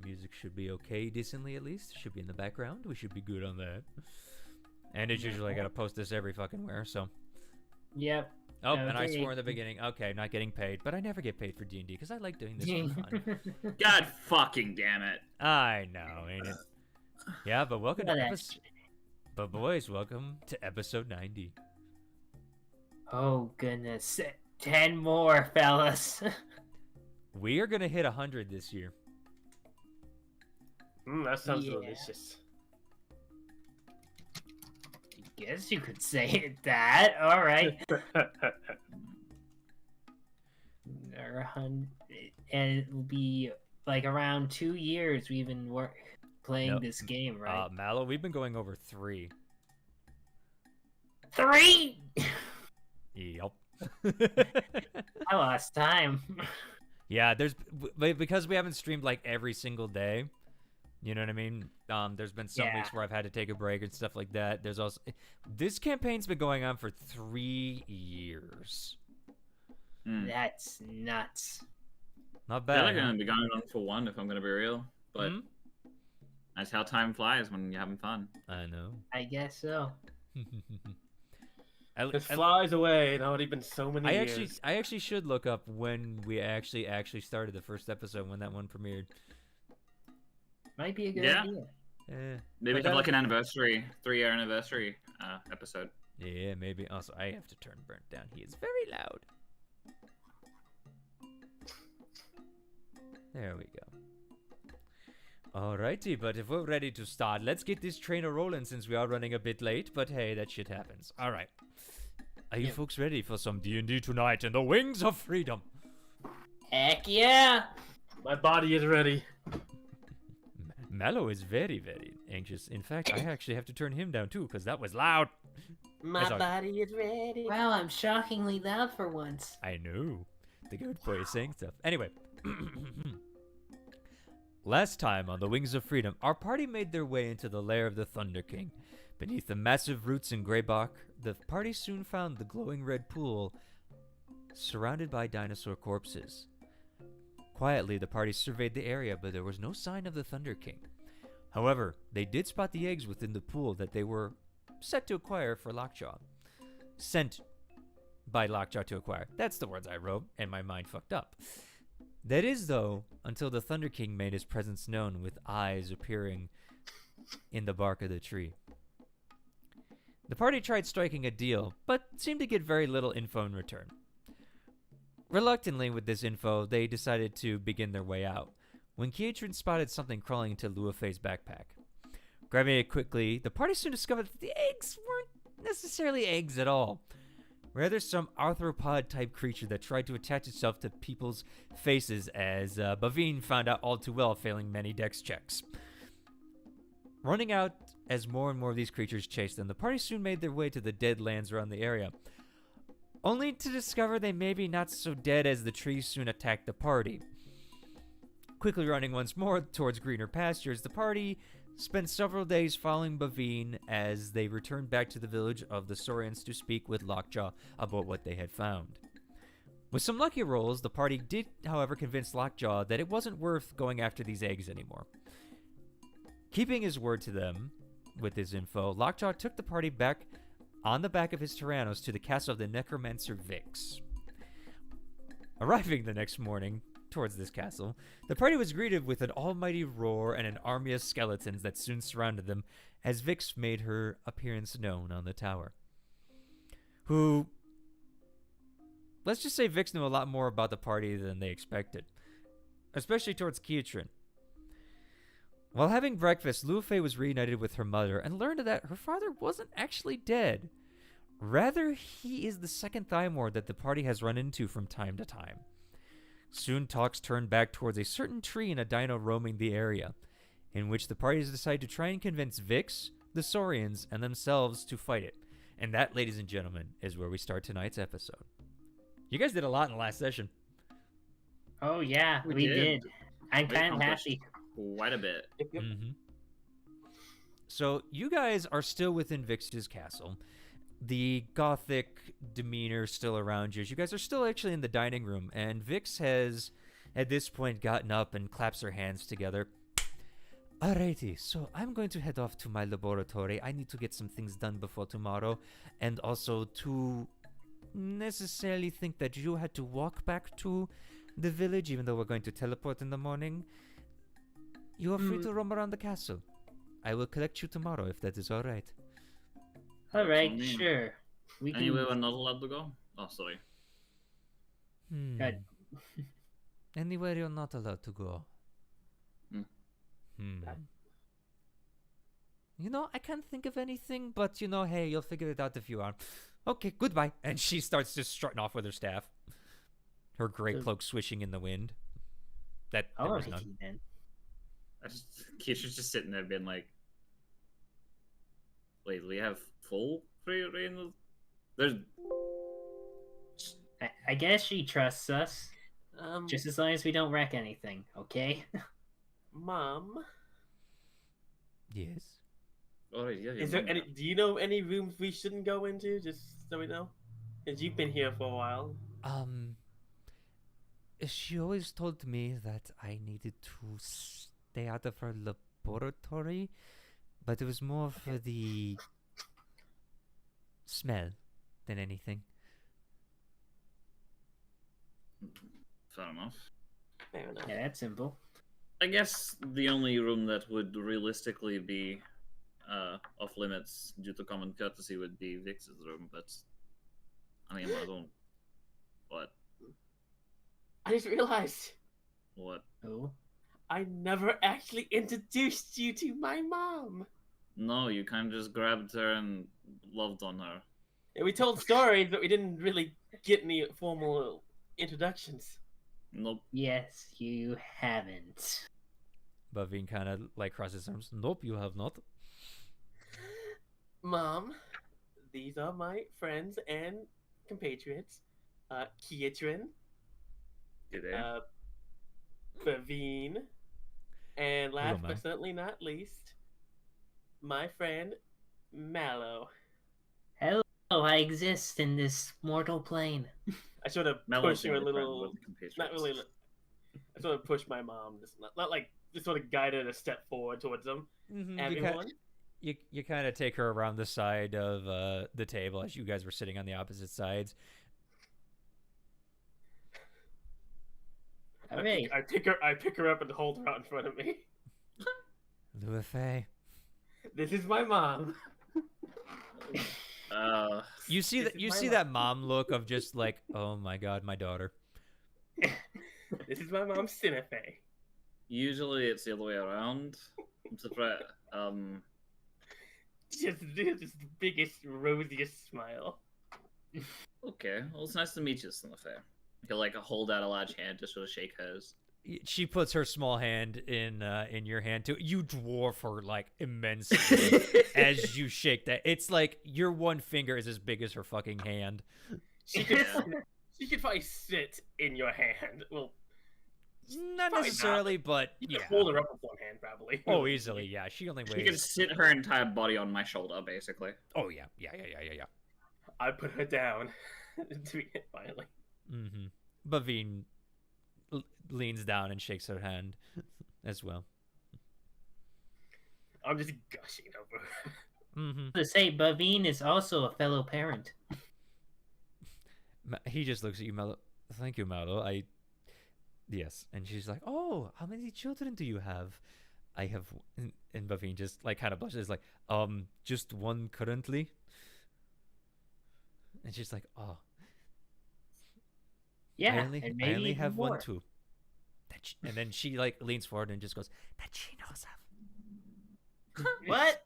music should be okay, decently at least. Should be in the background. We should be good on that. And as usual, I gotta post this every fucking where, so. Yep. Oh, okay. and I swore in the beginning. Okay, not getting paid, but I never get paid for D&D because I like doing this for fun. God fucking damn it! I know, ain't it? Yeah, but welcome to episode. But boys, welcome to episode 90. Oh goodness, 10 more, fellas. We are gonna hit 100 this year. That sounds delicious. Guess you could say it that. All right. And it will be like around 2 years we've been playing this game, right? Mallow, we've been going over 3. 3? Yep. I lost time. Yeah, because we haven't streamed like every single day. You know what I mean? There's been some weeks where I've had to take a break and stuff like that. There's also this campaign's been going on for 3 years. That's nuts. Not bad. I feel like I'm gonna be going on for 1 if I'm gonna be real, but that's how time flies when you're having fun. I know. I guess so. It flies away. It's already been so many years. I actually should look up when we actually started the first episode, when that one premiered. Might be a good idea. Maybe have like an anniversary, 3-year anniversary episode. Yeah, maybe. Also, I have to turn Burnt down. He is very loud. There we go. Alrighty, but if we're ready to start, let's get this train a-rolling since we are running a bit late, but hey, that shit happens. Alright. Are you folks ready for some D&D tonight in the Wings of Freedom? Heck yeah! My body is ready. Mallow is very, very anxious. In fact, I actually have to turn him down too, because that was loud. My body is ready. Wow, I'm shockingly loud for once. I know. The good boy is saying stuff. Anyway. Last time on the Wings of Freedom, our party made their way into the lair of the Thunder King. Beneath the massive roots in Greybark, the party soon found the glowing red pool surrounded by dinosaur corpses. Quietly, the party surveyed the area, but there was no sign of the Thunder King. However, they did spot the eggs within the pool that they were set to acquire for Lockjaw. Sent by Lockjaw to acquire. That's the words I wrote, and my mind fucked up. That is, though, until the Thunder King made his presence known with eyes appearing in the bark of the tree. The party tried striking a deal, but seemed to get very little info in return. Reluctantly, with this info, they decided to begin their way out, when Kietrin spotted something crawling into Luafei's backpack. Grabbing it quickly, the party soon discovered that the eggs weren't necessarily eggs at all. Rather, some arthropod-type creature that tried to attach itself to people's faces, as Bavine found out all too well, failing many dex checks. Running out as more and more of these creatures chased them, the party soon made their way to the dead lands around the area, only to discover they may be not so dead as the trees soon attacked the party. Quickly running once more towards greener pastures, the party spent several days following Bavine as they returned back to the village of the Saurians to speak with Lockjaw about what they had found. With some lucky rolls, the party did, however, convince Lockjaw that it wasn't worth going after these eggs anymore. Keeping his word to them with his info, Lockjaw took the party back on the back of his Tyrannos to the castle of the necromancer Vix. Arriving the next morning towards this castle, the party was greeted with an almighty roar and an army of skeletons that soon surrounded them as Vix made her appearance known on the tower. Let's just say Vix knew a lot more about the party than they expected, especially towards Kietrin. While having breakfast, Luafei was reunited with her mother and learned that her father wasn't actually dead. Rather, he is the second Thymor that the party has run into from time to time. Soon talks turned back towards a certain tree and a dino roaming the area, in which the parties decide to try and convince Vix, the Saurians, and themselves to fight it. And that, ladies and gentlemen, is where we start tonight's episode. You guys did a lot in the last session. Oh yeah, we did. I'm kind of happy. Quite a bit. Mm-hmm. So you guys are still within Vix's castle. The gothic demeanor still around you. You guys are still actually in the dining room, and Vix has, at this point, gotten up and claps her hands together. Alrighty, so I'm going to head off to my laboratory. I need to get some things done before tomorrow, and also to necessarily think that you had to walk back to the village, even though we're going to teleport in the morning. You are free to roam around the castle. I will collect you tomorrow if that is alright. All right, I mean, sure. We can. Anyway, we're not allowed to go? Oh, sorry. Good. Anywhere you're not allowed to go. That- You know, I can't think of anything, but you know, hey, you'll figure it out if you are. Okay, goodbye. And she starts just strutting off with her staff. Her gray cloak swishing in the wind. There was none. Alrighty then. Keisha's just sitting there being like, wait, do we have full free reign? There's... I guess she trusts us. Just as long as we don't wreck anything, okay? Mom, Yes. Oh, yeah, is there any? Do you know any rooms we shouldn't go into? Just so we know, because you've been here for a while. She always told me that I needed to stay out of her laboratory, but it was more for the smell than anything. Fair enough. Fair enough. Yeah, that's simple. I guess the only room that would realistically be off limits due to common courtesy would be Vix's room, but I mean, I don't. What? I just realized What? Oh. I never actually introduced you to my mom. No, you kind of just grabbed her and loved on her. Yeah, we told stories, but we didn't really get any formal introductions. Nope. Yes, you haven't. Bavine kind of like crosses his arms. Nope, you have not. Mom, these are my friends and compatriots. Kietrin, Good day. Bavine, and last man. but certainly not least, my friend Mallow. Hello, I exist in this mortal plane. I sort of Mellow's push the her a only friend little, with compatriots. not really. I sort of push my mom, just not like just sort of guide her a step forward towards them. Everyone. You kind of take her around the side of the table as you guys were sitting on the opposite sides. Alright. I pick her up and hold her out in front of me. Louis. This is my mom. You see This that is you my see mom. that mom look of just like, oh my god, my daughter. This is my mom, Cinefe. Usually it's the other way around. I'm surprised. Just the biggest, rosiest smile. Okay. Well, it's nice to meet you, Sinifair. He'll like hold out a large hand to sort of shake hers. She puts her small hand in your hand too. You dwarf her like immensely as you shake that. It's like your one finger is as big as her fucking hand. She could probably sit in your hand. Well, Not probably necessarily, but you yeah. could hold her up with one hand, probably. Oh, easily, yeah. She only She can weighs. sit her entire body on my shoulder, basically. Oh yeah. I put her down. Finally. Mm-hmm. Bavine leans down and shakes her hand as well. I'm just gushing over her. Mm-hmm. To say, Bavine is also a fellow parent. He just looks at you, Mello. Thank you, Mello. Yes. And she's like, oh, how many children do you have? I have, and Bavine just like kind of blushes, like, just one currently. And she's like, oh, Yeah, I and only maybe even have more. one too. And then she like leans forward and just goes, that she knows of. What?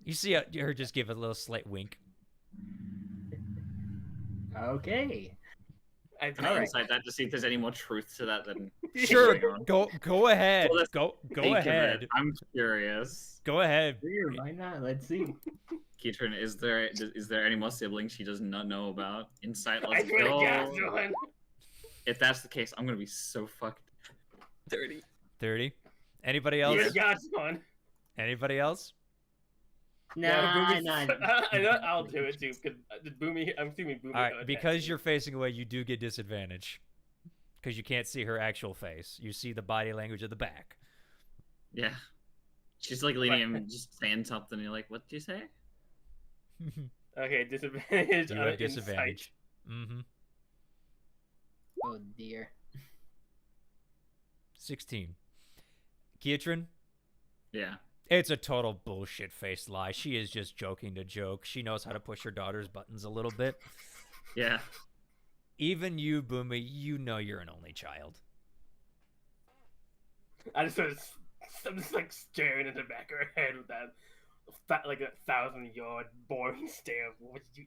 You see her just give a little slight wink. Okay. Can I insight that to see if there's any more truth to that than Sure, going on? go ahead. Well, let's Go Think of it. ahead. I'm curious. Go ahead. Sure, why not? Let's see. Keitrin, is there any more siblings she does not know about? Insight, I let's swear to God, go. Zorn. If that's the case, I'm gonna be so fucked dirty. 30. Anybody else? Yes, God, Zorn. Anybody else? Nah, I'll do it too. Cause Boomy, I'm assuming Boomy. All right, because you're facing away, you do get disadvantage. Because you can't see her actual face. You see the body language of the back. Yeah. She's like leaning him, just saying something. And you're like, what did you say? Okay, disadvantage You on have insight. disadvantage. Mm-hmm. Oh dear. 16. Kietrin? Yeah. It's a total bullshit-faced lie. She is just joking to joke. She knows how to push her daughter's buttons a little bit. Yeah. Even you, Boomy, you know you're an only child. I'm just like staring in the back of her head with that, like a 1,000-yard boring stare.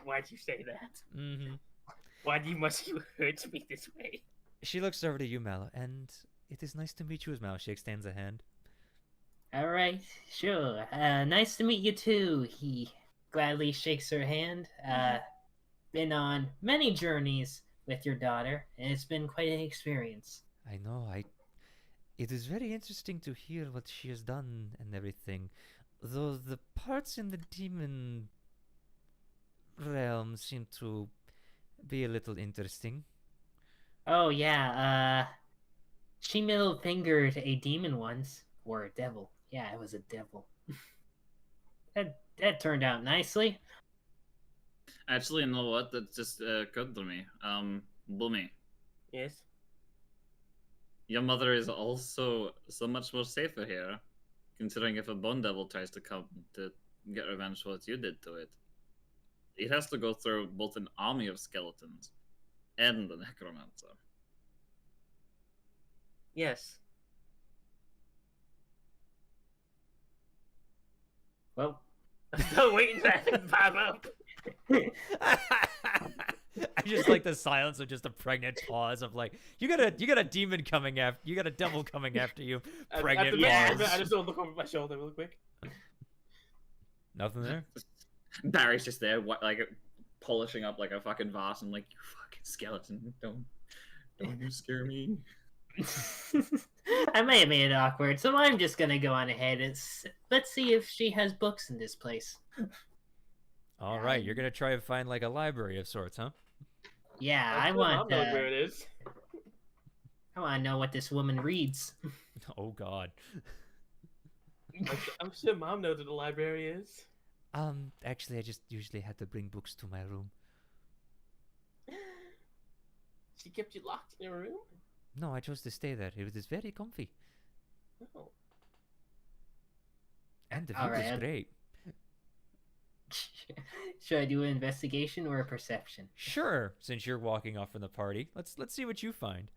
Why'd you say that? Mm-hmm. Must you hurt me this way? She looks over to you, Mallow, and it is nice to meet you as Mallow. She extends a hand. All right, sure. Nice to meet you too. He gladly shakes her hand. Been on many journeys with your daughter, and it's been quite an experience. I know, It is very interesting to hear what she has done and everything. Though the parts in the demon realm seem to be a little interesting. Oh yeah, she middle fingered a demon once, or a devil. Yeah, it was a devil. that turned out nicely. Actually, you know what? That just occurred to me. Boomy, Yes. your mother is also so much more safer here, considering if a bone devil tries to come to get revenge for what you did to it, it has to go through both an army of skeletons and the necromancer. Yes. Well, I'm still waiting for that to pop up. I just like the silence of just a pregnant pause of like, you got a demon coming after you, got a devil coming after you. Pregnant I pause. just don't look over my shoulder real quick. Nothing there. Barry's just there, like polishing up like a fucking vase, and like, you fucking skeleton, don't you scare me. I may have made it awkward, so I'm just gonna go on ahead. Let's see if she has books in this place. All right, you're gonna try and find like a library of sorts, huh? Yeah, I'm I sure want. Mom knows where it is. I want to know what this woman reads. Oh God. I'm sure Mom knows where the library is. Actually, I just usually had to bring books to my room. She kept you locked in your room? No, I chose to stay there. It was very comfy, Oh. and the view All right, was great. Should I do an investigation or a perception? Sure, since you're walking off from the party, let's see what you find.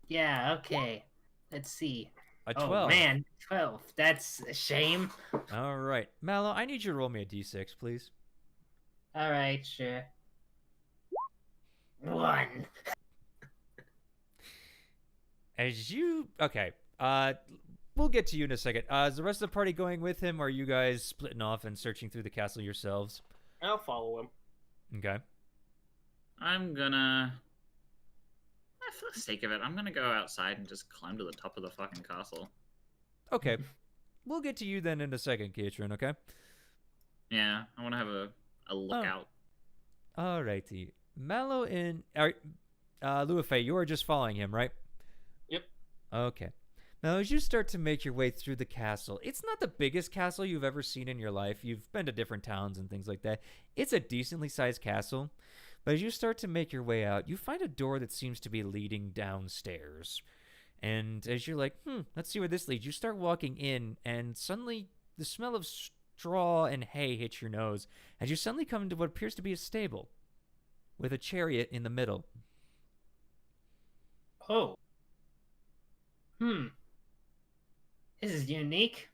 Yeah, okay. Let's see. A Oh 12. man, 12. That's a shame. All right, Mallow, I need you to roll me a d6, please. All right, sure. 1. Okay, we'll get to you in a second. Is the rest of the party going with him, or are you guys splitting off and searching through the castle yourselves? I'll follow him. Okay. I'm gonna, for the sake of it, I'm gonna go outside and just climb to the top of the fucking castle. Okay. We'll get to you then in a second, Katrin, okay? Yeah, I want to have a lookout. Alrighty. Mallow and Luafei, you are just following him, right? Yep. Okay. Now, as you start to make your way through the castle, it's not the biggest castle you've ever seen in your life. You've been to different towns and things like that. It's a decently sized castle. But as you start to make your way out, you find a door that seems to be leading downstairs. And as you're like, let's see where this leads, you start walking in, and suddenly the smell of straw and hay hits your nose as you suddenly come into what appears to be a stable with a chariot in the middle. Oh. This is unique.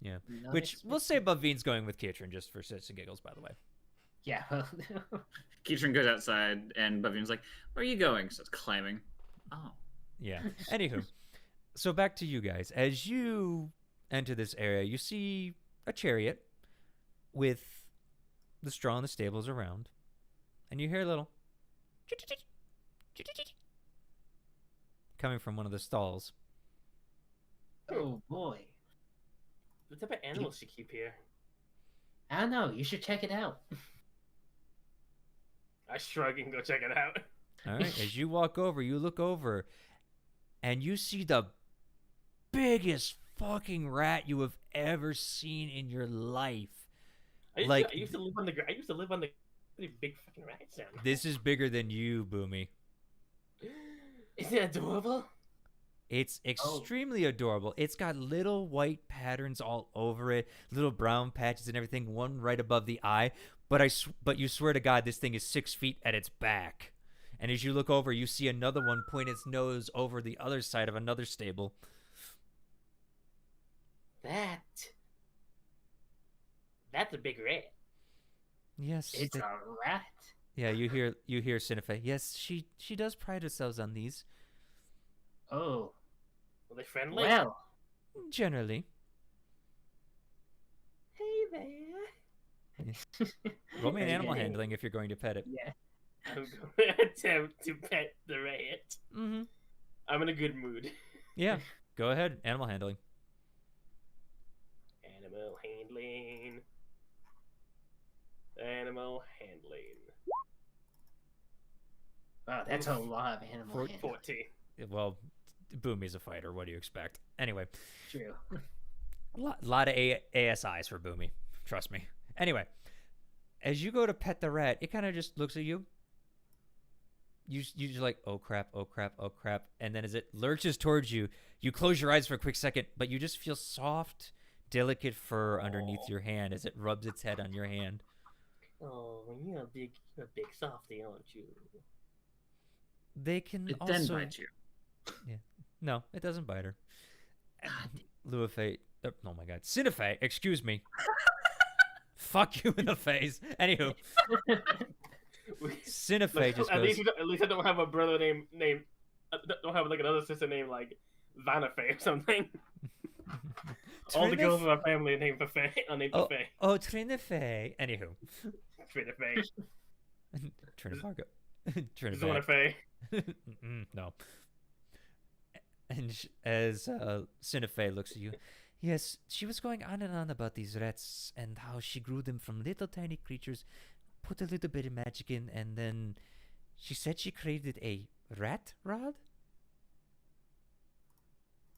Yeah. Not Which we'll say Bavine's going with Katrin just for shits and giggles, by the way. Yeah. Keitron goes outside, and Bavine's like, where are you going? Starts climbing. Oh. Yeah. Anywho, so back to you guys. As you enter this area, you see a chariot with the straw in the stables around, and you hear a little coming from one of the stalls. Oh boy. What type of animals should keep here? I don't know. You should check it out. I shrug and go check it out. All right. As you walk over, you look over, and you see the biggest fucking rat you have ever seen in your life. I Like, used to live on the. I used to live on the pretty big fucking rats down. this is bigger than you, Boomy. Isn't it adorable? It's extremely adorable. It's got little white patterns all over it, little brown patches and everything, one right above the eye. But you swear to God, this thing is 6 feet at its back. And as you look over, you see another one point its nose over the other side of another stable. That's a big rat. Yes, It's a rat. yeah. You hear Cinefe. Yes, she does pride herself on these. Oh, Are they friendly? well. Generally, Hey there. roll me an Are you animal gonna- handling if you're going to pet it. Yeah. I'm going to attempt to pet the rat. Mm-hmm. I'm in a good mood. Yeah, go ahead. Animal handling. Animal handling. Animal handling. Wow, that's a lot of animal handling. 14. Well, Boomy's a fighter. What do you expect? Anyway, True. lot of ASIs for Boomy. Trust me. Anyway, as you go to pet the rat, it kind of just looks at you. You just like, oh crap, oh crap, oh crap. And then as it lurches towards you, you close your eyes for a quick second, but you just feel soft, delicate fur underneath your hand as it rubs its head on your hand. Oh, you're a big softy, aren't you? They can It also... then bites you. No, it doesn't bite her. Luafe... Oh my god. Cinefe, excuse me. Fuck you in the face. Anywho, Cinefe just at goes... least I don't have a brother named don't have like another sister named like Vanafe or something. All the girls in my family are named Buffet. Are named Buffet. Oh, Trinefe. Anywho. Buffet. Trinifargo. Trinifargo. Zornafe. No. And as Cinefe looks at you, yes, she was going on and on about these rats and how she grew them from little tiny creatures, put a little bit of magic in, and then she said she created a rat rod?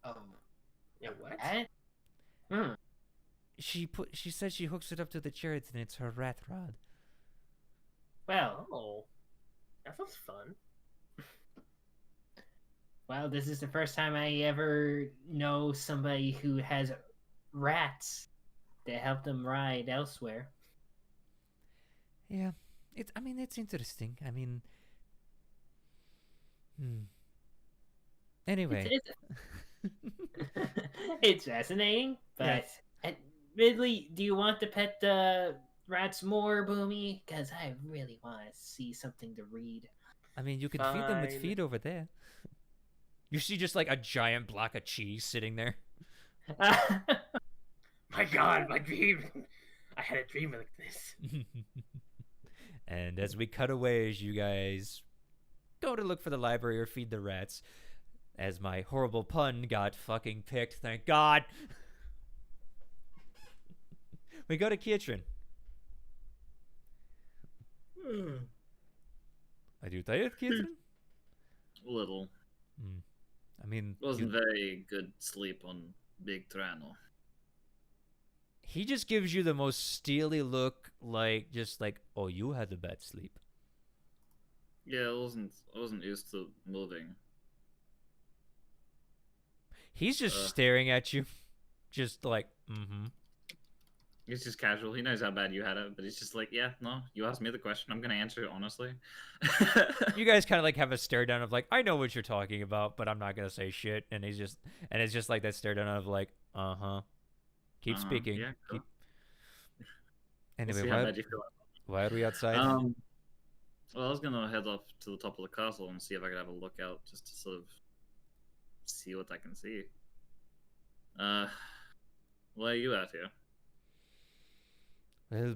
Oh, Yeah, what? rat? Hmm. She said she hooks it up to the chariot and it's her rat rod. Well, Oh, that sounds fun. well, this is the first time I ever know somebody who has rats that help them ride elsewhere. Yeah. I mean, it's interesting. I mean... Anyway. It's fascinating, but Ridley, do you want to pet the rats more, Boomy? Because I really want to see something to read. I mean, you can feed them with Fine. feed over there. You see just like a giant block of cheese sitting there. My God, my dream. I had a dream like this. And as we cut away, as you guys go to look for the library or feed the rats, as my horrible pun got fucking picked, thank God. We go to Kietrin. Are you tired, Kietrin? A little. I mean, Wasn't very good sleep on Big Trano. he just gives you the most steely look, like, just like, oh, you had a bad sleep. Yeah, I wasn't used to moving. He's just staring at you, just like, It's just casual. He knows how bad you had it, but he's just like, yeah, no, you asked me the question. I'm gonna answer it honestly. You guys kind of like have a stare down of like, I know what you're talking about, but I'm not gonna say shit. And it's just like that stare down of like, keep speaking. Yeah, cool. Anyway, See how bad you feel. why are we outside? Well, I was gonna head up to the top of the castle and see if I could have a look out, just to sort of see what I can see. Why are you out here? Well,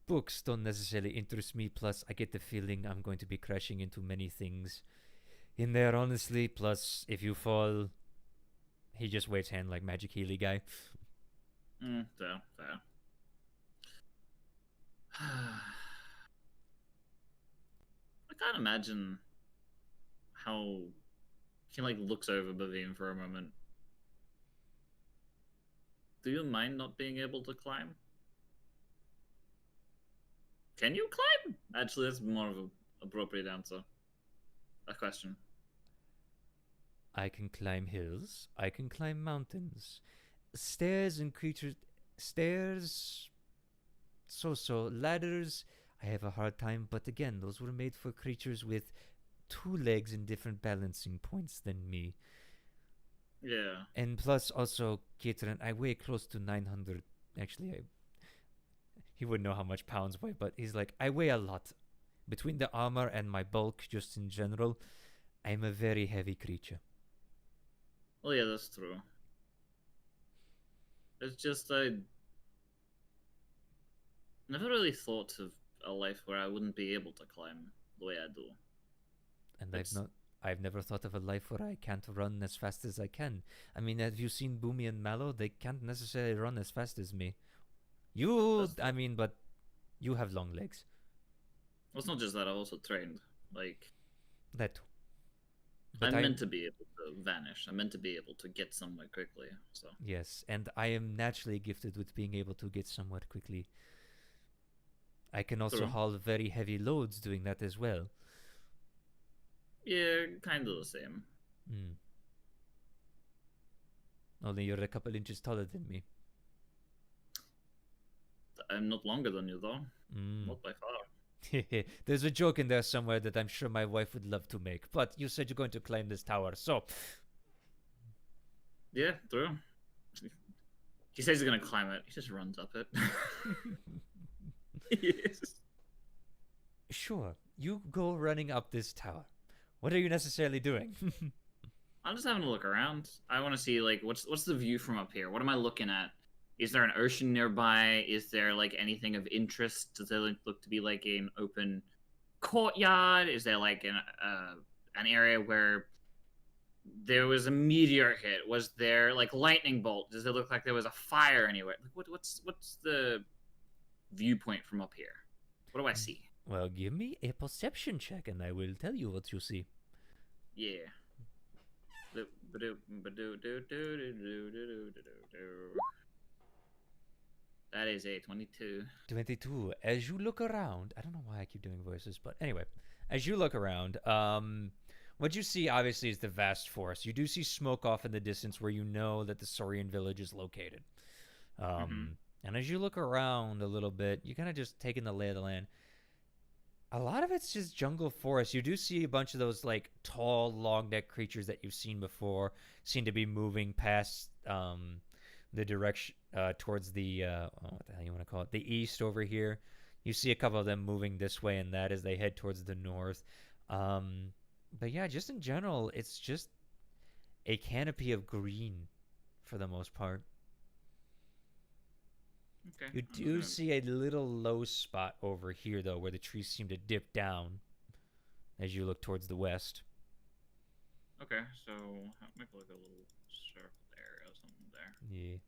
books don't necessarily interest me. Plus, I get the feeling I'm going to be crashing into many things in there, honestly. Plus, if you fall, he just waves hand like Magic Healy guy. Fair. I can't imagine how he like looks over Bavine for a moment, Do you mind not being able to climb? Can you climb? Actually, that's more of an appropriate answer. A question. I can climb hills. I can climb mountains. Stairs and creatures. Stairs. So. Ladders. I have a hard time, but again, those were made for creatures with 2 legs and different balancing points than me. Yeah. And plus, also, Keitran, I weigh close to 900. Actually, he wouldn't know how much pounds weigh, but he's like, I weigh a lot. Between the armor and my bulk, just in general, I'm a very heavy creature. Well, yeah, that's true. It's just I never really thought of a life where I wouldn't be able to climb the way I do. And It's- I've never thought of a life where I can't run as fast as I can. I mean, have you seen Boomy and Mallow? They can't necessarily run as fast as me. But you have long legs. Well, it's not just that, I've also trained. Like, That too. But I'm meant to be able to vanish. I'm meant to be able to get somewhere quickly. So Yes, and I am naturally gifted with being able to get somewhere quickly. I can also True. haul very heavy loads doing that as well. yeah, kind of the same. Mm. Only you're a couple inches taller than me. I'm not longer than you though. Mm. Not by far. There's a joke in there somewhere that I'm sure my wife would love to make. But you said you're going to climb this tower, so Yeah, true. He says he's gonna climb it. He just runs up it. Yes. sure, you go running up this tower. What are you necessarily doing? I'm just having a look around. I want to see like what's the view from up here. What am I looking at? Is there an ocean nearby? Is there like anything of interest? Does it look to be like an open courtyard? Is there like an area where there was a meteor hit? Was there like lightning bolt? Does it look like there was a fire anywhere? Like what's the viewpoint from up here? What do I see? Well, give me a perception check and I will tell you what you see. Yeah. That is a 22. 22. As you look around, I don't know why I keep doing voices, but anyway, as you look around, what you see obviously is the vast forest. You do see smoke off in the distance where you know that the Saurian village is located. And as you look around a little bit, you kind of just taking the lay of the land. A lot of it's just jungle forest. You do see a bunch of those like tall, long-necked creatures that you've seen before seem to be moving past the direction towards the what the hell you want to call it, the east over here. You see a couple of them moving this way and that as they head towards the north. But yeah, just in general, it's just a canopy of green for the most part. Okay. You do see a little low spot over here, though, where the trees seem to dip down as you look towards the west. Okay, so make like a little circle there or something there. Yeah.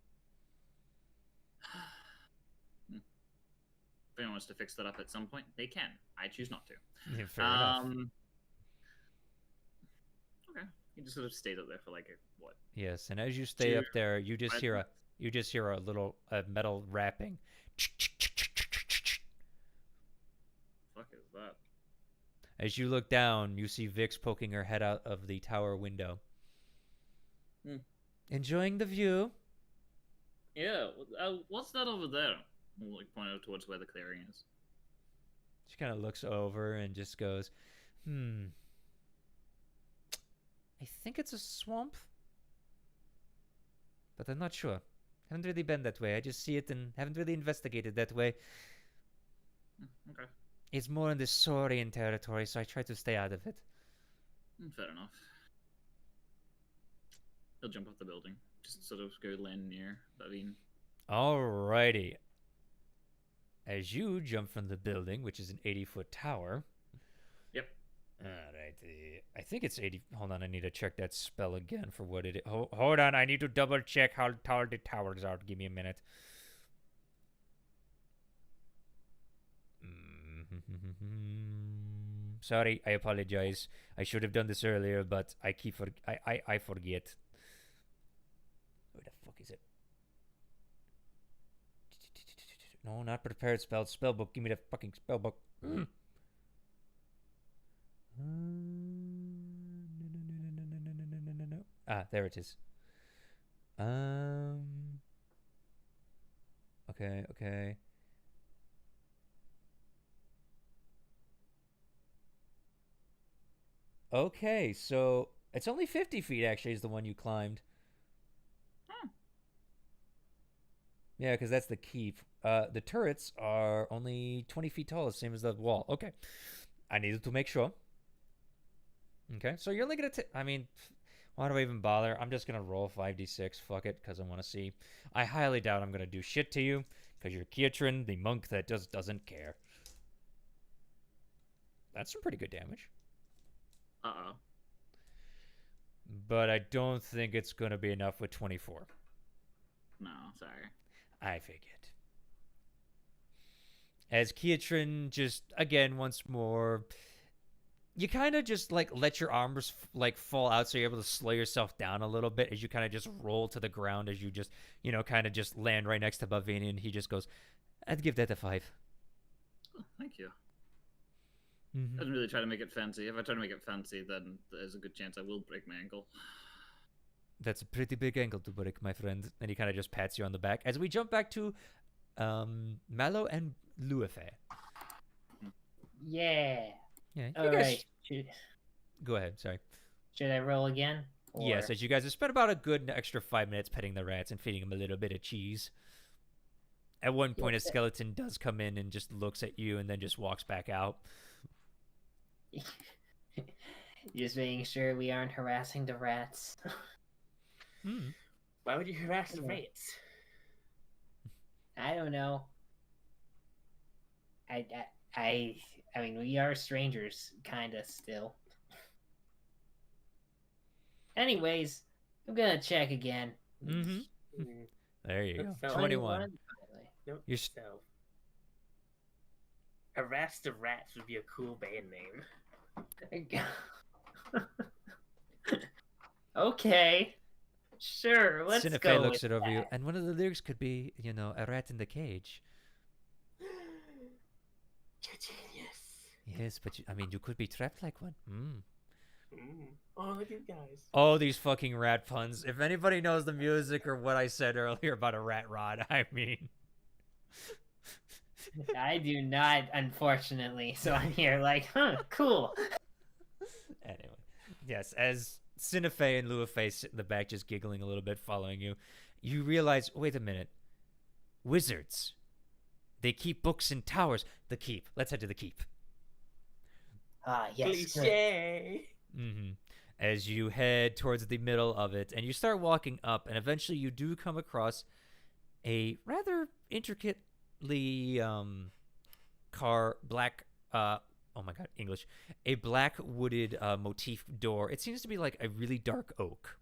If anyone wants to fix that up at some point, they can. I choose not to. Yeah, fair enough. Okay, you just sort of stayed up there for like what? Yes, and as you stay up there, you just Right. hear a little metal rapping. Fuck is that? As you look down, you see Vix poking her head out of the tower window. Enjoying the view? Yeah, what's that over there? We'll like point out towards where the clearing is. She kind of looks over and just goes, I think it's a swamp, but I'm not sure. Haven't really been that way. I just see it and haven't really investigated that way. Okay. It's more in the Saurian territory, so I try to stay out of it. Fair enough. He'll jump off the building. Just sort of go land near Bavine. Alrighty. As you jump from the building, which is an 80-foot tower. Yep. Alrighty. I think it's 80. Hold on, I need to check that spell again for what it is. Hold on, I need to double check how tall the towers are. Give me a minute. Sorry, I apologize. I should have done this earlier, but I keep I forget. Where the fuck is it? No, not prepared spell. Spellbook. Give me the fucking spellbook. No. Ah, there it is. Okay. Okay, so it's only 50 feet actually is the one you climbed. Yeah, because that's the keep. The turrets are only 20 feet tall, the same as the wall. Okay. I needed to make sure. Okay, so you're only going to... I mean, why do I even bother? I'm just going to roll 5d6. Fuck it, because I want to see. I highly doubt I'm going to do shit to you, because you're Kiatrin, the monk that just doesn't care. That's some pretty good damage. Uh-oh. But I don't think it's going to be enough with 24. No, sorry. I figured. As Kiatrin just, again, once more, you kind of just, like, let your arms, like, fall out so you're able to slow yourself down a little bit as you kind of just roll to the ground as you just, you know, kind of just land right next to Bavani, and he just goes, I'd give that a 5. Oh, thank you. Mm-hmm. I didn't really try to make it fancy. If I try to make it fancy, then there's a good chance I will break my ankle. That's a pretty big ankle to break, my friend. And he kind of just pats you on the back. As we jump back to Mallow and Luife. Yeah. Yeah, All right. Go ahead, sorry. Should I roll again? Yes, as you guys have spent about a good extra 5 minutes petting the rats and feeding them a little bit of cheese. At one point, a skeleton does come in and just looks at you and then just walks back out. Just making sure we aren't harassing the rats. Why would you harass the rats? I don't know. I mean, we are strangers, kinda, still. Anyways, I'm gonna check again. There you go. So- 21. Nope. You're So, harass the rats would be a cool band name. Okay. Sure, let's Sinife go looks with it over you, that. and one of the lyrics could be, you know, a rat in the cage. You're genius. Yes, but I mean, you could be trapped like one. Oh, look at you guys. Oh, these fucking rat puns. If anybody knows the music or what I said earlier about a rat rod, I mean... I do not, unfortunately, so I'm here like, huh, cool. Anyway, yes, as Sinife and Luife sit in the back just giggling a little bit, following you, you realize, wait a minute, wizards. They keep books in towers. The keep. Let's head to the keep. Ah, yes. Cliche. As you head towards the middle of it, and you start walking up, and eventually you do come across a rather intricately a black wooded motif door. It seems to be like a really dark oak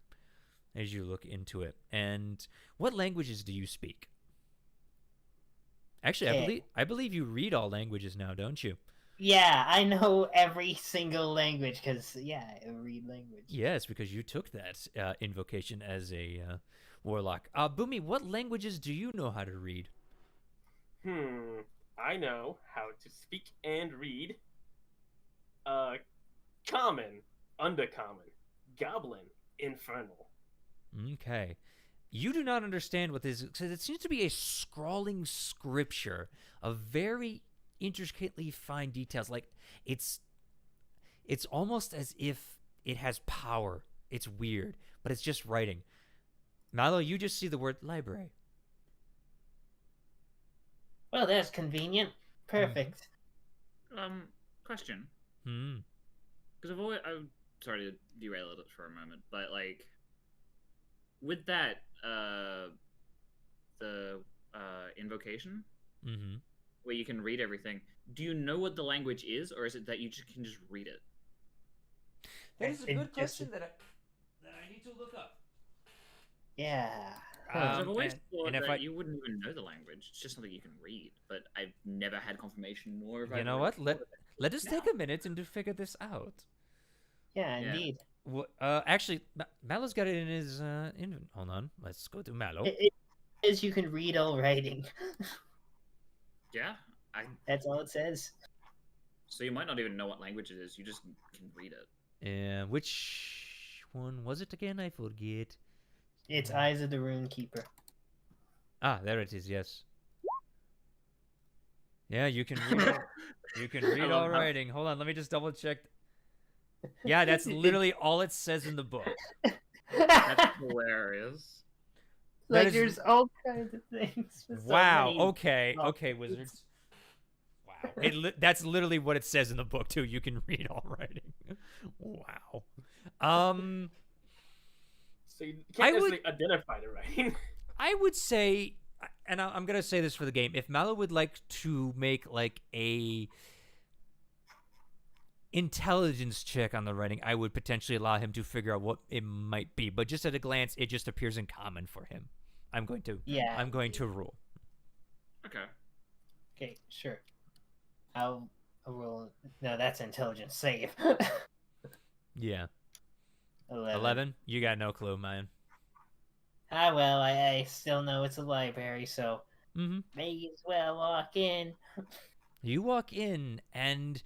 as you look into it. And what languages do you speak? Actually, I believe you read all languages now, don't you? Yeah, I know every single language because, yeah, I read language. Yes, because you took that invocation as a warlock. Boomy, what languages do you know how to read? I know how to speak and read. Common, undercommon, goblin, infernal. Okay. You do not understand what this is, because it seems to be a scrawling scripture of very intricately fine details. Like, it's almost as if it has power. It's weird, but it's just writing. Mallow, you just see the word library. Well, that's convenient. Perfect. Question. Because I'm sorry to derail it for a moment, but like, with that, the invocation, where you can read everything. Do you know what the language is, or is it that you can just read it? That is a good question that I need to look up. Yeah. I've always thought if that you wouldn't even know the language. It's just something you can read, but I've never had confirmation, nor have I. You know what? Let us take a minute and to figure this out. Yeah, indeed. Actually, Mallow's got it in his hold on. Let's go to Mallow. It is you can read all writing. Yeah, I. That's all it says. So you might not even know what language it is. You just can read it. And which one was it again? I forget. It's Eyes of the Rune Keeper. Ah, there it is. Yes. Yeah, you can read. You can read all love how- writing. Hold on, let me just double check. Yeah, that's literally all it says in the book. That's hilarious. That Like is- there's all kinds of things. with so Wow. many Okay. levels. Okay, wizards. Wow. That's literally what it says in the book too. You can read all writing. Wow. So you I can't would- necessarily identify the writing. I would say, and I'm gonna say this for the game. If Mallow would like to make like a intelligence check on the writing, I would potentially allow him to figure out what it might be. But just at a glance, it just appears in common for him. I'm going to rule. Okay. Okay, sure. I'll roll. No, that's intelligence save. Yeah. 11. 11? You got no clue, man. Ah, well, I still know it's a library, so Mm-hmm. may as well walk in. You walk in, and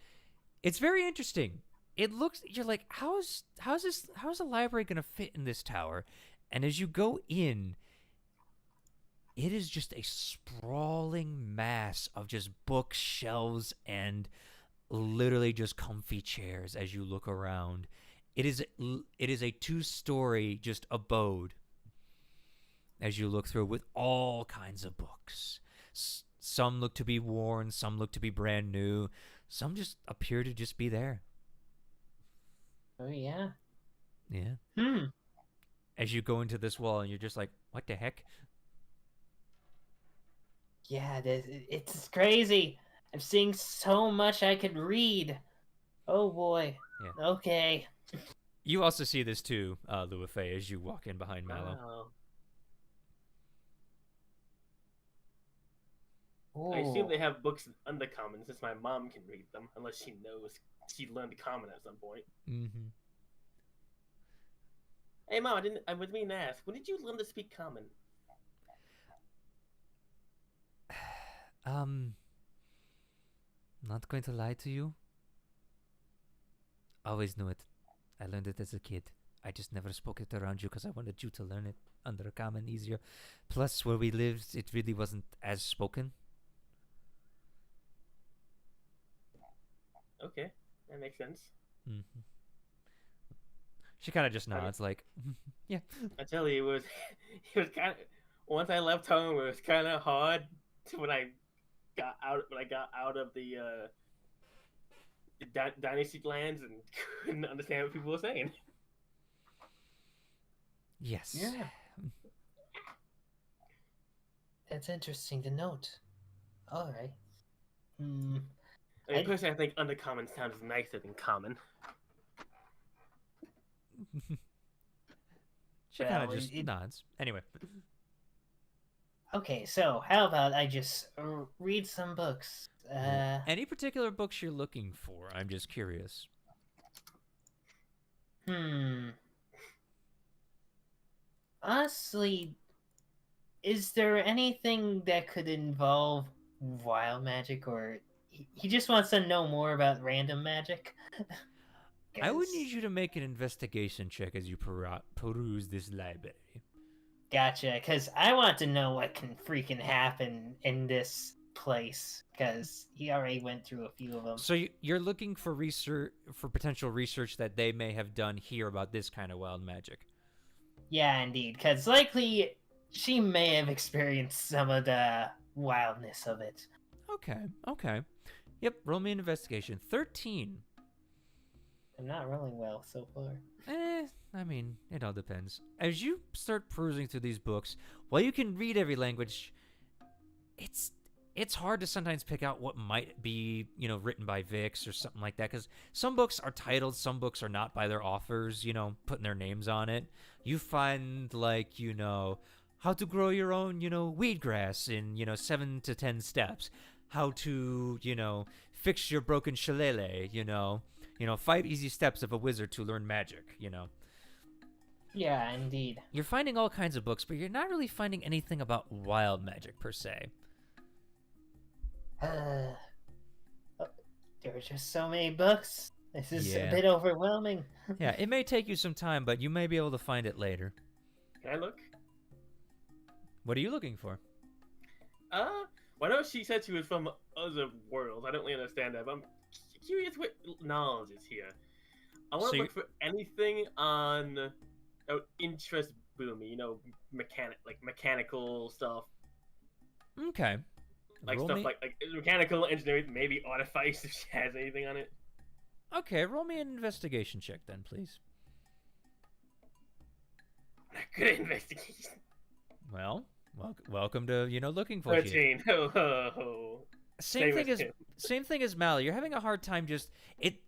it's very interesting. It looks, you're like, how's a library gonna fit in this tower? And as you go in, it is just a sprawling mass of just bookshelves and literally just comfy chairs as you look around. It is a 2-story just abode as you look through with all kinds of books. Some look to be worn, some look to be brand new, some just appear to just be there. Oh, yeah. Yeah. As you go into this wall and you're just like, what the heck? Yeah, it's crazy. I'm seeing so much I could read. Oh, boy. Yeah. Okay. You also see this too, Luafei, as you walk in behind Mallow. Wow. I assume Ooh. they have books in Undercommon since my mom can read them, unless she knows she learned Common at some point. Mm-hmm. Hey, Mom, I was being asked, when did you learn to speak Common? Not going to lie to you. Always knew it. I learned it as a kid. I just never spoke it around you because I wanted you to learn it under a common easier. Plus, where we lived, it really wasn't as spoken. Okay, that makes sense. Mm-hmm. She kind of just nods, like, yeah. I tell you, it was kind of. Once I left home, it was kind of hard when I got out of the dynasty lands and couldn't understand what people were saying. Yes. Yeah. That's interesting to note. All right. I mean, personally, I think Undercommon sounds nicer than Common. She kind of Well, just nods. Anyway. Okay, so how about I just read some books? Any particular books you're looking for? I'm just curious. Honestly, is there anything that could involve wild magic, or he just wants to know more about random magic? I would need you to make an investigation check as you peruse this library. Gotcha, because I want to know what can freaking happen in this place, because he already went through a few of them. So you're looking for research, for potential research that they may have done here about this kind of wild magic. Yeah, indeed, because likely she may have experienced some of the wildness of it. Okay. Yep, roll me an investigation. 13. I'm not rolling well so far. I mean, it all depends. As you start perusing through these books, while you can read every language, it's hard to sometimes pick out what might be, written by Vix or something like that, because some books are titled, some books are not by their authors, putting their names on it. You find, like, how to grow your own, weed grass in, 7 to 10 steps. How to, fix your broken shillelagh, 5 easy steps of a wizard to learn magic, Yeah, indeed. You're finding all kinds of books, but you're not really finding anything about wild magic per se. Uh, oh, there are just so many books. This is a Yeah. bit overwhelming. Yeah, it may take you some time, but you may be able to find it later. Can I look? What are you looking for? Well, I know she said she was from other worlds. I don't really understand that, but I'm curious what knowledge is here. I want So to you- look for anything on interest boomy, mechanical stuff, Okay. like Roll stuff me- like mechanical engineering, maybe artifice if she has anything on it. Okay, roll me an investigation check then, please. Good investigation. Well, welcome to looking for you. 13. Ho ho ho. Same as him. thing as Mally. You're having a hard time just it.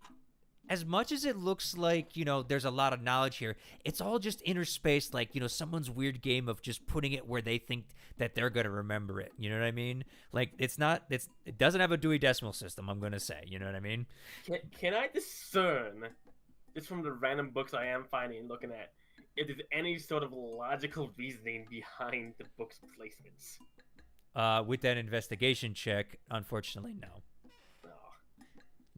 As much as it looks like there's a lot of knowledge here, it's all just interspaced, like someone's weird game of just putting it where they think that they're gonna remember it. You know what I mean? Like it doesn't have a Dewey Decimal System. I'm gonna say. You know what I mean? Can I discern, just from the random books I am finding and looking at, if there's any sort of logical reasoning behind the book's placements? With that investigation check, unfortunately, no. Oh.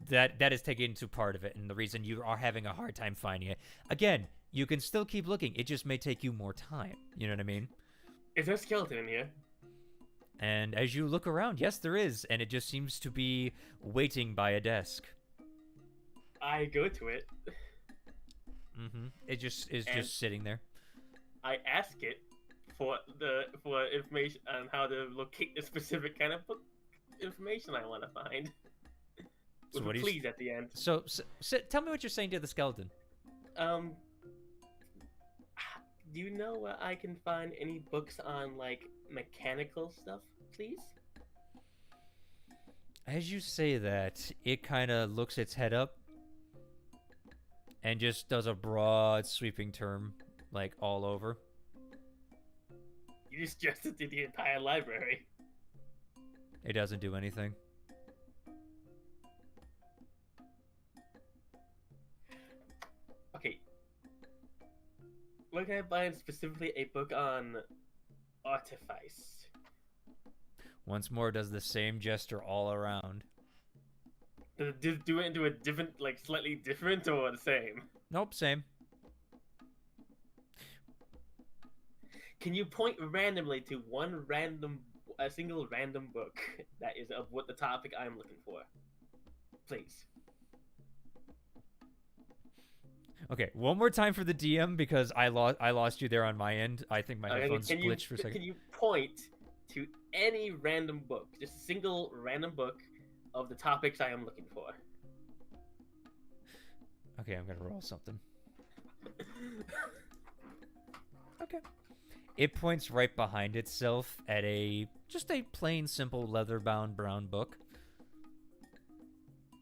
That is taken into part of it, and the reason you are having a hard time finding it. Again, you can still keep looking. It just may take you more time. You know what I mean? Is there a skeleton in here? And as you look around, yes, there is, and it just seems to be waiting by a desk. I go to it. Mm-hmm. It just is And- just sitting there. I ask it for information on how to locate the specific kind of book information I want to find. So With what a do you? please at the end. So tell me what you're saying to the skeleton. Do you know where I can find any books on like mechanical stuff, please? As you say that, it kind of looks its head up and just does a broad sweeping term, like all over. You just stressed it to the entire library. It doesn't do anything. Okay. Where can I find specifically a book on artifice? Once more, does the same gesture all around. Does it do it into a different, like slightly different or the same? Nope, same. Can you point randomly to a single random book that is of what the topic I'm looking for? Please. Okay, one more time for the DM because I lost you there on my end. I think my Okay, headphones glitched for a second. Can you point to any random book, just a single random book of the topics I am looking for? Okay, I'm gonna roll something. Okay. It points right behind itself at just a plain, simple, leather-bound brown book.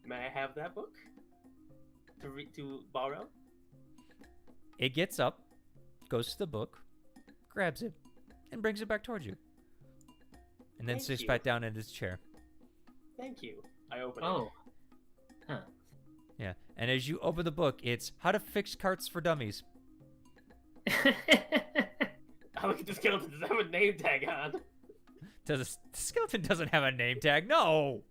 May I have that book to borrow? It gets up, goes to the book, grabs it, and brings it back towards you. And then Thank sits you. back down in his chair. Thank you. I open Oh. Huh. Yeah. And as you open the book, it's How to Fix Carts for Dummies. it. I look at the skeleton. Does it have a name tag on? The skeleton doesn't have a name tag. No!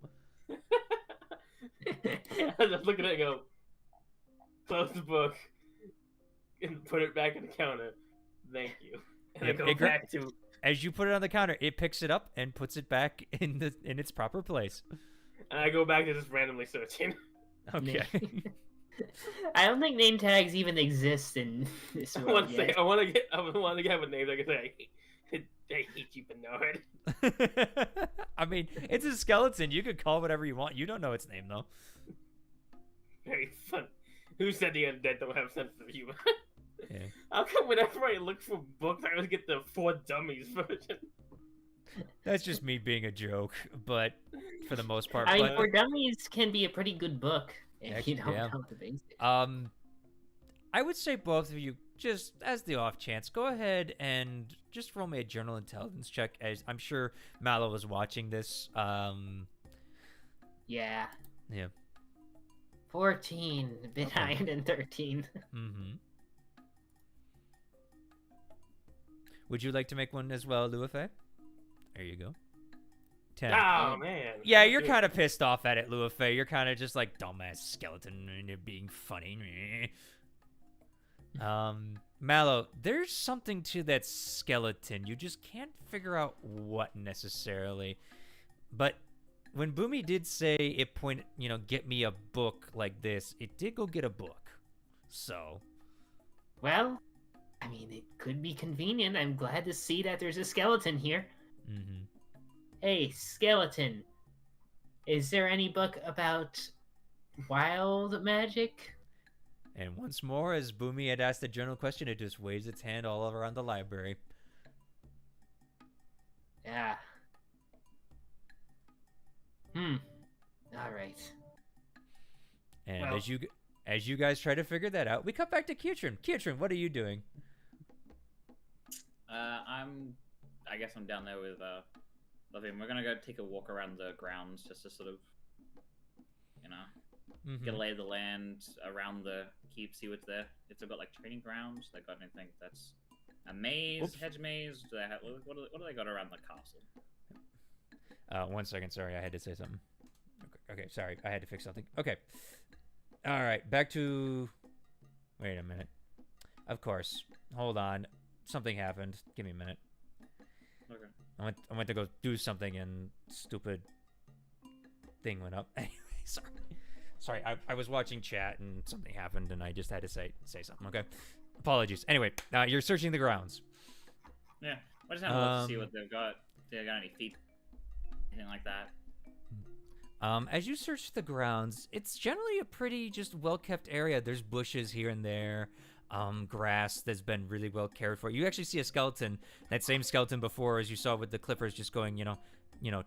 I just look at it and go, close the book, and put it back on the counter. Thank you. And I Yep, go it gra- back to. As you put it on the counter, it picks it up and puts it back in its proper place. And I go back to just randomly searching. Okay. I don't think name tags even exist in this I world want to say, yet. I want to have a name that I can say, I hate you, Bernard. I mean, it's a skeleton. You could call it whatever you want. You don't know its name, though. Very fun. Who said the undead don't have sense of humor? Yeah. How come whenever I look for books, I always get the For Dummies version? That's just me being a joke, but for the most part. I mean, But, For Dummies can be a pretty good book if you don't Yeah. know the basics. I would say both of you, just as the off chance, go ahead and just roll me a general intelligence check. As I'm sure Mallow was watching this. Yeah. Yeah. 14, a bit Okay. higher than 13. Mm-hmm. Would you like to make one as well, Luafe? There you go. 10. Oh man. Yeah, Let's you're do it. kind of pissed off at it, Luafei. You're kind of just like, dumbass skeleton, and you're being funny. Mallow, there's something to that skeleton. You just can't figure out what necessarily. But when Boomy did say it point, get me a book like this, it did go get a book. So. Well, I mean, it could be convenient. I'm glad to see that there's a skeleton here. Mm-hmm. Hey, skeleton. Is there any book about wild magic? And once more, as Boomy had asked the general question, it just waves its hand all around the library. Yeah. All right. And Well- as you guys try to figure that out, we cut back to Kieran. Kieran, what are you doing? I guess I'm down there with Lovey. We're gonna go take a walk around the grounds just to sort of, Mhm. get a lay of the land around the keep, see what's there. If they've got like training grounds, they got anything that's a maze, Oops. hedge maze. Do they have, what do they got around the castle? 1 second, sorry, I had to say something. Okay, sorry, I had to fix something. Okay. All right, back to... Wait a minute. Of course. Hold on. Something happened. Give me a minute. Okay. I went to go do something and stupid thing went up. Anyway, sorry. I was watching chat and something happened and I just had to say something. Okay. Apologies. Anyway, you're searching the grounds. Yeah, I just have a look to see what they've got. If they got any feet, anything like that. As you search the grounds, it's generally a pretty just well-kept area. There's bushes here and there, grass that's been really well cared for. You actually see a skeleton, that same skeleton before, as you saw with the clippers, just going,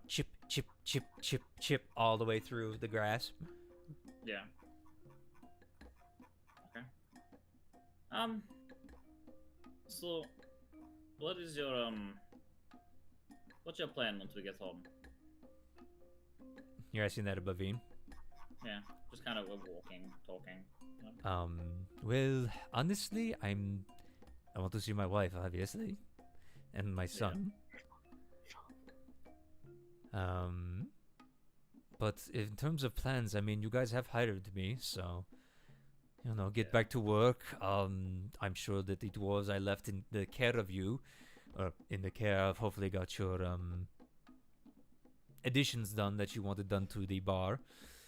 chip, chip, chip, chip, chip, all the way through the grass. Yeah. Okay. So, what is your what's your plan once we get home? You're asking that of Bavine? Yeah, just kind of walking, talking. Well, honestly, I want to see my wife, obviously, and my son. But in terms of plans, I mean, you guys have hired me, so, get back to work. I'm sure that the dwarves I left in the care of you, or in the care of, hopefully got your, additions done that you wanted done to the bar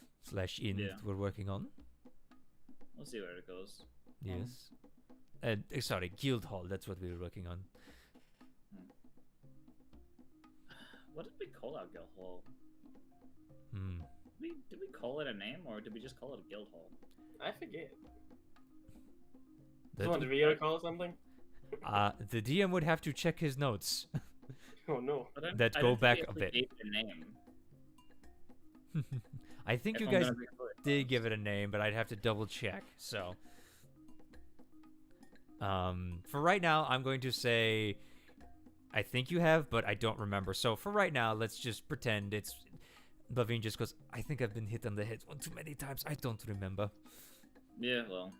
/ inn that we're working on. We'll see where it goes. Yes. Sorry, guild hall, that's what we were working on. What did we call our guild hall? Hmm. Did we call it a name, or did we just call it a guild hall? I forget. The, Someone video call something? the DM would have to check his notes. Oh no. That I go don't back think a we bit. gave it a name. I think If you I'm guys gonna be completely did honest. give it a name, but I'd have to double check. So, for right now, I'm going to say I think you have, but I don't remember. So for right now, let's just pretend it's. Bavine just goes, I think I've been hit on the head one too many times. I don't remember. Yeah, well,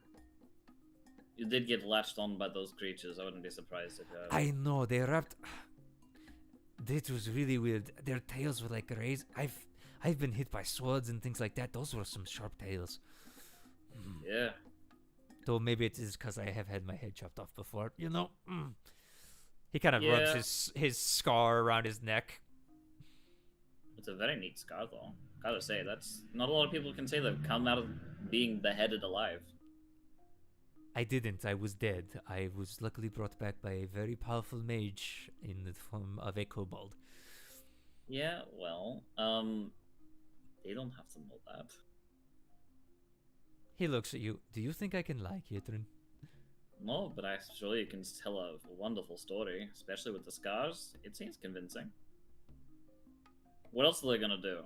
you did get latched on by those creatures. I wouldn't be surprised if. I know they wrapped. That was really weird. Their tails were like raised. I've been hit by swords and things like that. Those were some sharp tails. Yeah. Though maybe it is because I have had my head chopped off before. He kind of rubs his scar around his neck. It's a very neat scar, though. Gotta say, that's not a lot of people can say they've come out of being beheaded alive. I didn't. I was dead. I was luckily brought back by a very powerful mage in the form of a kobold. Yeah, well, they don't have to know that. He looks at you. Do you think I can lie, Kieran? No, but I surely you can tell a wonderful story, especially with the scars. It seems convincing. What else are they gonna do?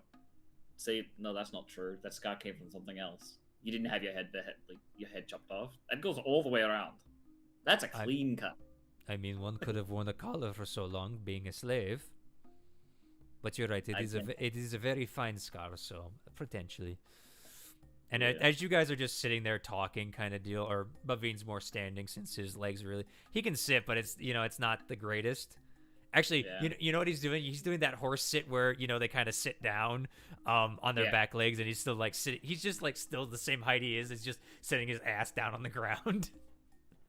Say, no, that's not true. That scar came from something else. You didn't have your head chopped off. That goes all the way around. That's a clean cut. I mean, one could have worn a collar for so long, being a slave. But you're right. It is a very fine scar, so potentially. And as you guys are just sitting there talking, kind of deal, or Bavine's more standing since his legs really he can sit, but it's it's not the greatest. Actually, Yeah. you know what he's doing? He's doing that horse sit where they kind of sit down on their Yeah. back legs, and he's still like sitting. He's just like still the same height he is. He's just sitting his ass down on the ground.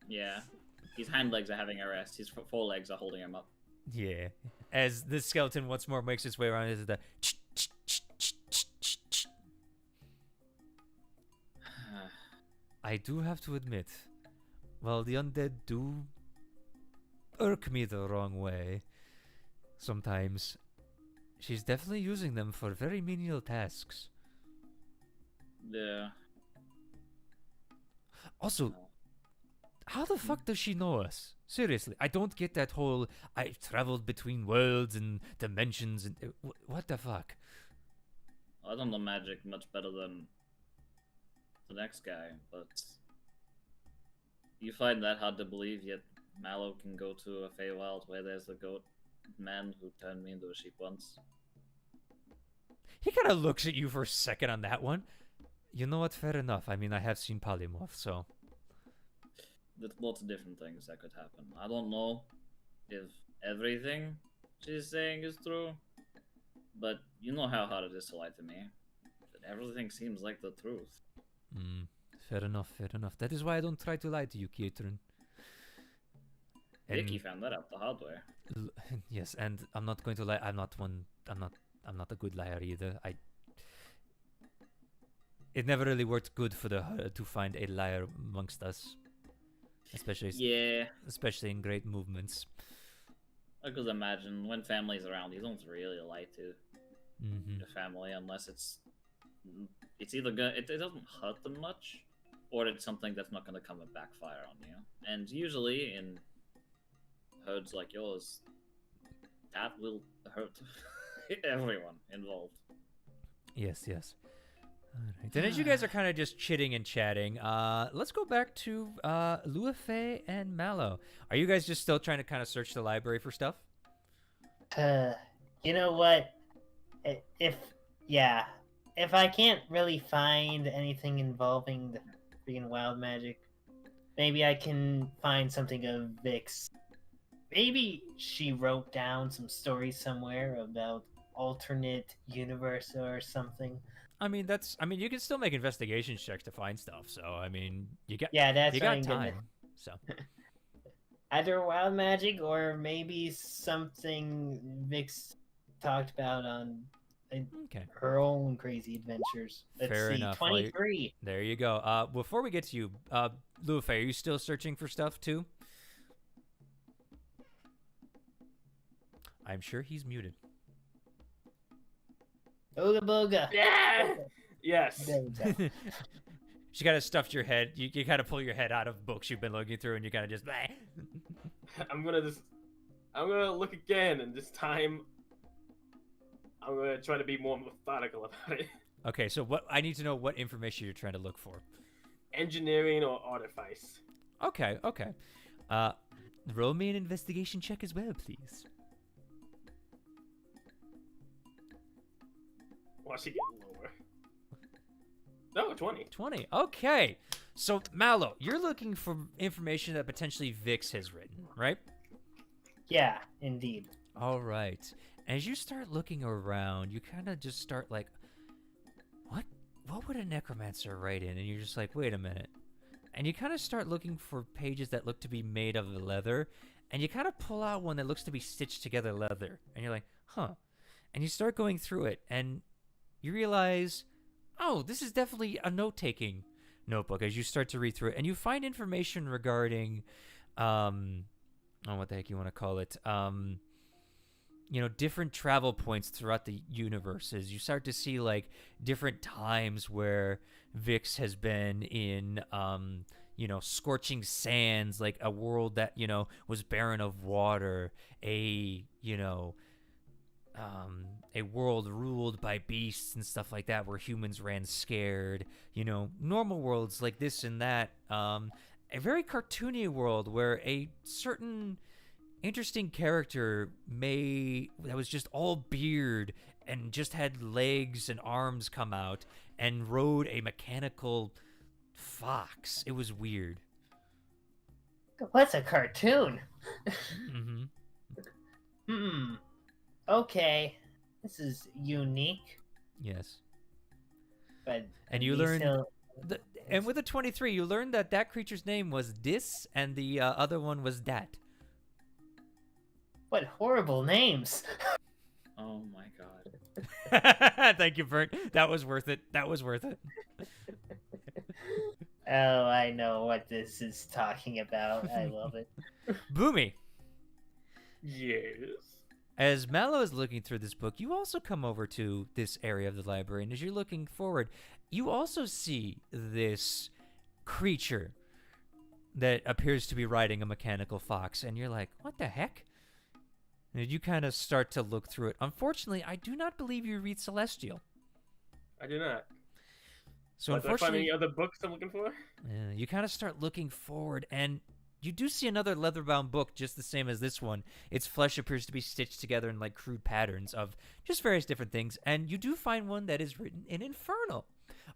Yeah. His hind legs are having a rest. His forelegs are holding him up. Yeah. As the skeleton once more makes its way around, is the. I do have to admit, while the undead do irk me the wrong way, sometimes she's definitely using them for very menial tasks. Yeah. Also, how the fuck does she know us? Seriously, I don't get that whole I've traveled between worlds and dimensions and what the fuck? I don't know magic much better than the next guy, but you find that hard to believe, yet Mallow can go to a Feywild where there's the goat man who turned me into a sheep once. He kind of looks at you for a second on that one. You know what? Fair enough. I mean, I have seen polymorph, so. There's lots of different things that could happen. I don't know if everything she's saying is true, but you know how hard it is to lie to me. But everything seems like the truth. Fair enough, fair enough. That is why I don't try to lie to you, Kietrin. Vicky found that out the hard way. Yes, and I'm not going to lie. I'm not a good liar either. It never really worked good for to find a liar amongst us, especially in great movements. I could imagine when family's around, you don't really lie to your family unless it's either good, it doesn't hurt them much, or it's something that's not going to come and backfire on you. And usually in herds like yours, that will hurt everyone involved. Yes. Alright. And as you guys are kind of just chitting and chatting, let's go back to Luafe and Mallow. Are you guys just still trying to kind of search the library for stuff? You know what? If I can't really find anything involving the freaking wild magic, maybe I can find something of Vix. Maybe she wrote down some stories somewhere about alternate universe or something. I mean, you can still make investigation checks to find stuff. So, I mean, you got time. So, either wild magic or maybe something Vix talked about on her own crazy adventures. Fair enough. 23. There you go. Before we get to you, Luafe, are you still searching for stuff too? I'm sure he's muted. Ooga booga. Yeah. Yes. She kind of stuffed your head. You kind of pull your head out of books you've been looking through, and you kind of just. I'm gonna look again, and this time, I'm gonna try to be more methodical about it. Okay, so I need to know what information you're trying to look for. Engineering or artifice. Okay. Roll me an investigation check as well, please. Watch it get lower. No, 20. 20. Okay. So, Mallow, you're looking for information that potentially Vix has written, right? Yeah, indeed. All right. As you start looking around, you kind of just start like, what would a necromancer write in? And you're just like, wait a minute. And you kind of start looking for pages that look to be made of leather, and you kind of pull out one that looks to be stitched together leather. And you're like, huh. And you start going through it, and you realize, oh, this is definitely a note-taking notebook as you start to read through it. And you find information regarding, what the heck you want to call it, different travel points throughout the universes. You start to see, like, different times where Vix has been in, scorching sands, like a world that, was barren of water, a world ruled by beasts and stuff like that, where humans ran scared, normal worlds like this and that, a very cartoony world where a certain interesting character that was just all beard and just had legs and arms come out and rode a mechanical fox. It was weird. What's a cartoon? Okay. This is unique, Yes. but And you these learned, hill- and with a 23, you learned that that creature's name was Dis, and the other one was Dat. What horrible names! Oh my god. Thank you, Bert. That was worth it. That was worth it. Oh, I know what this is talking about. I love it. Boomy. Yes. As Mallow is looking through this book, you also come over to this area of the library, and as you're looking forward, you also see this creature that appears to be riding a mechanical fox, and you're like, what the heck? And you kind of start to look through it. Unfortunately, I do not believe you read Celestial. I do not. So Did I find unfortunately, any other books I'm looking for? you kind of start looking forward, and you do see another leather-bound book just the same as this one. Its flesh appears to be stitched together in like crude patterns of just various different things, and you do find one that is written in Infernal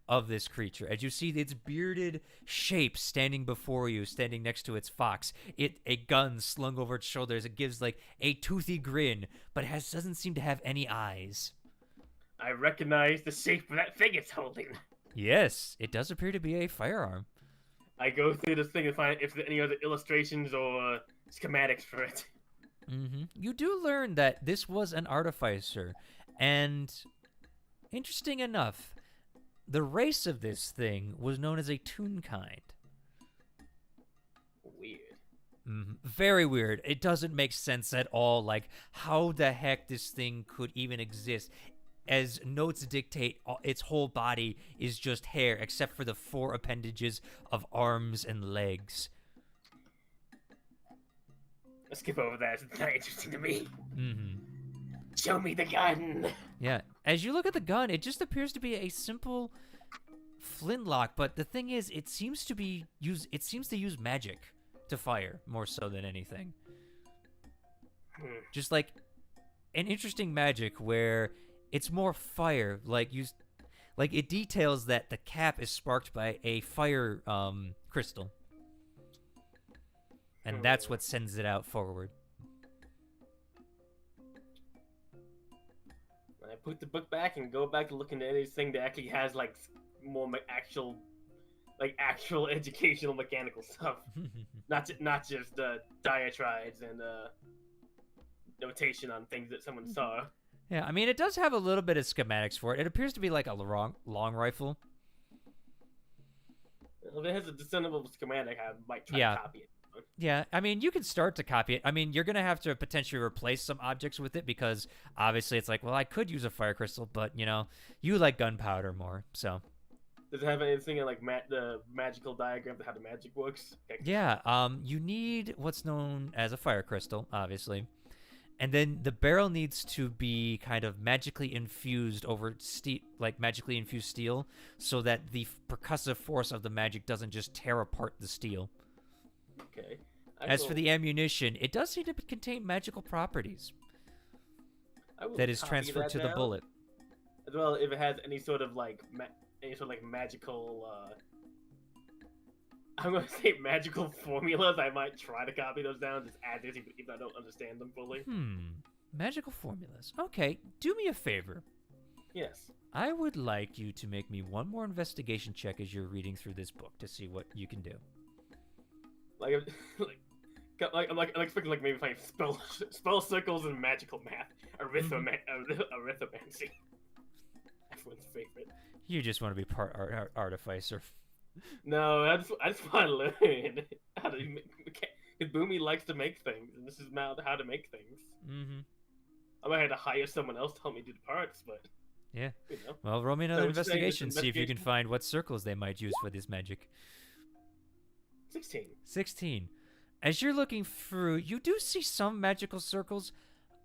of this creature. As you see its bearded shape standing before you, standing next to its fox, a gun slung over its shoulders. It gives like a toothy grin, but doesn't seem to have any eyes. I recognize the shape of that thing it's holding. Yes, it does appear to be a firearm. I go through this thing and find if there are any other illustrations or schematics for it. You do learn that this was an artificer, and interesting enough, the race of this thing was known as a Toonkind. Weird. Very weird. It doesn't make sense at all, like how the heck this thing could even exist. As notes dictate, its whole body is just hair, except for the 4 appendages of arms and legs. Let's skip over that. It's not interesting to me. Show me the gun. Yeah. As you look at the gun, it just appears to be a simple flintlock, but the thing is, it seems to use magic to fire more so than anything. Just like an interesting magic where it's more fire, like it details that the cap is sparked by a fire crystal. And that's what sends it out forward. I put the book back and go back to looking at anything that actually has like more actual educational mechanical stuff, not just diatribes and notation on things that someone saw. Yeah, I mean, it does have a little bit of schematics for it. It appears to be like a long rifle. If it has a discernible schematic, I might try to copy it. Yeah, I mean, you can start to copy it. I mean, you're going to have to potentially replace some objects with it because obviously it's like, well, I could use a fire crystal, but, you know, you like gunpowder more, so. Does it have anything in, like, the magical diagram of how the magic works? Okay. Yeah, you need what's known as a fire crystal, obviously. And then the barrel needs to be kind of magically infused over magically infused steel so that the percussive force of the magic doesn't just tear apart the steel. Okay. As for the ammunition, it does seem to contain magical properties that is transferred to the bullet. As well, if it has any sort of magical, I'm going to say magical formulas, I might try to copy those down, just as is, even if I don't understand them fully. Magical formulas. Okay, do me a favor. Yes. I would like you to make me one more investigation check as you're reading through this book to see what you can do. I'm expecting maybe playing spell circles and magical math, arithmancy. Everyone's favorite. You just want to be part artificer. No, I just want to learn how to make. Because Boomy likes to make things, and this is now how to make things. I might have to hire someone else to help me do the parts, but yeah. You know. Well, roll me another investigation. See if you can find what circles they might use for this magic. 16. As you're looking through, you do see some magical circles,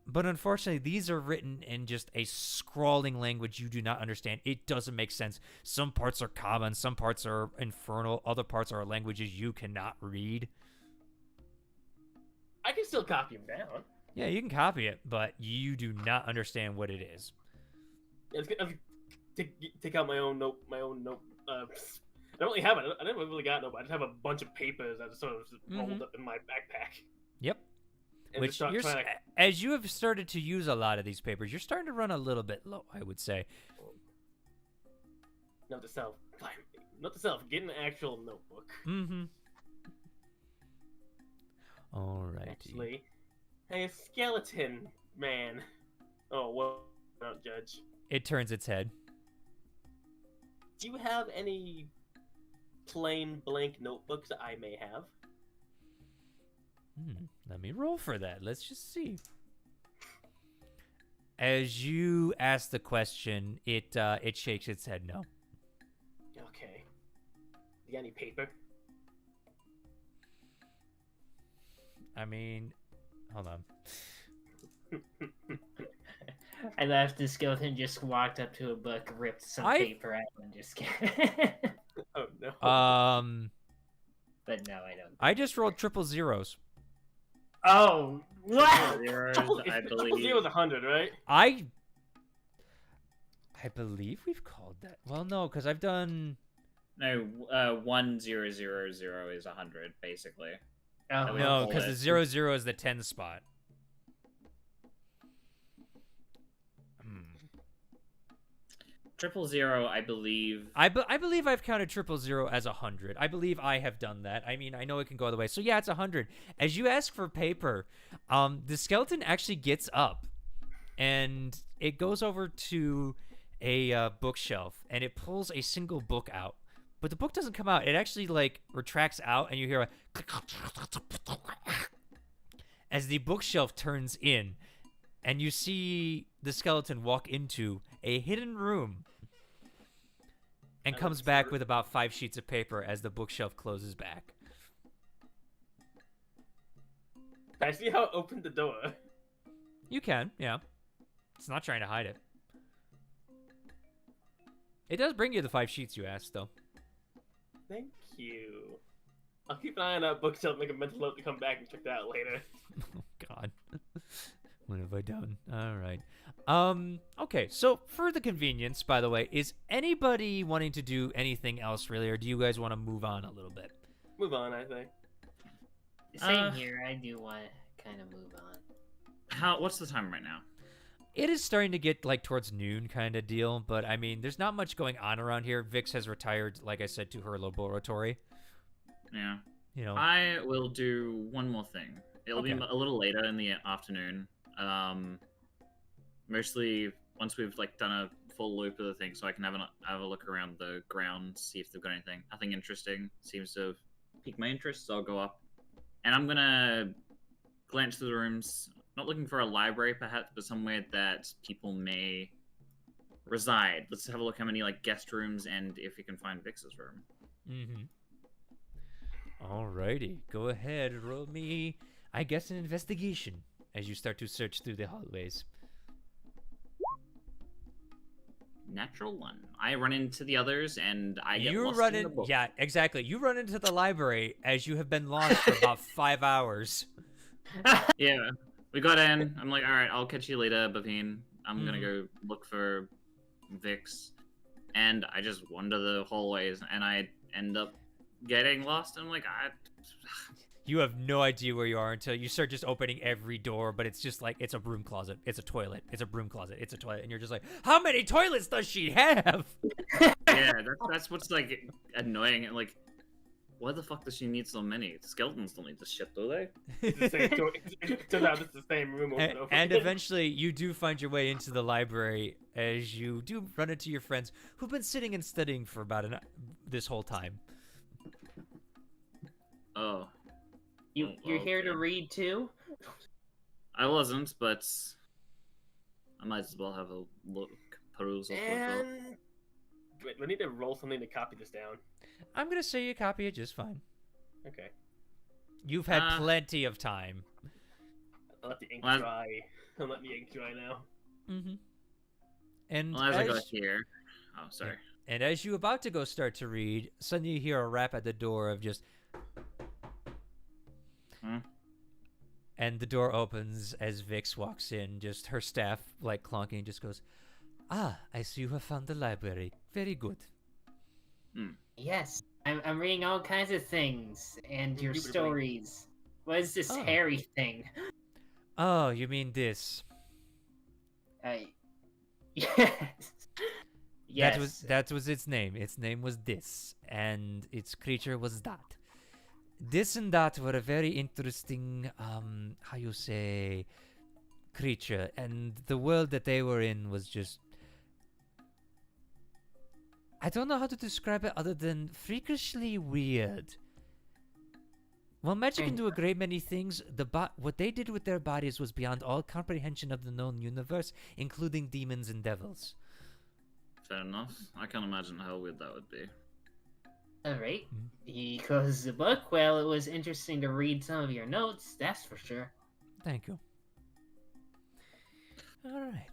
but unfortunately, these are written in just a scrawling language you do not understand. It doesn't make sense. Some parts are common, some parts are infernal, other parts are languages you cannot read. I can still copy them down. Yeah, you can copy it, but you do not understand what it is. Yeah, take out my own note. I don't really have it. I never really got no, but I just have a bunch of papers that sort of rolled up in my backpack. Yep. And Which as you have started to use a lot of these papers, you're starting to run a little bit low, I would say. Note to self. Note to self. Get an actual notebook. Mm-hmm. Alrighty. Actually, a skeleton man. Oh, well, don't judge. It turns its head. Do you have any plain blank notebooks that I may have? Let me roll for that. Let's just see. As you ask the question, it shakes its head no. Okay. You got any paper? I mean, hold on. I left the skeleton just walked up to a book, ripped some paper out, and just Oh no. But no, I don't. I just rolled triple zeros. Oh, what? I believe. Zero was 100, right? I believe we've called that. Well, no, because I've done. No, 1000 is 100 basically. Oh, No, because the 00 is the 10 spot. Triple zero, I believe. I believe I've counted 000 as 100. I believe I have done that. I mean, I know it can go other way. So yeah, it's 100. As you ask for paper, the skeleton actually gets up, and it goes over to a bookshelf, and it pulls a single book out. But the book doesn't come out. It actually like retracts out, and you hear a as the bookshelf turns in, and you see the skeleton walk into a hidden room and comes back with about 5 sheets of paper as the bookshelf closes back. I see how it opened the door. You can, yeah. It's not trying to hide it. It does bring you the 5 sheets you asked, though. Thank you. I'll keep an eye on that bookshelf, make a mental note to come back and check that out later. Oh, God. What have I done? All right. Okay, so for the convenience, by the way, is anybody wanting to do anything else, really, or do you guys want to move on a little bit? Move on, I think. Same here. I do want to kind of move on. What's the time right now? It is starting to get, like, towards noon kind of deal, but, I mean, there's not much going on around here. Vix has retired, like I said, to her laboratory. Yeah. You know. I will do one more thing. It'll be Okay. a little later in the afternoon. Mostly once we've like done a full loop of the thing, so I can have a look around the ground, see if they've got anything. Nothing interesting seems to have piqued my interest, so I'll go up. And I'm gonna glance through the rooms, not looking for a library perhaps, but somewhere that people may reside. Let's have a look how many like guest rooms and if we can find Vix's room. Alrighty, go ahead, roll me, I guess, an investigation as you start to search through the hallways. Natural 1. I run into the others and I get You lost run in the in, book. yeah, exactly. You run into the library as you have been lost for about 5 hours. Yeah, we got in. I'm like, all right, I'll catch you later, Bavine. I'm gonna go look for Vix, and I just wander the hallways, and I end up getting lost. And I'm like, You have no idea where you are until you start just opening every door, but it's just like, it's a broom closet, it's a toilet, it's a broom closet, it's a toilet, and you're just like, how many toilets does she have? yeah, that's what's like annoying. And like, why the fuck does she need so many? The skeletons don't need this shit, do they? It's the same door. It turns out it's the same room over and over And again. eventually, you do find your way into the library as you do run into your friends who've been sitting and studying for about this whole time. Oh. You're here to read too? I wasn't, but I might as well have a look, peruse. And wait, we need to roll something to copy this down. I'm gonna say you copy it just fine. Okay. You've had plenty of time. I'll let the ink Well, dry. I'll let the ink dry now. And Well, as I got here. Oh, sorry. And as you about to go start to read, suddenly you hear a rap at the door of just. And the door opens as Vix walks in, just her staff like clonking, just goes, "Ah, I see you have found the library. Very good." Yes, I'm reading all kinds of things and your Keep it stories. What is this Oh. hairy thing? Oh, you mean this? Yes. Yes. That was its name. Its name was this, and its creature was that. This and that were a very interesting, how you say, creature, and the world that they were in was just. I don't know how to describe it other than freakishly weird. While magic can do a great many things, what they did with their bodies was beyond all comprehension of the known universe, including demons and devils. Fair enough. I can't imagine how weird that would be. Alright. He closes the book. Well, it was interesting to read some of your notes, that's for sure. Thank you. Alright.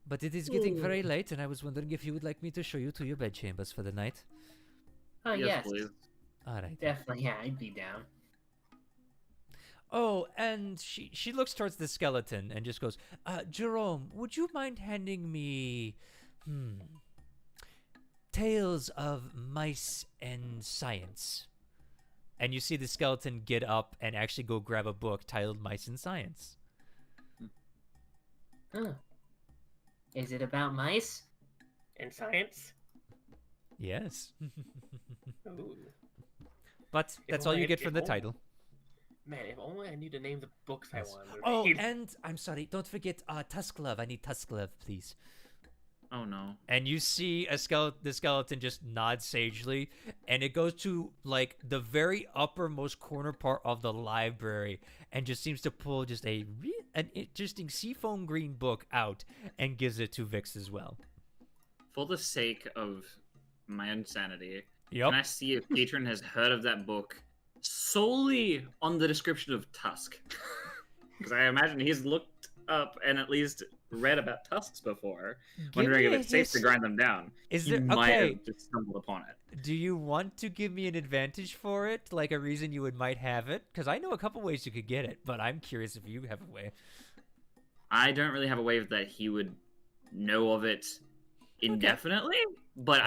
But it is getting very late, and I was wondering if you would like me to show you to your bedchambers for the night. Oh, yes. Please. Alright. Definitely, yeah, I'd be down. Oh, and she looks towards the skeleton and just goes, Jerome, would you mind handing me, Tales of Mice and Science? And you see the skeleton get up and actually go grab a book titled Mice and Science. Huh. Is it about mice? In science? Yes. Ooh. But that's all you get from the title. Man, if only I knew to name the books Yes. I wanted to Oh, read. and I'm sorry, don't forget Tusk Love. I need Tusk Love, please. Oh no. And you see the skeleton just nod sagely, and it goes to like the very uppermost corner part of the library, and just seems to pull just an interesting seafoam green book out and gives it to Vix as well. For the sake of my own sanity, Yep. can I see if Patron has heard of that book solely on the description of Tusk? Because I imagine he's looked up and at least read about tusks before, wondering if it's safe to grind them down. Is He there might okay? have just stumbled upon it. Do you want to give me an advantage for it, like a reason you might have it? Because I know a couple ways you could get it, but I'm curious if you have a way. I don't really have a way that he would know of it indefinitely, but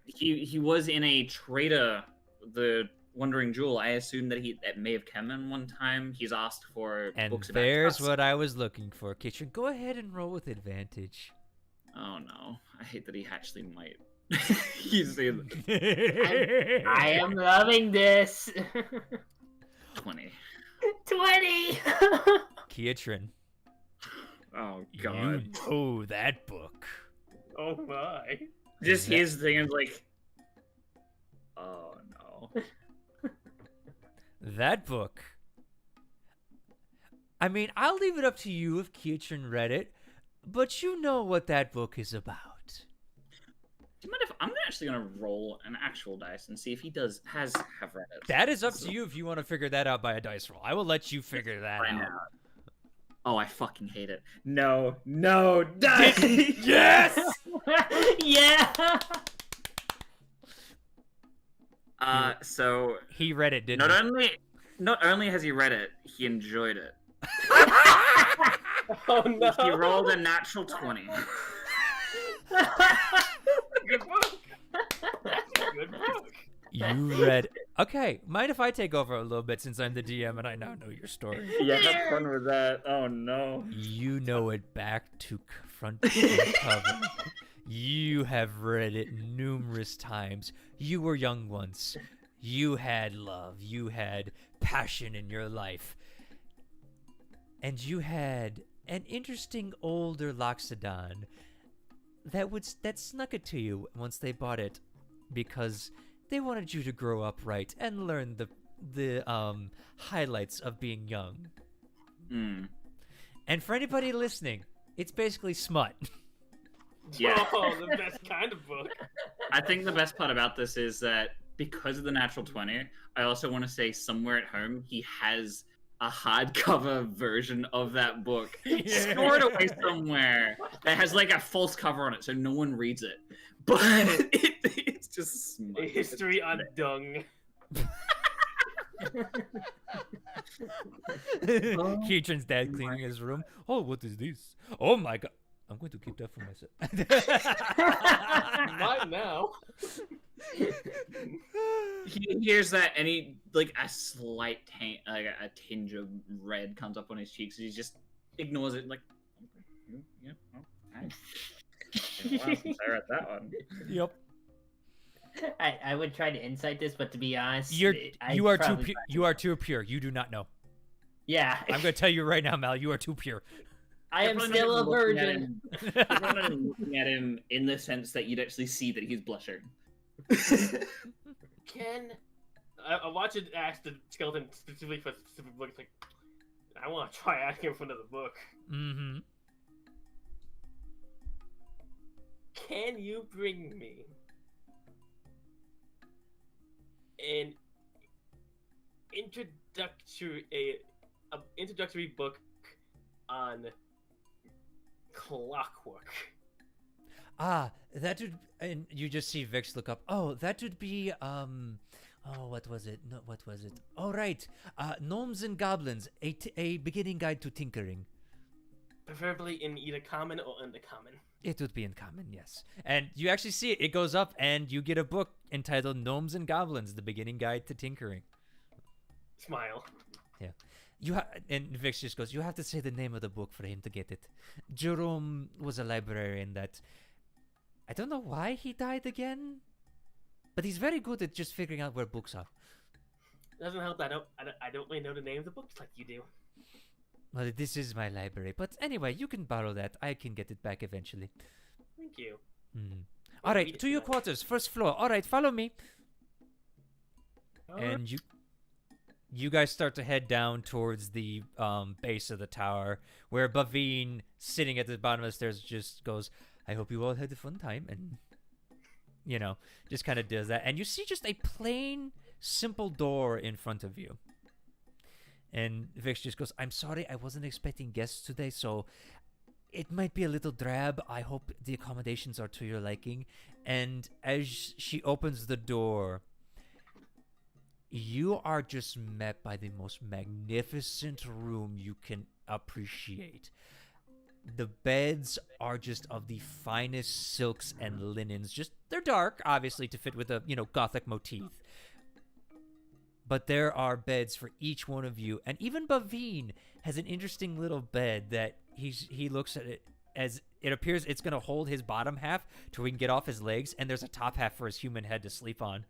he was in a trader, the Wandering Jewel. I assume that it may have come in one time. He's asked for And books about there's tusks. what I was looking for, Kitchen. Go ahead and roll with advantage. Oh no, I hate that he actually might. He's in I am loving this. 20. 20. Kiatrin, Oh you god. know that book. Oh my. Just his thing is like, oh no. That book. I mean, I'll leave it up to you if Kiatrin read it, but you know what that book is about. Do you mind if I'm actually gonna roll an actual dice and see if he have read it? That is up to you if you want to figure that out by a dice roll. I will let you figure that Find out. out. Oh, I fucking hate it. No, dice. Yes! Yeah. So He read it, didn't not only has he read it, he enjoyed it. Oh no. He rolled a natural 20. Good book. That's a good book. You read. Okay, mind if I take over a little bit since I'm the DM and I now know your story? Yeah, have fun with that. Oh no. You know it back to front and cover. You have read it numerous times. You were young once. You had love. You had passion in your life. And you had an interesting older Loxodon that snuck it to you once they bought it because they wanted you to grow up right and learn the highlights of being young. Hmm. And for anybody listening, it's basically smut. Yeah. Oh, the best kind of book. I think the best part about this is that because of the natural 20, I also want to say somewhere at home he has a hardcover version of that book stored away somewhere that has like a false cover on it so no one reads it. But it's just smut. A history on dung. Keatron's dad cleaning his room. Oh, what is this? Oh my god. I'm going to keep that for myself. Mine now. He hears that and he like a slight taint, like a tinge of red comes up on his cheeks. He's just ignores it, like, yeah, oh, thanks. Been a while since I read that one. Yep. I would try to insight this, but to be honest, You are too pure. You do not know. Yeah. I'm gonna tell you right now, Mal. You are too pure. I am still a virgin. You're not even looking at him in the sense that you'd actually see that he's blushing. Can I watch it ask the skeleton specifically for specific books? Like, I want to try asking him for another book. Mm-hmm. Can you bring me an introductory book on clockwork? Ah, that would, and you just see Vix look up. Oh, that would be oh, what was it? No, what was it? Oh, right. Gnomes and Goblins, a beginning guide to tinkering. Preferably in either common or undercommon. It would be in common, yes. And you actually see it. It goes up, and you get a book entitled Gnomes and Goblins, the beginning guide to tinkering. Smile. Yeah. And Vix just goes, you have to say the name of the book for him to get it. Jerome was a librarian that, I don't know why he died again, but he's very good at just figuring out where books are. Doesn't help that I don't really know the names of books like you do. Well, this is my library. But anyway, you can borrow that. I can get it back eventually. Thank you. All right, to your quarters, first floor. All right, follow me. Alright. And you guys start to head down towards the base of the tower, where Bavine, sitting at the bottom of the stairs, just goes, I hope you all had a fun time. And, you know, just kind of does that. And you see just a plain, simple door in front of you. And Vix just goes, I'm sorry, I wasn't expecting guests today, so it might be a little drab. I hope the accommodations are to your liking. And as she opens the door, you are just met by the most magnificent room you can appreciate. The beds are just of the finest silks and linens. They're dark, obviously, to fit with a, Gothic motif. But there are beds for each one of you. And even Bavine has an interesting little bed that he looks at it as it appears it's going to hold his bottom half till we can get off his legs. And there's a top half for his human head to sleep on,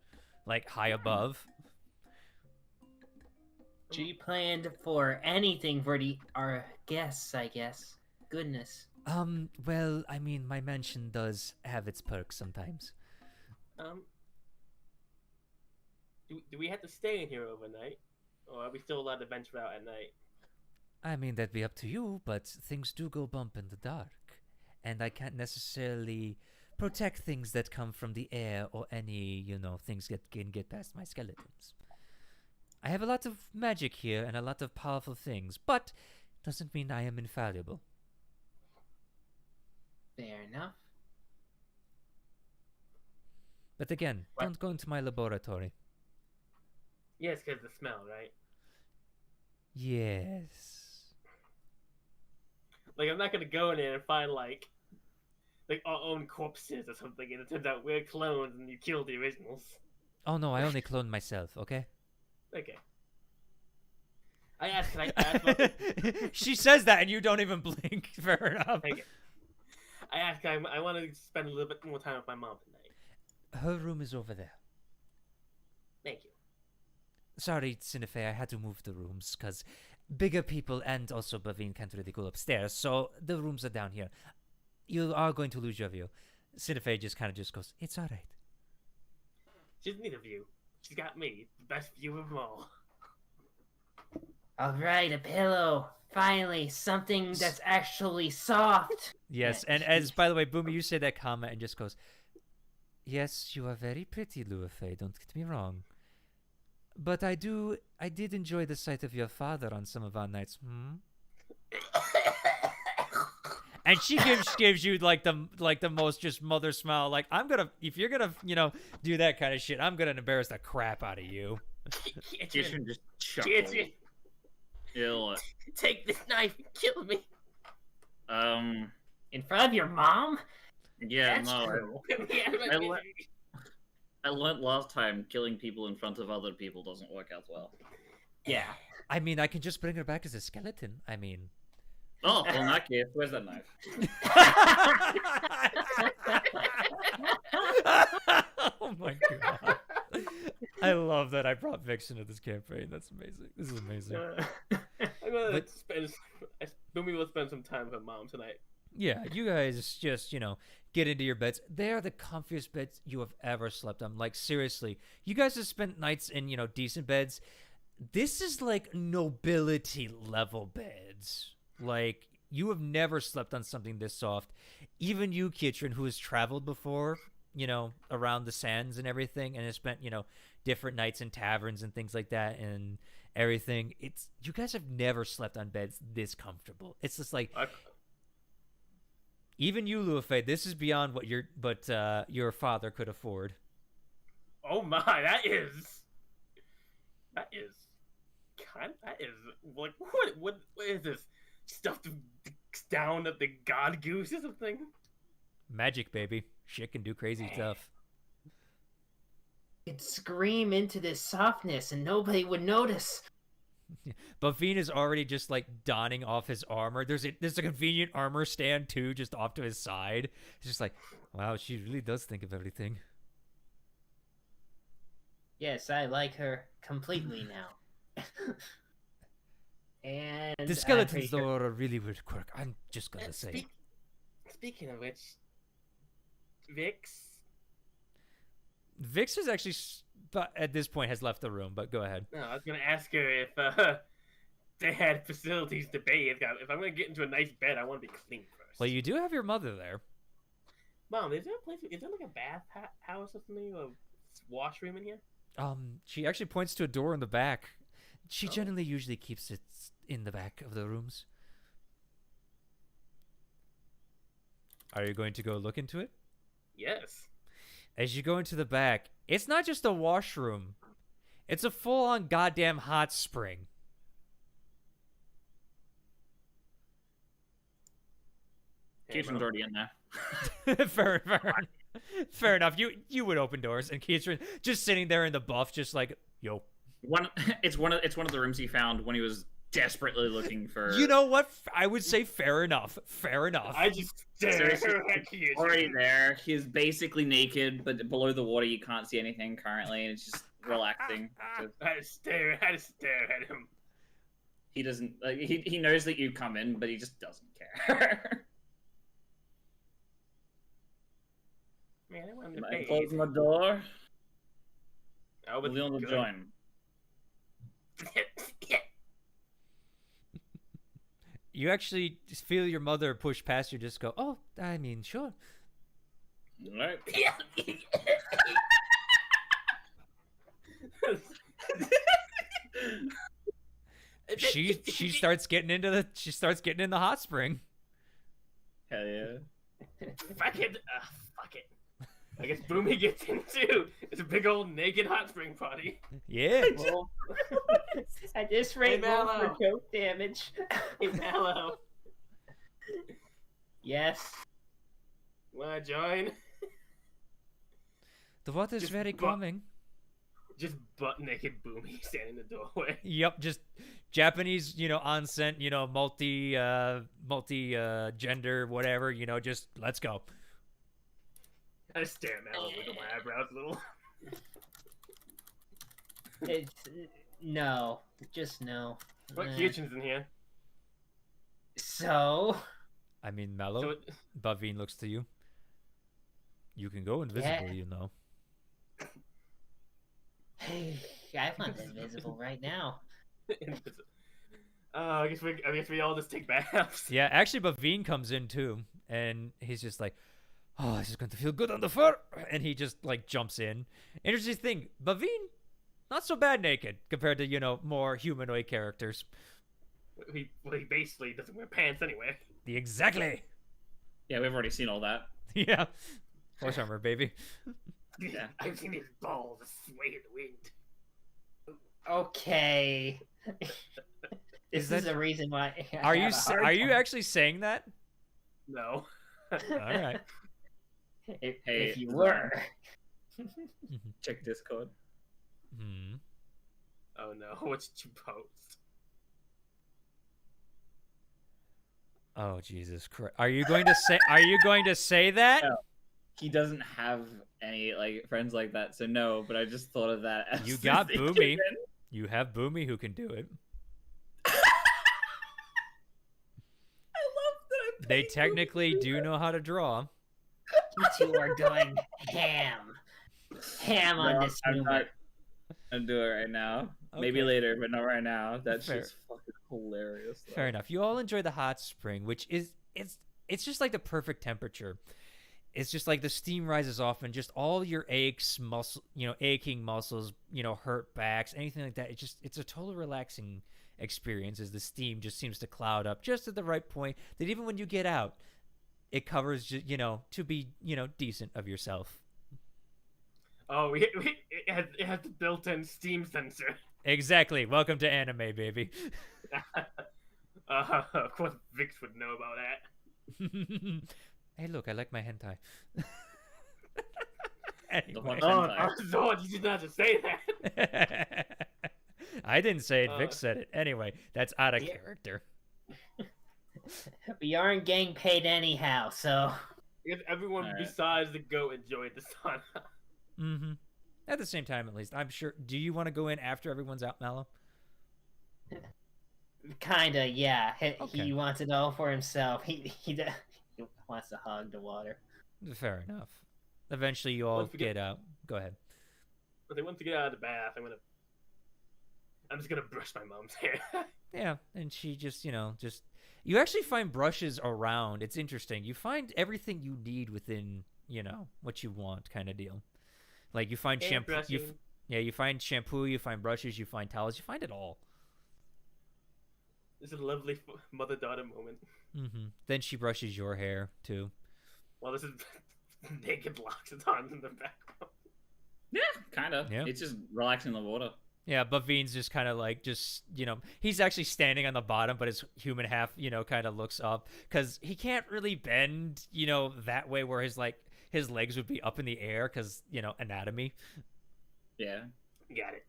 like high above. She planned for anything for our guests, I guess. Goodness. Well, I mean, my mansion does have its perks sometimes. Do we have to stay in here overnight? Or are we still allowed to venture out at night? I mean, that'd be up to you, but things do go bump in the dark. And I can't necessarily protect things that come from the air or any, things that can get past my skeletons. I have a lot of magic here and a lot of powerful things, but doesn't mean I am infallible. Fair enough. But again, don't go into my laboratory. Yes, because the smell, right? Yes. Like, I'm not gonna go in there and find, like our own corpses or something, and it turns out we're clones and you killed the originals. Oh no, I only cloned myself, okay? Okay. I asked, can I ask She says that and you don't even blink. Fair enough. Okay. I asked, I want to spend a little bit more time with my mom tonight. Her room is over there. Thank you. Sorry, Cinefe, I had to move the rooms, because bigger people and also Bavine can't really go upstairs, so the rooms are down here. You are going to lose your view. Cinefe just goes, it's alright. She doesn't need a view. She's got me, the best view of them all. Alright, a pillow. Finally, something that's actually soft. Yes, and as, by the way, Boomy, you say that comment and just goes, yes, you are very pretty, Luafe, don't get me wrong. But I did enjoy the sight of your father on some of our nights. And she gives you like the most just mother smile. Like, if you're gonna do that kind of shit, I'm gonna embarrass the crap out of you. Kitchen just chuckles. Ill. Take this knife and kill me. In front of your mom? Yeah, That's no. true. I learned last time killing people in front of other people doesn't work out well. Yeah. I mean, I can just bring her back as a skeleton. I mean, Oh, well, in that case, where's that knife? Oh my god. I love that I brought Vix into this campaign. That's amazing. This is amazing. I'm gonna Boomy will spend some time with her mom tonight. Yeah, you guys just, get into your beds. They are the comfiest beds you have ever slept on. Like, seriously. You guys have spent nights in, decent beds. This is like nobility level beds. Like, you have never slept on something this soft. Even you, Kitrin, who has traveled before, around the sands and everything, and has spent, different nights in taverns and things like that and everything. You guys have never slept on beds this comfortable. It's just like... Even you, Luafay, this is beyond what your father could afford. Oh my, that is like what is this? Stuffed down of the god goose or something? Magic, baby. Shit can do crazy stuff. You'd scream into this softness and nobody would notice. Bavine is already just like donning off his armor. There's a convenient armor stand too, just off to his side. It's just like, wow, she really does think of everything. Yes, I like her completely now. And the skeletons though are a really weird quirk. I'm just gonna say. Speaking of which, Vix is actually, at this point, has left the room. But go ahead. No, I was gonna ask her if they had facilities to bathe. If I'm gonna get into a nice bed, I want to be clean first. Well, you do have your mother there. Mom, is there a place? Is there like a bath house or something, a washroom in here? She actually points to a door in the back. She generally usually keeps it in the back of the rooms. Are you going to go look into it? Yes. As you go into the back, it's not just a washroom. It's a full-on goddamn hot spring. Keitron's already in there. Fair enough. You would open doors, and Keitron just sitting there in the buff, just like, yo. It's one of the rooms he found when he was desperately looking for. You know what? I would say fair enough. Fair enough. I just stare at Keitron. Already there. He's basically naked, but below the water you can't see anything currently, and it's just relaxing. I had to stare at him. He doesn't. He knows that you come in, but he just doesn't care. Man, I wanted to Am I bathe. closing the door? Oh, but Leon will join. You actually just feel your mother push past you, just go, oh, I mean, sure. Right. she starts getting in the hot spring. Hell yeah. Fuck it. I guess Boomy gets in too. It's a big old naked hot spring party. Yeah. Well, at this rate, roll for choke damage. Hey, Mallow. Yes. Wanna join? The water's Just very calming. Just butt naked Boomy standing in the doorway. Yep, just Japanese, onsen, multi gender, whatever, just let's go. I just stare at Mallow with my eyebrows a little. It's no, just no. What Keitron's in here? So. I mean, Mallow, Bavine looks to you. You can go invisible, Yeah. Hey, I'm not invisible right now. I guess we all just take baths. Yeah, actually, Bavine comes in too, and he's just like, oh, this is going to feel good on the fur, and he just like jumps in. Interesting thing, Bavine, not so bad naked compared to more humanoid characters. He basically doesn't wear pants anyway. Exactly. Yeah, we've already seen all that. Yeah. Horse armor, baby. Yeah. I've seen his balls sway in the wind. Okay. This is the reason why. Are you actually saying that? No. All right. If you were. Check Discord. Hmm. Oh no, what did you post? Oh Jesus Christ! Are you going to say? Are you going to say that? No. He doesn't have any like friends like that, so no. But I just thought of that. As You got the Boomy. chicken. You have Boomy who can do it. I love that. They technically do know how to draw. You two are going ham. Ham on this I'm humor. not gonna do it right now. Maybe Okay. later, but not right now. That's Fair. just fucking hilarious. Though. Fair enough. You all enjoy the hot spring, which is it's just like the perfect temperature. It's just like the steam rises off and just all your aching muscles, hurt backs, anything like that. It's a total relaxing experience as the steam just seems to cloud up just at the right point that even when you get out, it covers, to be, decent of yourself. Oh, it has the built-in steam sensor. Exactly. Welcome to anime, baby. Of course, Vix would know about that. Hey, look, I like my hentai. The Anyway. one- Oh, Zorn, you did not just say that. I didn't say it. Vic said it. Anyway, that's out of Yeah. character. We aren't getting paid anyhow, so If everyone Alright. besides the goat enjoyed the sun. Mm-hmm. At the same time, at least. I'm sure. Do you want to go in after everyone's out, Mallow? kinda, yeah. He Okay. wants it all for himself. He wants to hog the water. Fair enough. Eventually, you all Once we get get- out. Go ahead. But they want to get out of the bath. I'm just gonna brush my mom's hair. Yeah, and she just, you actually find brushes around. It's interesting. You find everything you need within, what you want, kind of deal. Like you find shampoo. Hairbrushing. You find shampoo. You find brushes. You find towels. You find it all. This is a lovely mother-daughter moment. Mm-hmm. Then she brushes your hair too. Well, this is naked locks on in the background. Yeah, kind of. Yeah. It's just relaxing the water. Yeah, but Bean's just kind of like, he's actually standing on the bottom, but his human half, kind of looks up because he can't really bend, that way where his legs would be up in the air because, anatomy. Yeah. Got it.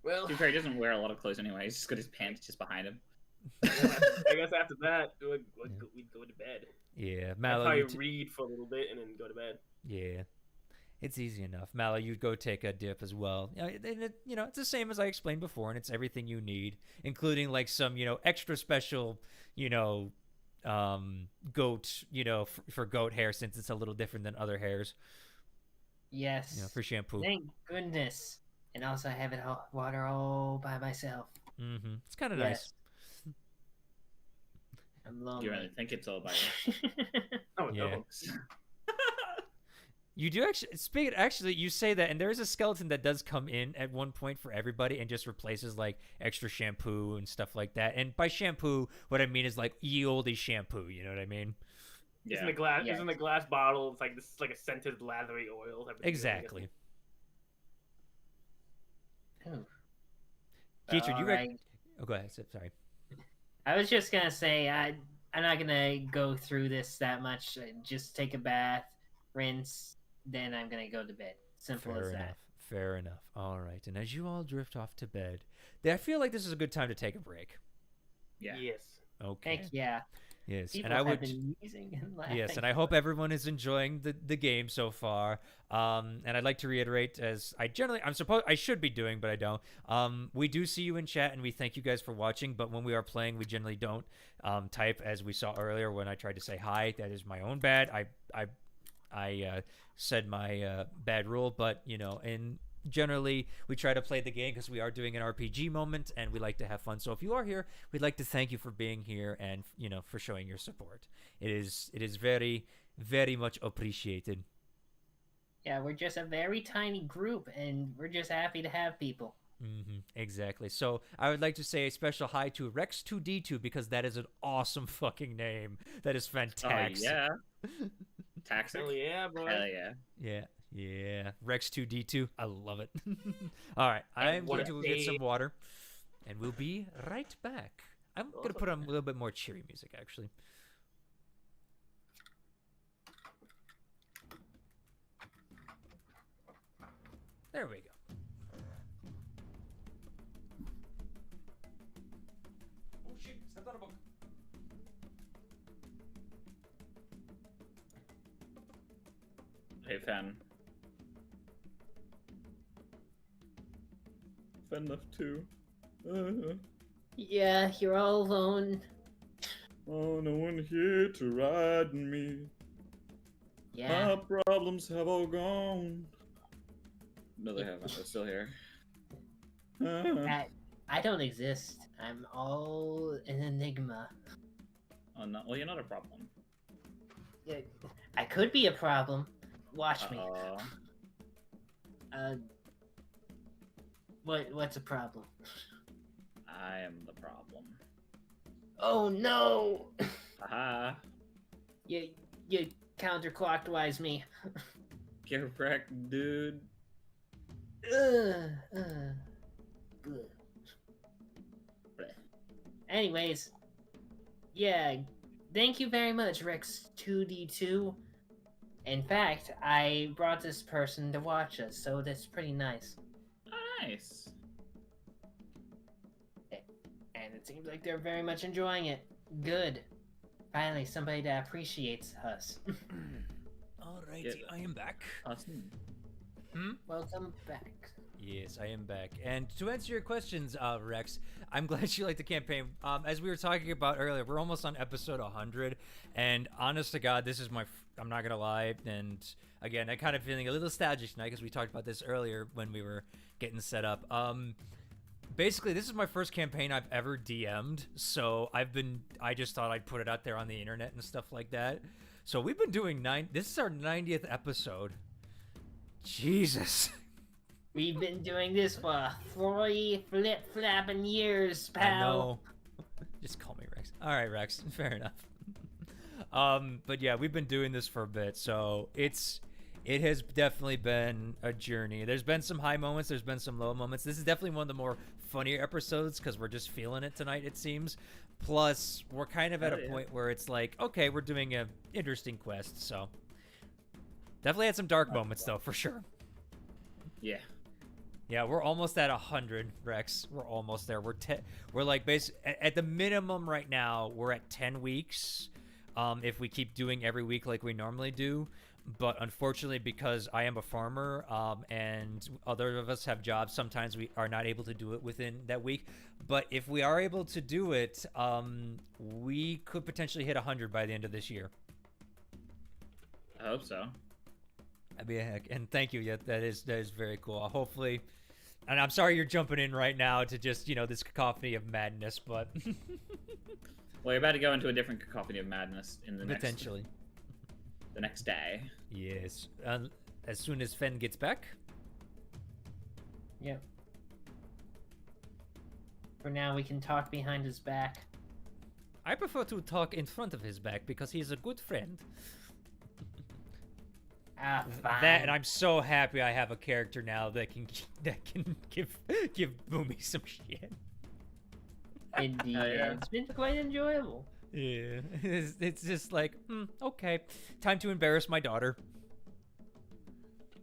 Well, To be fair, he doesn't wear a lot of clothes anyway. He's just got his pants just behind him. I guess after that, we'd go to bed. Yeah, I'd Mallow. probably read for a little bit and then go to bed. Yeah, it's easy enough. Mallow, you'd go take a dip as well. It's the same as I explained before, and it's everything you need, including like some, extra special, goat, for goat hair since it's a little different than other hairs. Yes. For shampoo. Thank goodness. And also, I have it water all by myself. Mm-hmm. It's kind of nice. Yes. I'm Do lonely. you really think it's all by Oh Yeah. no. You do actually, you say that, and there is a skeleton that does come in at one point for everybody and just replaces like extra shampoo and stuff like that. And by shampoo, what I mean is like ye olde shampoo. You know what I mean? It's in Yeah. a glass. Yeah. It's in a glass bottle. It's like this, is like a scented lathery oil. type of deal, I guess. Exactly. Ooh. Keitra, you got? Alright. Oh, go ahead. Sorry. I was just gonna say I'm not gonna go through this that much. Just take a bath, rinse, then I'm gonna go to bed. Simple Fair as enough. that. Fair enough. All right. And as you all drift off to bed, I feel like this is a good time to take a break. Yeah. Yes. Okay. Heck yeah. Yes. People And I have would. been using and laughing. Yes, and I hope everyone is enjoying the game so far. And I'd like to reiterate, as I should be doing, but I don't. We do see you in chat, and we thank you guys for watching. But when we are playing, we generally don't type, as we saw earlier when I tried to say hi. That is my own bad. I said my bad rule, but and generally we try to play the game because we are doing an RPG moment and we like to have fun. So if you are here, we'd like to thank you for being here and for showing your support. It is very, very much appreciated. Yeah, we're just a very tiny group, and we're just happy to have people. Exactly. So I would like to say a special hi to Rex2D2 because that is an awesome fucking name. That is Oh fantastic. yeah. Taxic. Hell yeah, bro. Hell yeah. Yeah. Rex2D2. I love it. All right. I'm what going a to get some day. water and we'll be right back. I'm going to put on a little bit more cheery music, actually. There we go. Oh shit, stepped on a book. Hey, Fen. Fen left too. Yeah, you're all alone. Oh, no one here to ride me. Yeah. My problems have all gone. No, they haven't. They're still here. I don't exist. I'm all an enigma. Oh no! Well, you're not a problem. Yeah, I could be a problem. Watch me. What's a problem? I am the problem. Oh no! Haha. You counterclockwise me. Get wrecked, dude. Ugh. Anyways, yeah, thank you very much, Rex2D2. In fact, I brought this person to watch us, so that's pretty nice. Oh, nice. And it seems like they're very much enjoying it. Good. Finally, somebody that appreciates us. Alrighty, Yeah. I am back. Awesome. Welcome back. Yes, I am back. And to answer your questions, Rex, I'm glad you liked the campaign. As we were talking about earlier, we're almost on episode 100, and honest to God, this is I'm not gonna lie, and again, I'm kind of feeling a little nostalgic tonight because we talked about this earlier when we were getting set up. Basically, this is my first campaign I've ever DM'd, so I just thought I'd put it out there on the internet and stuff like that. So we've been doing this is our 90th episode. Jesus. We've been doing this for 3 flip-flapping years, pal. I know. Just call me Rex. All right, Rex. Fair enough. But yeah, we've been doing this for a bit, so it has definitely been a journey. There's been some high moments. There's been some low moments. This is definitely one of the more funnier episodes because we're just feeling it tonight, it seems. Plus, we're kind of at a point where it's like, okay, we're doing an interesting quest, so definitely had some dark moments though, for sure. Yeah. Yeah, we're almost at 100, Rex. We're almost there. We're like at the minimum right now. We're at 10 weeks. If we keep doing every week like we normally do, but unfortunately, because I am a farmer, and other of us have jobs, sometimes we are not able to do it within that week. But if we are able to do it, we could potentially hit 100 by the end of this year. I hope so. That'd be a heck. And thank you. Yeah, that is very cool. Hopefully, and I'm sorry you're jumping in right now to just, this cacophony of madness, but Well, you're about to go into a different cacophony of madness in the potentially the next day. Yes. As soon as Fen gets back. Yep. For now, we can talk behind his back. I prefer to talk in front of his back because he's a good friend. Ah, fine. That, and I'm so happy I have a character now that can give Boomy some shit. Indeed, yeah. it's been quite enjoyable. Yeah, it's just like, okay, time to embarrass my daughter.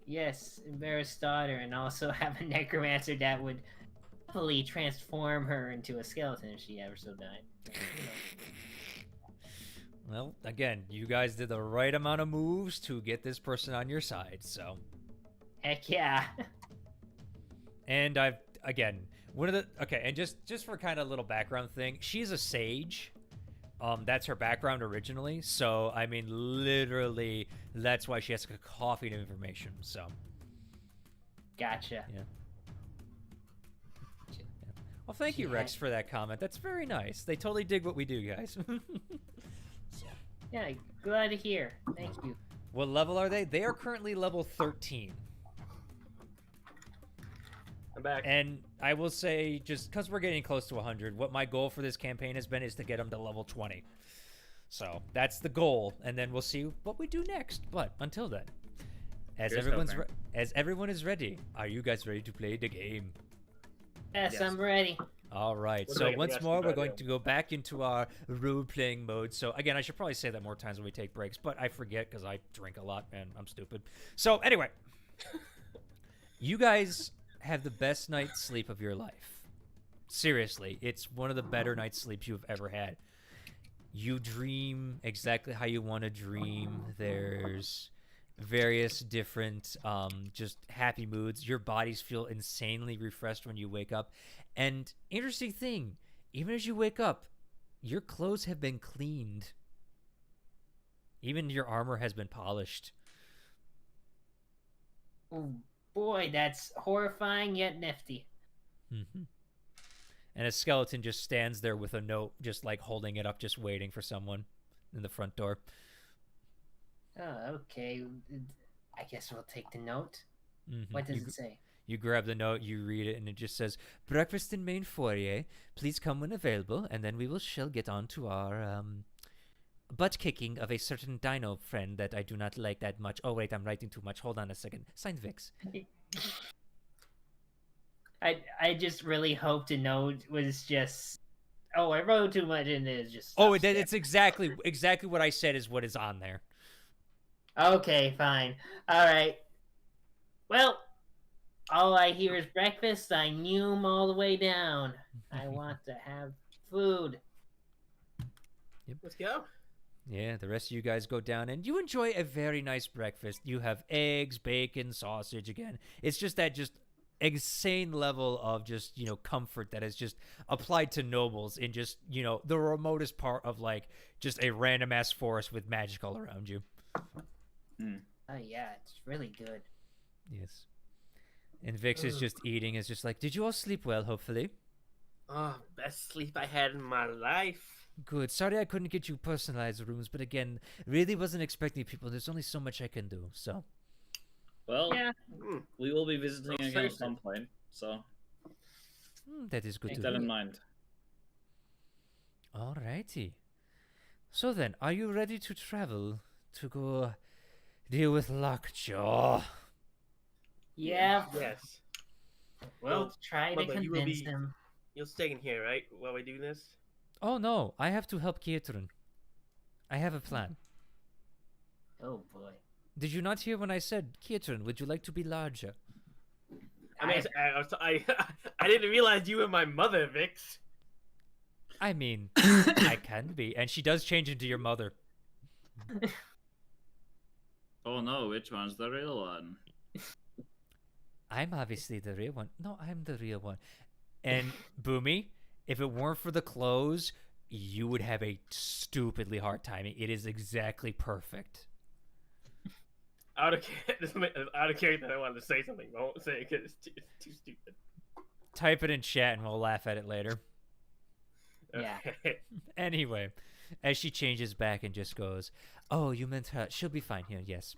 Yes, embarrassed daughter, and also have a necromancer that would hopefully transform her into a skeleton if she ever so died. Well, again, you guys did the right amount of moves to get this person on your side, so. Heck yeah. And and just for kind of a little background thing, she's a sage. That's her background originally, so I mean, literally, that's why she has a cacophony of information. So. Gotcha. Yeah. Well, thank you, Rex, for that comment. That's very nice. They totally dig what we do, guys. Yeah, glad to hear. Thank you. What level are they? They are currently level 13. I'm back. And I will say, just because we're getting close to 100, what my goal for this campaign has been is to get them to level 20. So that's the goal, and then we'll see what we do next. But until then, as everyone is ready, are you guys ready to play the game? Yes, I'm ready. All right. What So about once the more, rest we're of going the to go back into our role-playing mode. So again, I should probably say that more times when we take breaks, but I forget because I drink a lot and I'm stupid. So anyway, you guys have the best night's sleep of your life. Seriously, it's one of the better night's sleeps you've ever had. You dream exactly how you want to dream. There's various different just happy moods. Your bodies feel insanely refreshed when you wake up. And interesting thing, even as you wake up, your clothes have been cleaned. Even your armor has been polished. Oh, boy, that's horrifying yet nifty. Mm-hmm. And a skeleton just stands there with a note, just like holding it up, just waiting for someone in the front door. Oh, okay. I guess we'll take the note. Mm-hmm. What does it say? You grab the note, you read it, and it just says, "Breakfast in main foyer. Please come when available, and then shall get on to our butt kicking of a certain dino friend that I do not like that much." Oh wait, I'm writing too much. Hold on a second. Signed, Vix. I just really hoped the note was just. Oh, I wrote too much, and it's just. Oh, it's exactly what I said is what is on there. Okay, fine. All right. Well, all I hear is breakfast. I knew 'em all the way down. I want to have food. Yep. Let's go. Yeah, the rest of you guys go down, and you enjoy a very nice breakfast. You have eggs, bacon, sausage again. It's just that insane level of just, comfort that is just applied to nobles in just, the remotest part of, like, just a random-ass forest with magic all around you. Oh, yeah, it's really good. Yes. And Vix is just eating, is just like, "Did you all sleep well, hopefully?" Oh, best sleep I had in my life. Good. Sorry I couldn't get you personalized rooms, but again, really wasn't expecting people. There's only so much I can do, so. Well, Yeah. we will be visiting Let's again at face some it. point, so That is good keep to that hear. in mind. Alrighty. So then, are you ready to travel to go deal with Lockjaw? Yeah. Yes. Well, Well, try to Mother, you will convince be- him. You'll stay in here, right? While we do this? Oh no, I have to help Kietrin. I have a plan. Oh boy. Did you not hear when I said, "Kietrin, would you like to be larger?" I mean, I didn't realize you were my mother, Vix. I mean, I can be. And she does change into your mother. Oh no, which one's the real one? I'm obviously the real one. No, I'm the real one. And Boomy, if it weren't for the clothes, you would have a stupidly hard time. It is exactly perfect. Out of character, I wanted to say something, but I won't say it because it's too stupid. Type it in chat and we'll laugh at it later. Yeah. Okay. Anyway, as she changes back and just goes, "Oh, you meant her. She'll be fine here, yes.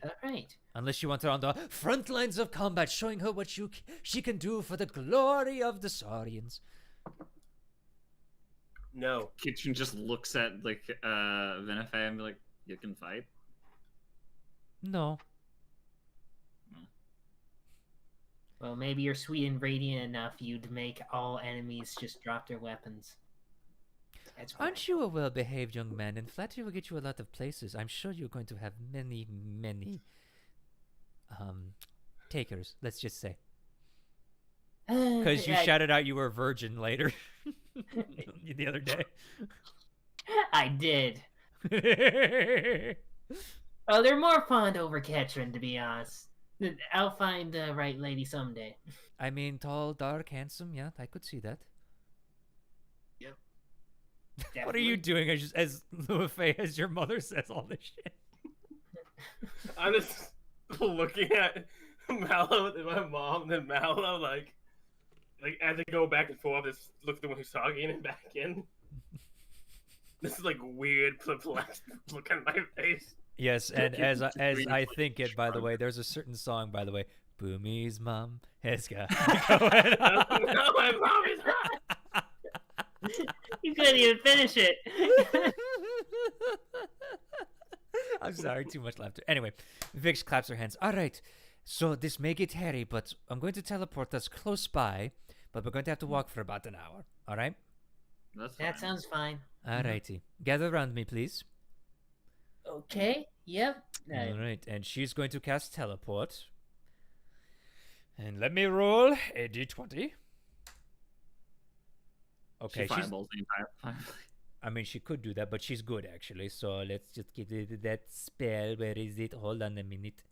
All right. Unless you want her on the front lines of combat, showing her what she can do for the glory of the Saurians." No. Kitchen just looks at like Venifei and be like, "You can fight." No. Well, maybe you're sweet and radiant enough, you'd make all enemies just drop their weapons. That's fine. Aren't you a well-behaved young man? And flattery will get you a lot of places. I'm sure you're going to have many, many takers, let's just say. Because you shouted out you were a virgin later the other day. I did. Oh, they're more fond over Ketrin, to be honest. I'll find the right lady someday. I mean, tall, dark, handsome. Yeah, I could see that. What are you doing as Luafei, as your mother says all this shit? I'm just looking at Mallow and my mom, and then Mallow, like as they go back and forth, just look at the one who's talking and back in. This is like weird, perplexed look on my face. Yes, and as I think it, by the way, there's a certain song, by the way, Boomy's mom has got going on. No, my mom is hot. You couldn't even finish it. I'm sorry, too much laughter. Anyway, Vix claps her hands. All right, so this may get hairy, but I'm going to teleport us close by, but we're going to have to walk for about an hour. All right? That's fine. That sounds fine. All righty. Gather around me, please. Okay. Yep. All right, and she's going to cast teleport. And let me roll a d20. Okay, She fireballs the entire time. I mean, she could do that, but she's good actually. So let's just get that spell. Where is it? Hold on a minute.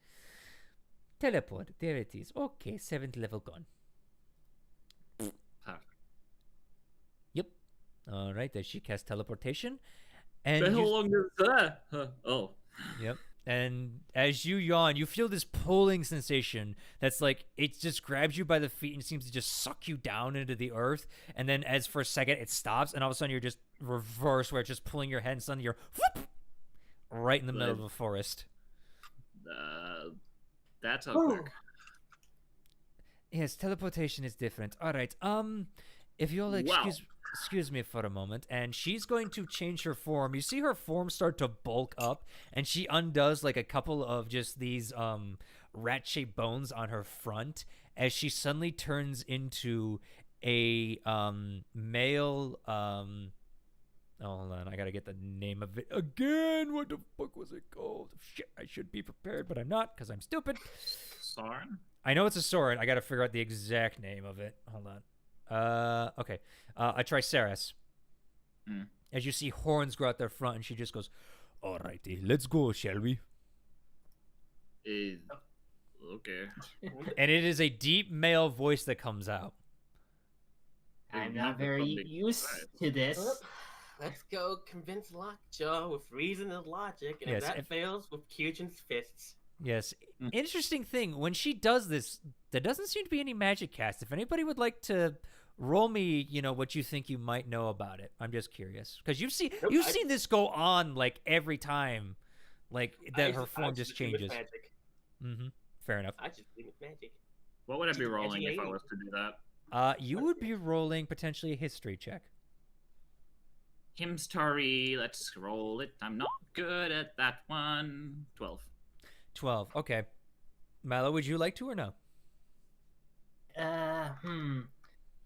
Teleport. There it is. Okay, 7th level gone. Perfect. Yep. All right. As she casts teleportation, and How you, long is that? Oh. yep. And as you yawn, you feel this pulling sensation that's like it just grabs you by the feet and seems to just suck you down into the earth. And then, as for a second, it stops, and all of a sudden you're just reverse, where it's just pulling your head, and suddenly you're whoop, right in the middle of a forest. That's how Oh. quick. Yes, teleportation is different. All right. If you'll excuse me for a moment, and she's going to change her form. You see her form start to bulk up, and she undoes like a couple of just these rat-shaped bones on her front as she suddenly turns into a male. Hold on, I gotta get the name of it again. What the fuck was it called? Shit, I should be prepared, but I'm not because I'm stupid. Zorn? I know it's a sword. I gotta figure out the exact name of it. Hold on. Okay. A Triceras. Mm. As you see horns grow out their front, and she just goes, "Alrighty, let's go, shall we?" Okay. And it is a deep male voice that comes out. I'm Not not very from the- used to this. Let's go convince Lockjaw with reason and logic, and Yes, if that if- fails, with Kyujin's fists. Yes. Mm. Interesting thing, when she does this, there doesn't seem to be any magic cast. If anybody would like to roll me, what you think you might know about it, I'm just curious because you've seen Nope, you've seen this go on like every time, like that her I form just assume it's changes. Magic. Mm-hmm. Fair enough. I just think it's magic. What would I be rolling if I Educating. was to do that? You would be rolling potentially a history check. Him story. Let's roll it. I'm not good at that one. 12. 12. Okay. Mallow, would you like to or no?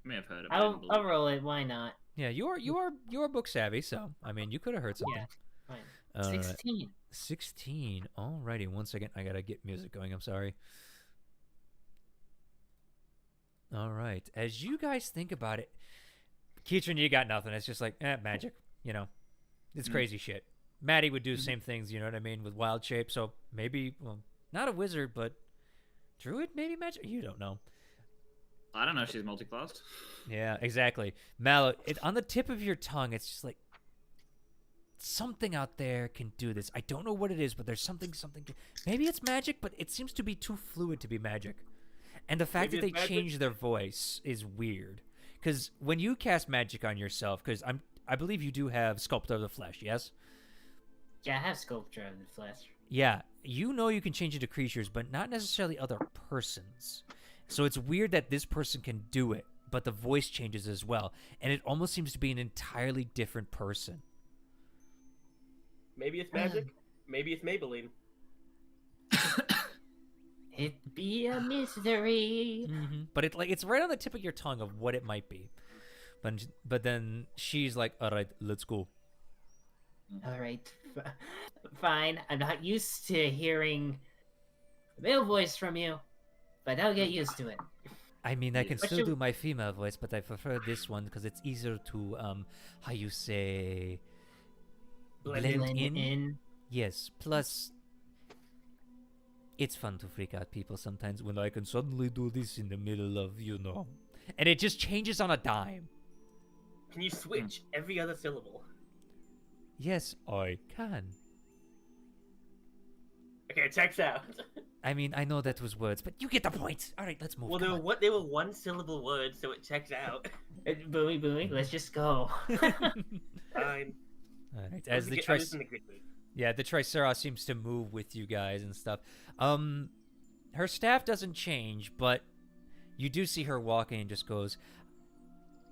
May have heard of I'll it. roll it. Why not? Yeah, you are book savvy, so I mean you could have heard something. Yeah. Fine. All right. 16. 16. Alrighty, 1 second. I gotta get music going. I'm sorry. All right. As you guys think about it, Keatron, you got nothing. It's just like magic. It's crazy shit. Maddie would do the same things. You know what I mean, with wild shape. So maybe, well, not a wizard, but druid, maybe magic. You don't know. I don't know. She's multi-classed. Yeah, exactly. Mallow, on the tip of your tongue, it's just like something out there can do this. I don't know what it is, but there's something. Maybe it's magic, but it seems to be too fluid to be magic. And the fact Maybe that it's they magic? change their voice is weird. Because when you cast magic on yourself, because I believe you do have Sculptor of the Flesh, yes? Yeah, I have sculpture of the flesh. Yeah, you can change it to creatures, but not necessarily other persons. So it's weird that this person can do it, but the voice changes as well. And it almost seems to be an entirely different person. Maybe it's magic. Maybe it's Maybelline. It'd be a mystery. Mm-hmm. But it's right on the tip of your tongue of what it might be. But then she's like, "All right, let's go." All right, fine. I'm not used to hearing a male voice from you, but I'll get used to it. I mean, I can But still you- do my female voice, but I prefer this one because it's easier to how you say, blend in. Yes. Plus, it's fun to freak out people sometimes when I can suddenly do this in the middle of, and it just changes on a dime. Can you switch every other syllable? Yes, I can. Okay, it checks out. I mean, I know that was words, but you get the point. All right, let's move. Well, Come on. they were one syllable words, so it checks out. Booey, booey, let's just go. Fine. All right, as the I'm just in the good mood. Yeah, the Triceras seems to move with you guys and stuff. Her staff doesn't change, but you do see her walking and just goes,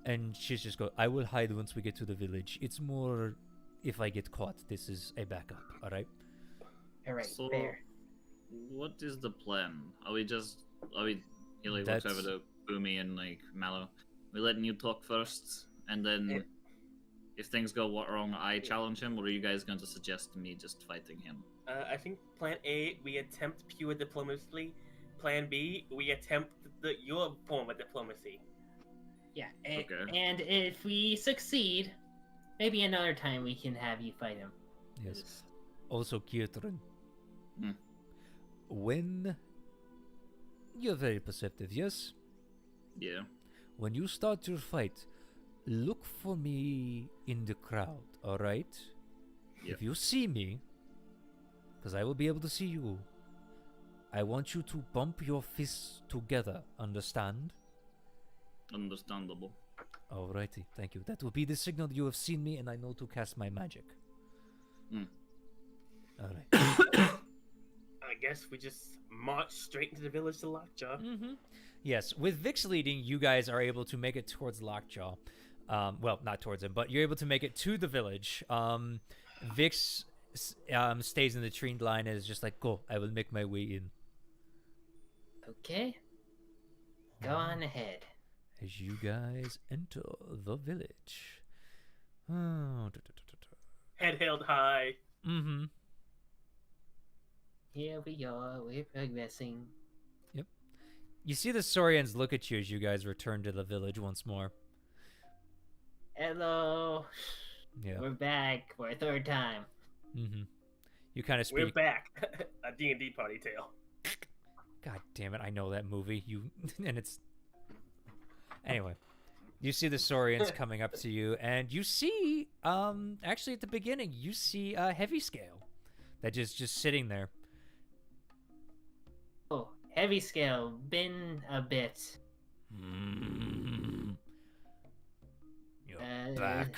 and she's just go, "I will hide once we get to the village. It's more if I get caught. This is a backup, all right?" All right, So, fair. what is the plan? He like looks over to Boomy and like Mallow. We letting you talk first, and then Yeah. if things go wrong, I challenge him, or are you guys going to suggest me just fighting him? I think Plan A, we attempt pure diplomacy. Plan B, we attempt your form of diplomacy. Yeah, Okay. and if we succeed, maybe another time we can have you fight him. Yes. Also, Kietran. Hmm. When you're very perceptive, yes? Yeah. When you start your fight, look for me in the crowd, alright? Yep. If you see me, because I will be able to see you, I want you to bump your fists together, understand? Understandable. Alrighty, thank you. That will be the signal that you have seen me and I know to cast my magic. Hmm. Alright. I guess we just march straight into the village to Lockjaw. Mm-hmm. Yes, with Vix leading, you guys are able to make it towards Lockjaw. Well, not towards him, but you're able to make it to the village. Vix stays in the tree line and is just like, go, I will make my way in. Okay. Go on ahead. As you guys enter the village. Oh, Head held high. mm-hmm. Here we are. We're progressing. You see the Saurians look at you as you guys return to the village once more. Hello. Yeah. We're back for a third time. Mm-hmm. You kind of We're speak. back. A D&D party tale. God damn it! I know that movie. You and it's. Anyway, you see the Saurians coming up to you, and you see, actually at the beginning, you see a heavy scale that just sitting there. Oh, heavy scale. Been a bit. You're Uh, back.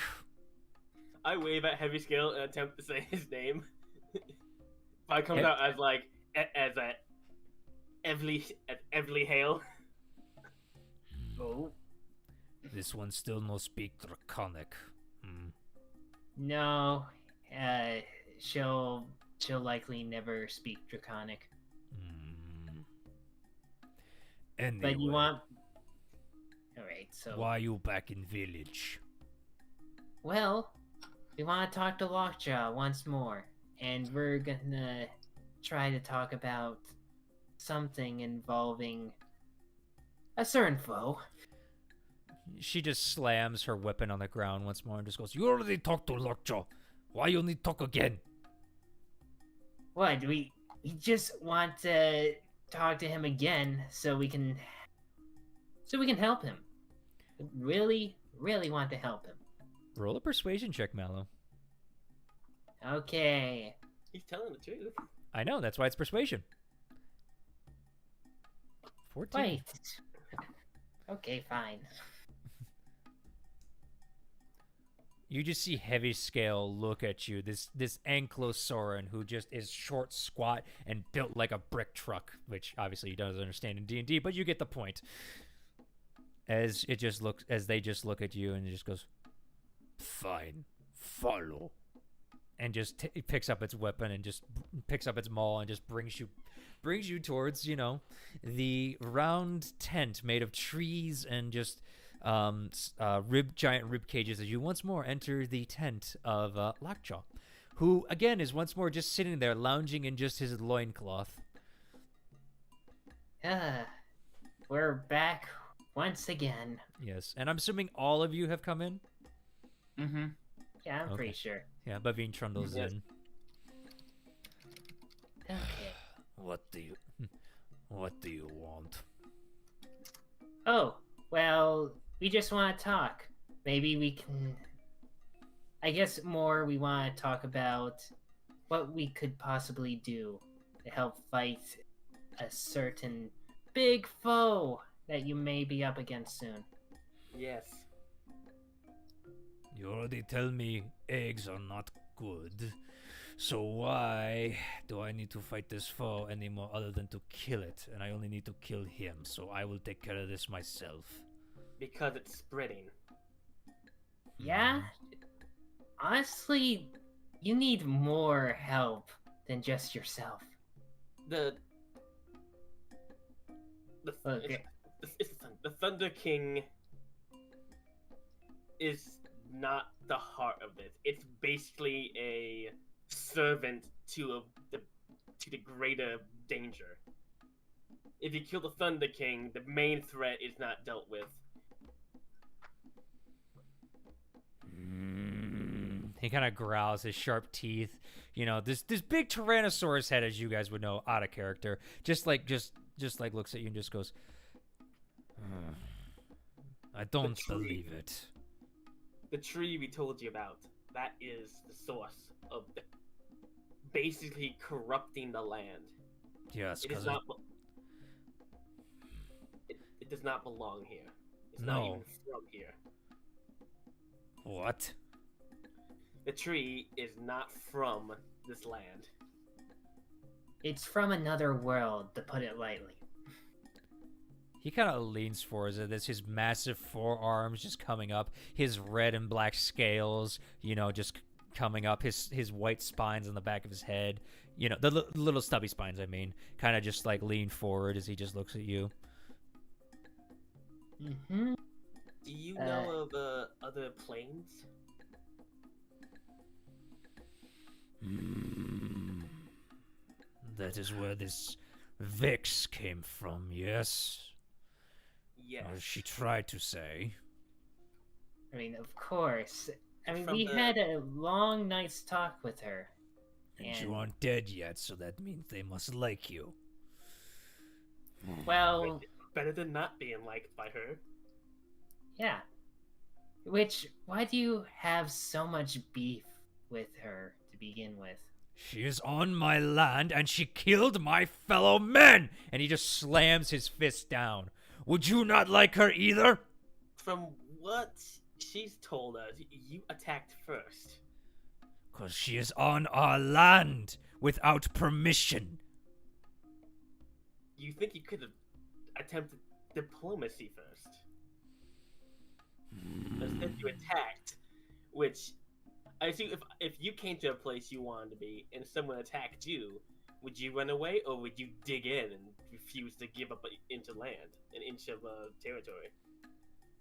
I wave at Heavy Scale and attempt to say his name. If I comes Yep. out as like as a Evely Hale. oh. This one still no speak Draconic. No. She'll likely never speak Draconic. Anyway, But you want... Alright, so... why you back in village? Well, we want to talk to Lockjaw once more. And we're gonna try to talk about something involving a certain foe. She just slams her weapon on the ground once more and just goes, "You already talked to Lockjaw. Why you need talk again?" What, we just want to talk to him again so we can help him. We really want to help him. Roll a persuasion check, Mallow. Okay. He's telling the truth. I know, that's why it's persuasion. 14. Wait. Okay, fine. You just see Heavy Scale look at you, this Ankylosaurus who just is short, squat, and built like a brick truck, which obviously he doesn't understand in D&D, but you get the point. As they just look at you and it just goes, "Fine, follow." And just picks up its weapon and just picks up its maul and just brings you towards, the round tent made of trees and just giant rib cages as you once more enter the tent of Lockjaw, who again is once more just sitting there lounging in just his loincloth. We're back once again. Yes, and I'm assuming all of you have come in? Mm-hmm. Yeah, I'm Okay. pretty sure. Yeah, Bavine trundles Yes. in. Okay. What do you want? Oh, well, we just want to talk. Maybe we can... I guess more we want to talk about what we could possibly do to help fight a certain big foe that you may be up against soon. Yes. You already tell me eggs are not good. So why do I need to fight this foe anymore other than to kill it? And I only need to kill him, so I will take care of this myself. Because it's spreading. Yeah? Honestly, you need more help than just yourself. The Okay. the Thunder King is not the heart of this. It's basically a servant to the greater danger. If you kill the Thunder King, the main threat is not dealt with. He kind of growls, his sharp teeth. You know, this big Tyrannosaurus head, as you guys would know, out of character. Just like looks at you and just goes, I don't believe it. The tree we told you about, that is the source of basically corrupting the land. Yes, It is because not. It does not belong here. It's No. not even from here. What? The tree is not from this land. It's from another world, to put it lightly. He kind of leans forward at this, his massive forearms just coming up, his red and black scales, you know, just coming up, his white spines on the back of his head, you know, the little stubby spines, I mean, kind of just like lean forward as he just looks at you. Mm-hmm. Do you know of other planes? That is where this Vix came from, yes? Yes. Or she tried to say. I mean, of course. I mean, From we the- had a long night's talk with her. And you aren't dead yet, so that means they must like you. Well, Better than not being liked by her. yeah. Why do you have so much beef with her to begin with? She is on my land, and she killed my fellow men! And he just slams his fist down. Would you not like her either? From what she's told us, you attacked first. 'Cause she is on our land, without permission. You think you could have attempted diplomacy first? Instead, you attacked, which I assume if you came to a place you wanted to be and someone attacked you, would you run away or would you dig in and refuse to give up an inch of land, an inch of territory?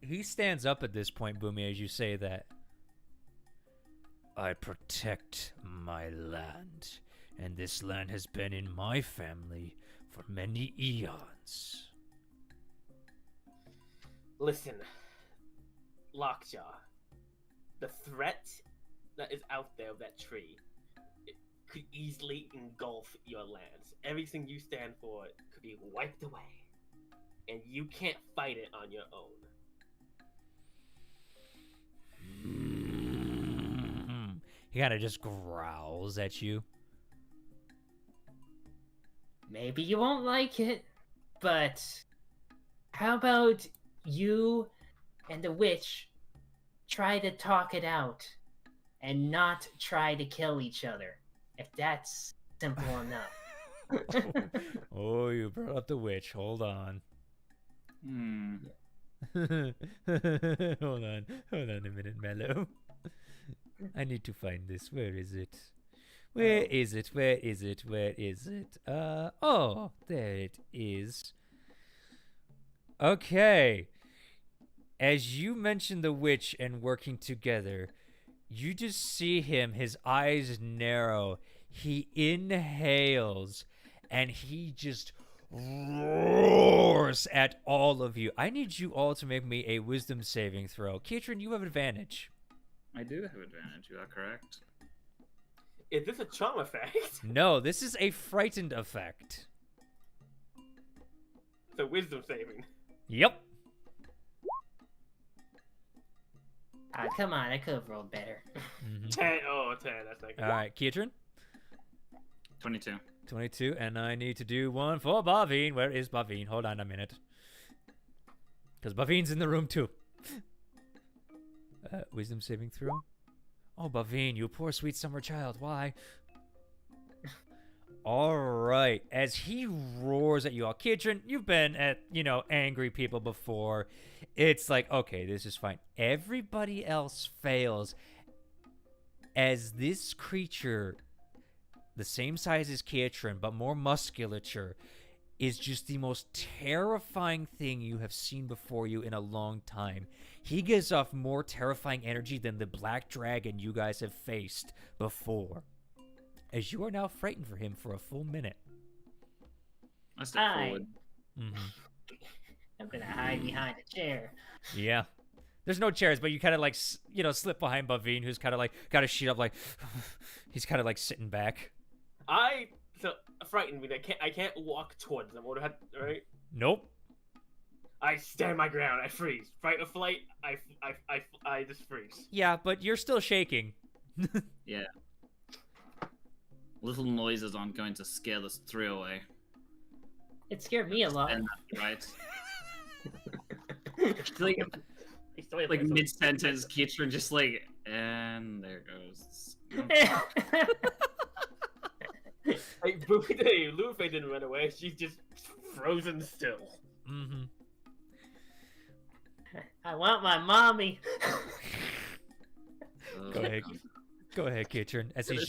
He stands up at this point, Boomy, as you say that. I protect my land, and this land has been in my family for many eons. Listen, Lockjaw, the threat that is out there of that tree, it could easily engulf your lands. Everything you stand for could be wiped away, and you can't fight it on your own. He kind of just growls at you. Maybe you won't like it, but how about you and the witch try to talk it out and not try to kill each other, if that's simple enough. Oh, you brought up the witch. Hold on. Hold on a minute, Mello. I need to find this. Where is it? Where is it? Where is it? Where is it? Oh, there it is. Okay. As you mentioned the witch and working together, you just see him, his eyes narrow. He inhales and he just roars at all of you. I need you all to make me a wisdom saving throw. Katrin, you have advantage. I do have advantage, you are correct. Is this a charm effect? No, this is a frightened effect. It's a wisdom saving. Yep. Ah, come on, I could have rolled better. 10. Oh, 10. That's not good. All right, Katrin. 22. 22, and I need to do one for Bavine. Where is Bavine? Hold on a minute. Because Bavine's in the room too. Wisdom saving throw? Oh, Bavine, you poor sweet summer child. Why? All right. As he roars at you all. Katrin, you've been at, angry people before. It's like, okay, this is fine. Everybody else fails. As this creature, the same size as Katrin, but more musculature, is just the most terrifying thing you have seen before you in a long time. He gives off more terrifying energy than the black dragon you guys have faced before. As you are now frightened for him for a full minute. I step forward. Mm-hmm. I'm gonna hide behind a chair. Yeah. There's no chairs, but you kind of like, slip behind Bavine, who's kind of like got a sheet up, like he's kind of like sitting back. So frightened me. I can't walk towards them. What do I have? Right? Nope. I stand my ground. I freeze. Fight or flight. I just freeze. Yeah, but you're still shaking. Yeah. Little noises aren't going to scare this three away. It scared me a lot. And that's right. like mid-sentence, Kitron just like, and there goes. Like, Luffy didn't run away. She's just frozen still. Mm-hmm. I want my mommy. Go ahead. Go ahead, Kitron. As he's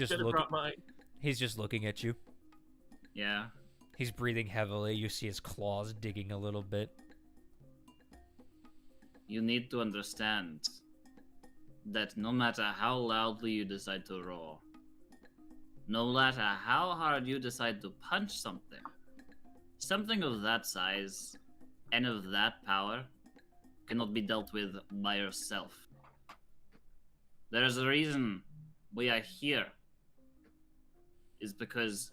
just looking at you. Yeah. He's breathing heavily. You see his claws digging a little bit. You need to understand that no matter how loudly you decide to roar, no matter how hard you decide to punch something, something of that size and of that power cannot be dealt with by yourself. There is a reason we are here. Is because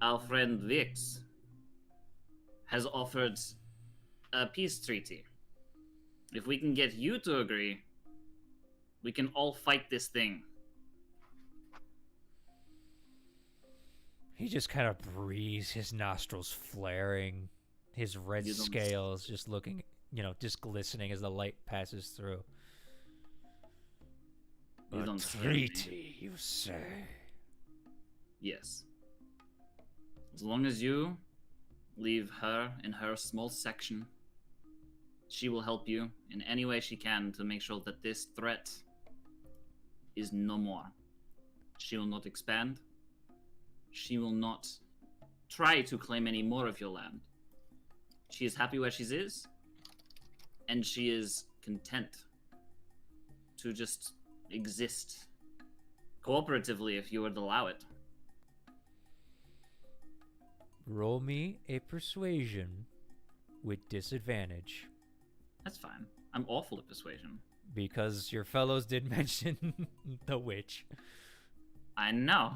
our friend Vix has offered a peace treaty. If we can get you to agree, we can all fight this thing. He just kind of breathes, his nostrils flaring, his red scales just looking, just glistening as the light passes through. You A don't scare me. treaty, you say? Yes. As long as you leave her in her small section, she will help you in any way she can to make sure that this threat is no more. She will not expand. She will not try to claim any more of your land. She is happy where she is, and she is content to just exist cooperatively if you would allow it. Roll me a persuasion with disadvantage. That's fine. I'm awful at persuasion. Because your fellows did mention the witch. I know.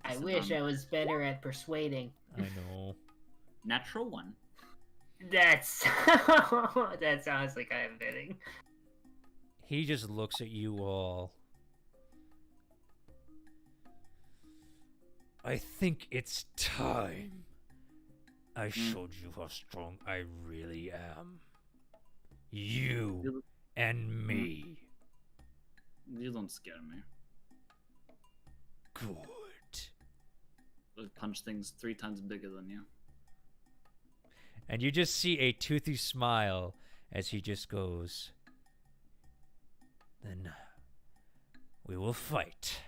I wish I was better at persuading. I know. Natural one. That sounds like I am bidding. He just looks at you all. I think it's time I showed you how strong I really am. You and me. You don't scare me. Good. I punch things 3 times bigger than you. And you just see a toothy smile as he just goes, then we will fight.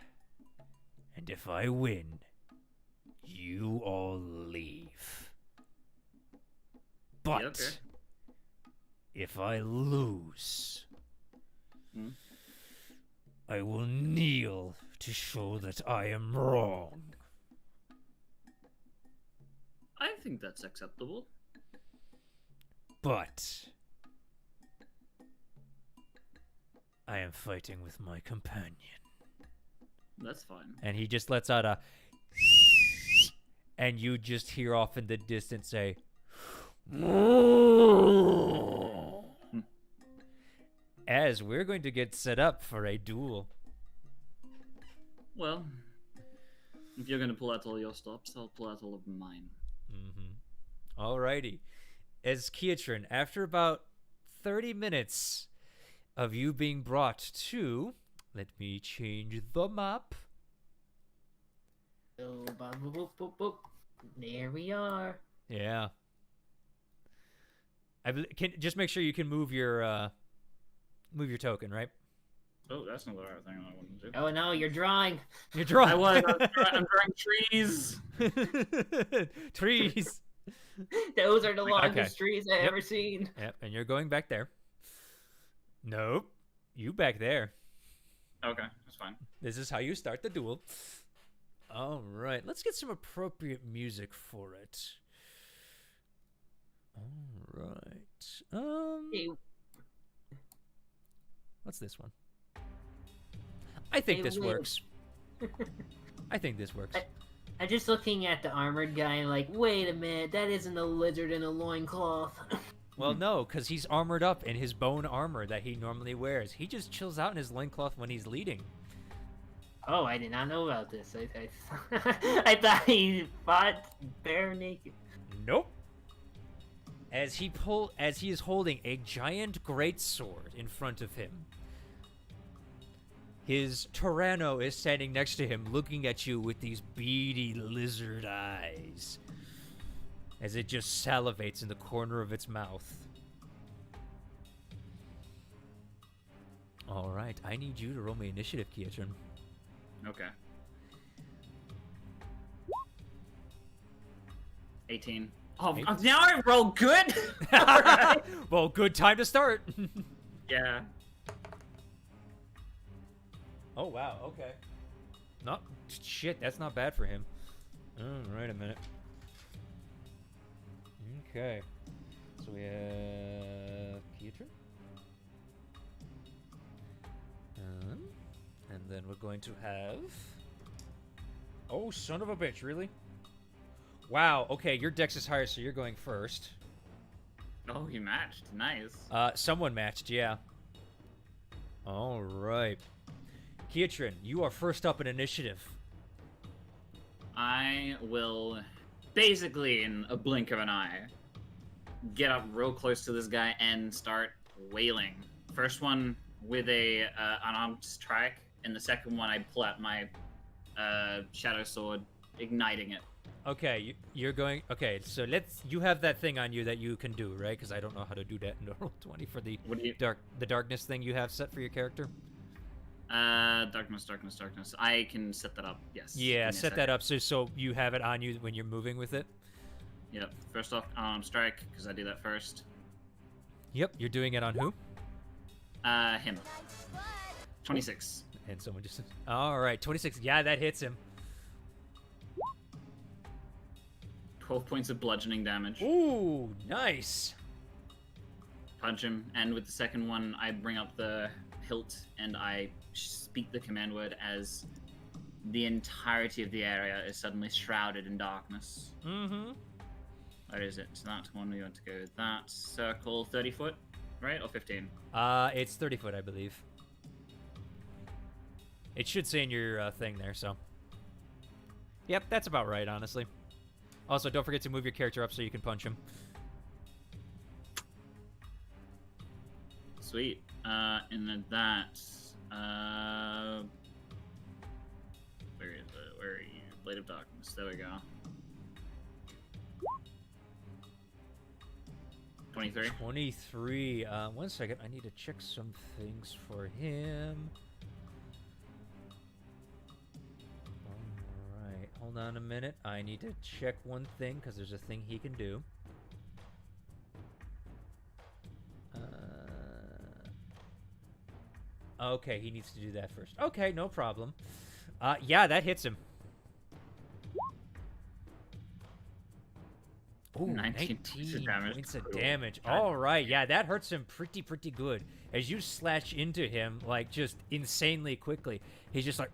And if I win, you all leave. But Yeah, okay. if I lose, Hmm? I will kneel to show that I am wrong. I think that's acceptable. But I am fighting with my companion. That's fine. And he just lets out a and you just hear off in the distance say as we're going to get set up for a duel. Well, if you're gonna pull out all your stops, I'll pull out all of mine. Alrighty. As Kiatrin, after about 30 minutes of you being brought to, let me change the map. Oh, boop, boop, boop, boop. There we are. Yeah. Can just make sure you can move your token, right? Oh, that's not the right thing I wanted to do. Oh no, you're drawing. You're drawing. I'm drawing trees. Trees. Those are the longest Okay. trees I've ever seen. Yep, and you're going back there. Nope. You back there. Okay, that's fine. This is how you start the duel. All right, let's get some appropriate music for it. All right. Hey, What's this one? I think Hey, this Will. works. I think this works. I'm just looking at the armored guy and like, wait a minute, that isn't a lizard in a loincloth. Well, no, because he's armored up in his bone armor that he normally wears. He just chills out in his loincloth when he's leading. Oh, I did not know about this. I thought he fought bare naked. Nope. As he is holding a giant greatsword in front of him. His Tyranno is standing next to him, looking at you with these beady lizard eyes. As it just salivates in the corner of its mouth. Alright, I need you to roll me initiative, Kietran. Okay. 18. Oh, now I roll good. Well, good time to start. Yeah. Oh, wow, okay. Not shit, that's not bad for him. Right a minute. Okay. So we have Kietran. And then we're going to have... Oh, son of a bitch, really? Wow, okay, your dex is higher, so you're going first. Oh, he matched. Nice. Someone matched, yeah. Alright. Kietran, you are first up in initiative. I will, basically in a blink of an eye, get up real close to this guy and start wailing. First one with a unarmed strike, and the second one I pull out my shadow sword, igniting it. Okay, you're going... Okay, so you have that thing on you that you can do, right? Because I don't know how to do that in roll 20 for the the darkness thing you have set for your character. Darkness. I can set that up, yes. Yeah, set that up so you have it on you when you're moving with it. Yep, first off, strike, because I do that first. Yep, you're doing it on who? Him. 26. And someone just... Alright, 26. Yeah, that hits him. 12 points of bludgeoning damage. Ooh, nice. Punch him, and with the second one, I bring up the hilt, and I speak the command word as the entirety of the area is suddenly shrouded in darkness. Mm-hmm. Where is it? So that one we want to go with that circle, 30 foot, right? Or 15? It's 30 foot, I believe. It should say in your thing there, so. Yep, that's about right, honestly. Also, don't forget to move your character up so you can punch him. Sweet. And then that, where is it? Where are you? Blade of Darkness. There we go. 23. 23. One second. I need to check some things for him. Alright. Hold on a minute. I need to check one thing because there's a thing he can do. Okay, he needs to do that first. Okay, no problem. Yeah, that hits him. Ooh, 19 points of damage. All right, yeah, that hurts him pretty good. As you slash into him, like, just insanely quickly, he's just like...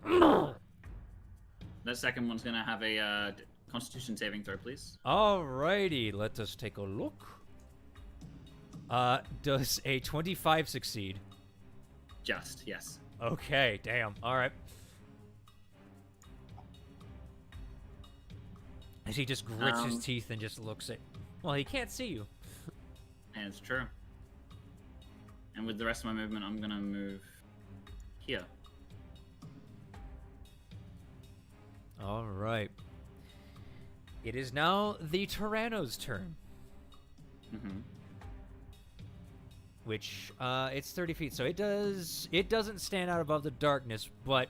That second one's gonna have a Constitution saving throw, please. Alrighty, let us take a look. Does a 25 succeed? Just, yes. Okay, damn. Alright. As he just grits his teeth and just looks at... Well, he can't see you. And it's true. And with the rest of my movement, I'm gonna move here. Alright. It is now the Tyranno's turn. Mm-hmm. Which, it's 30 feet, so it doesn't stand out above the darkness, but,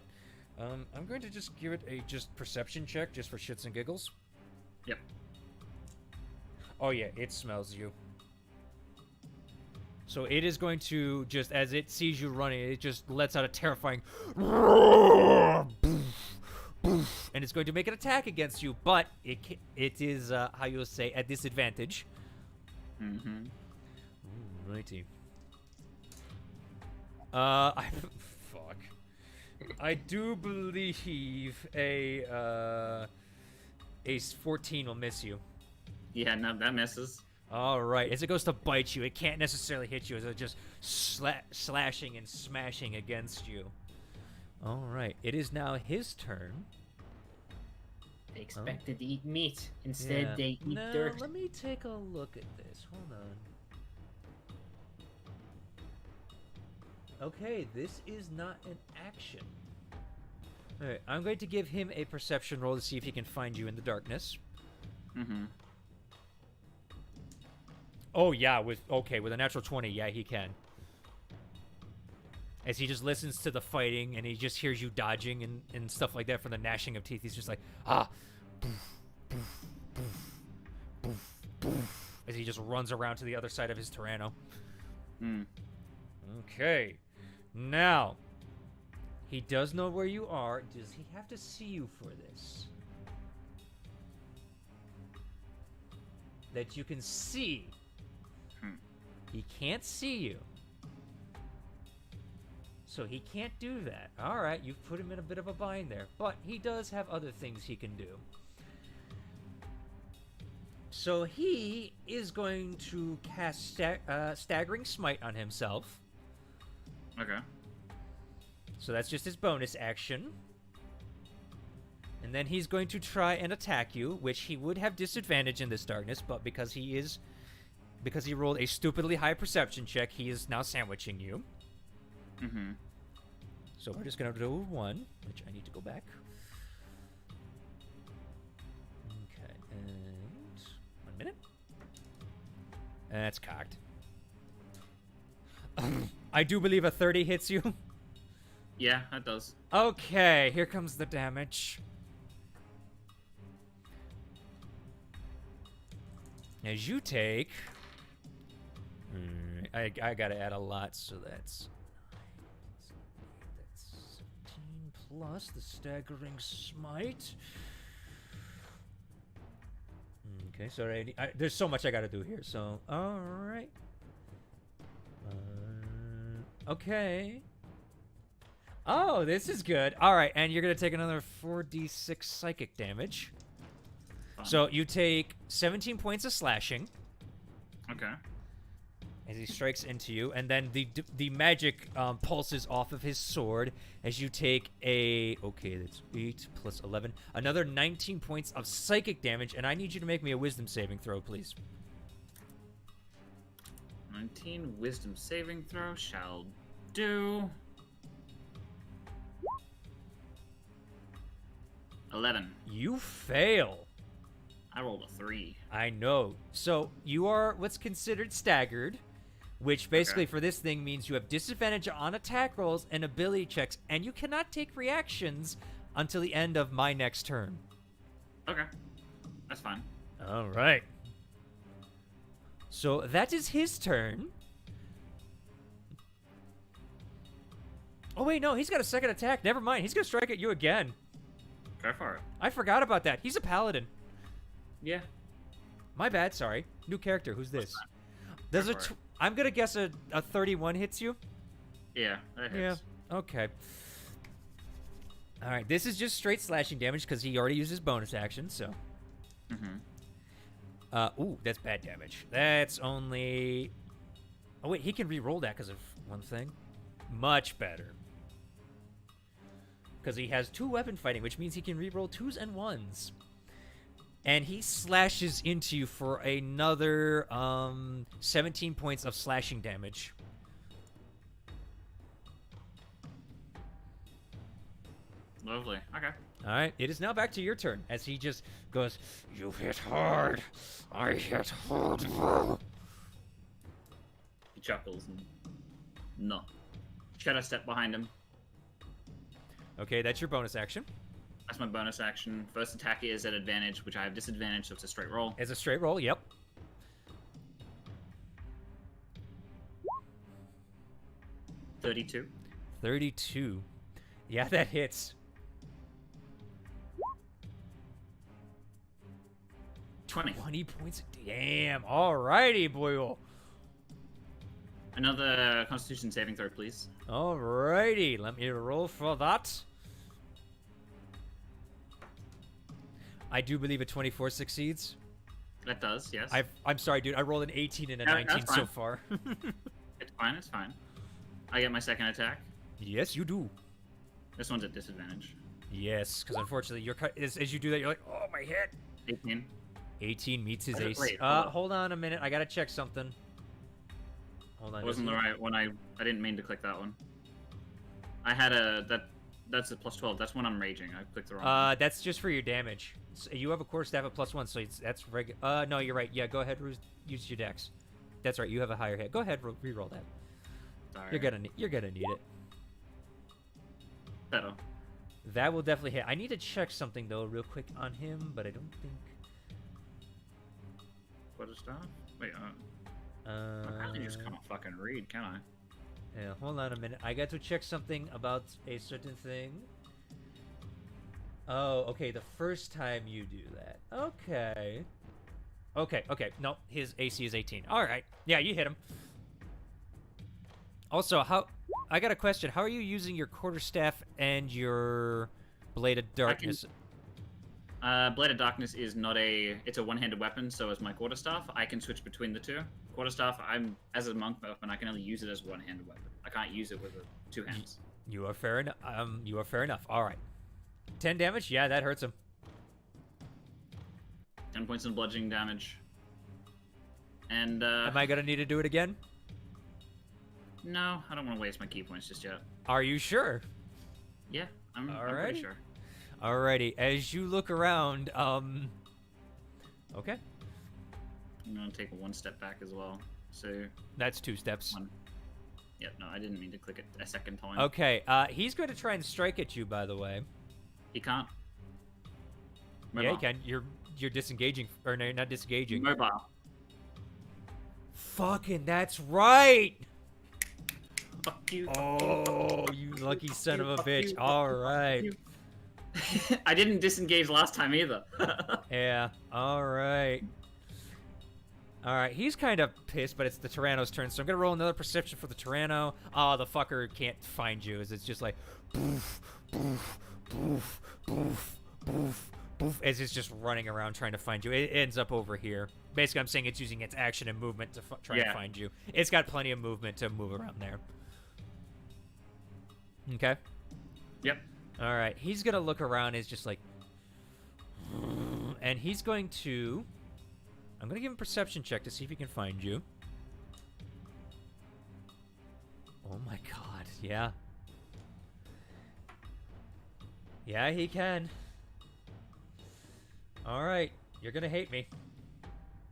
I'm going to just give it a perception check, just for shits and giggles. Yep. Oh yeah, it smells you. So it is going to, just as it sees you running, it just lets out a terrifying and it's going to make an attack against you, but it is, how you'll say, at disadvantage. Mm-hmm. Righty. Fuck. I do believe a 14 will miss you. Yeah, no, that misses. All right. As it goes to bite you, it can't necessarily hit you as it just slashing and smashing against you. All right. It is now his turn. They expected to eat meat. Instead, they eat dirt. Let me take a look at this. Hold on. Okay, this is not an action. Alright, I'm going to give him a perception roll to see if he can find you in the darkness. Mm-hmm. Oh, yeah, with a natural 20, yeah, he can. As he just listens to the fighting and he just hears you dodging and stuff like that from the gnashing of teeth, he's just like, ah! Boof, boof, boof, boof, boof, as he just runs around to the other side of his Tyranno. Hmm. Okay. Now, he does know where you are. Does he have to see you for this? That you can see. He can't see you. So he can't do that. Alright, you've put him in a bit of a bind there. But he does have other things he can do. So he is going to cast Staggering Smite on himself. Okay. So that's just his bonus action. And then he's going to try and attack you, which he would have disadvantage in this darkness, but because he rolled a stupidly high perception check, he is now sandwiching you. Mm-hmm. So we're just going to do 1, which I need to go back. Okay, and 1 minute. And that's cocked. I do believe a 30 hits you. Yeah, that does. Okay, here comes the damage. As you take... I gotta add a lot, so that's 17 plus the Staggering Smite. Okay, sorry, there's so much I gotta do here, so... Alright. Okay. Oh, this is good. Alright, and you're gonna take another 4d6 psychic damage. Fun. So you take 17 points of slashing. Okay. As he strikes into you, and then the magic pulses off of his sword as you take that's 8 plus 11, another 19 points of psychic damage, and I need you to make me a wisdom saving throw, please. 19 wisdom saving throw shall do. 11. You fail. I rolled a 3. I know. So you are what's considered staggered, which basically for this thing means you have disadvantage on attack rolls and ability checks, and you cannot take reactions until the end of my next turn. Okay. That's fine. All right. So that is his turn. Oh, wait, no, he's got a second attack. Never mind. He's going to strike at you again. Go for it. I forgot about that. He's a paladin. Yeah. My bad, sorry. New character. Who's this? Go There's a... for it. I'm going to guess a 31 hits you. Yeah, that hits. Yeah, okay. All right, this is just straight slashing damage because he already used his bonus action, so... Mm-hmm. Ooh, that's bad damage. That's only... Oh, wait, he can re-roll that because of one thing. Much better. Because he has 2 weapon fighting, which means he can re-roll 2s and 1s. And he slashes into you for another 17 points of slashing damage. Lovely. Okay. All right, it is now back to your turn as he just goes, "You hit hard. I hit hard." He chuckles and no. Shadow step behind him. Okay, that's your bonus action. That's my bonus action. First attack is at advantage, which I have disadvantage, so it's a straight roll. It's a straight roll, yep. 32. 32. Yeah, that hits. 20. 20 points. Damn. Alrighty, boyo. Another Constitution saving throw, please. Alrighty, let me roll for that. I do believe a 24 succeeds. That does, yes. I'm sorry, dude. I rolled an 18 and a No, 19 that's so fine. far. It's fine, it's fine. I get my second attack. Yes, you do. This one's at disadvantage. Yes, because unfortunately, as you do that, you're like, oh, my head. 18. 18 meets his Wait, AC. wait, hold on. Hold on a minute. I gotta check something. Hold on. It wasn't the right one. I didn't mean to click that one. I had that's a plus 12. That's when I'm raging. I clicked the wrong one. That's just for your damage. So you have a quarterstaff at +1, so that's regular. No, you're right. Yeah, go ahead. Use your dex. That's right. You have a higher hit. Go ahead. Reroll that. Sorry. You're gonna need it. Better. That will definitely hit. I need to check something though, real quick on him, but I don't think. Quarterstaff? Wait, I can't just come fucking read, can I? Yeah, hold on a minute. I got to check something about a certain thing. Oh, okay, the first time you do that. Okay. Okay. No, his AC is 18. Alright. Yeah, you hit him. Also, I got a question. How are you using your quarterstaff and your Blade of Darkness? Blade of Darkness is not it's a one-handed weapon, so as my quarterstaff, I can switch between the two. Quarterstaff, as a monk weapon, I can only use it as a one-handed weapon. I can't use it with two hands. You are fair enough. You are fair enough. All right. 10 damage? Yeah, that hurts him. 10 points of bludgeoning damage. And, Am I gonna need to do it again? No, I don't want to waste my key points just yet. Are you sure? Yeah, I'm Alrighty. pretty sure. Alrighty. As you look around, okay. I'm gonna take one step back as well. So That's 2 steps. one. Yep, no, I didn't mean to click it a second time. Okay, he's going to try and strike at you, by the way. He can't. Yeah, Mobile. he can. You're disengaging, or no, you're not disengaging. Mobile. Fucking, that's right! Fuck you. Oh, you lucky son of a bitch. Alright. I didn't disengage last time either. Yeah, alright. Alright, he's kind of pissed, but it's the Tyranno's turn, so I'm gonna roll another perception for the Tyranno. Oh, the fucker can't find you, as it's just like, boof, boof, boof, boof, boof, boof, as it's just running around trying to find you. It ends up over here. Basically, I'm saying it's using its action and movement to try and find you. It's got plenty of movement to move around there. Okay? Yep. Alright, he's gonna look around, is just like, and he's going to, I'm gonna give him a perception check to see if he can find you. Oh my god, yeah. Yeah, he can. Alright, you're gonna hate me.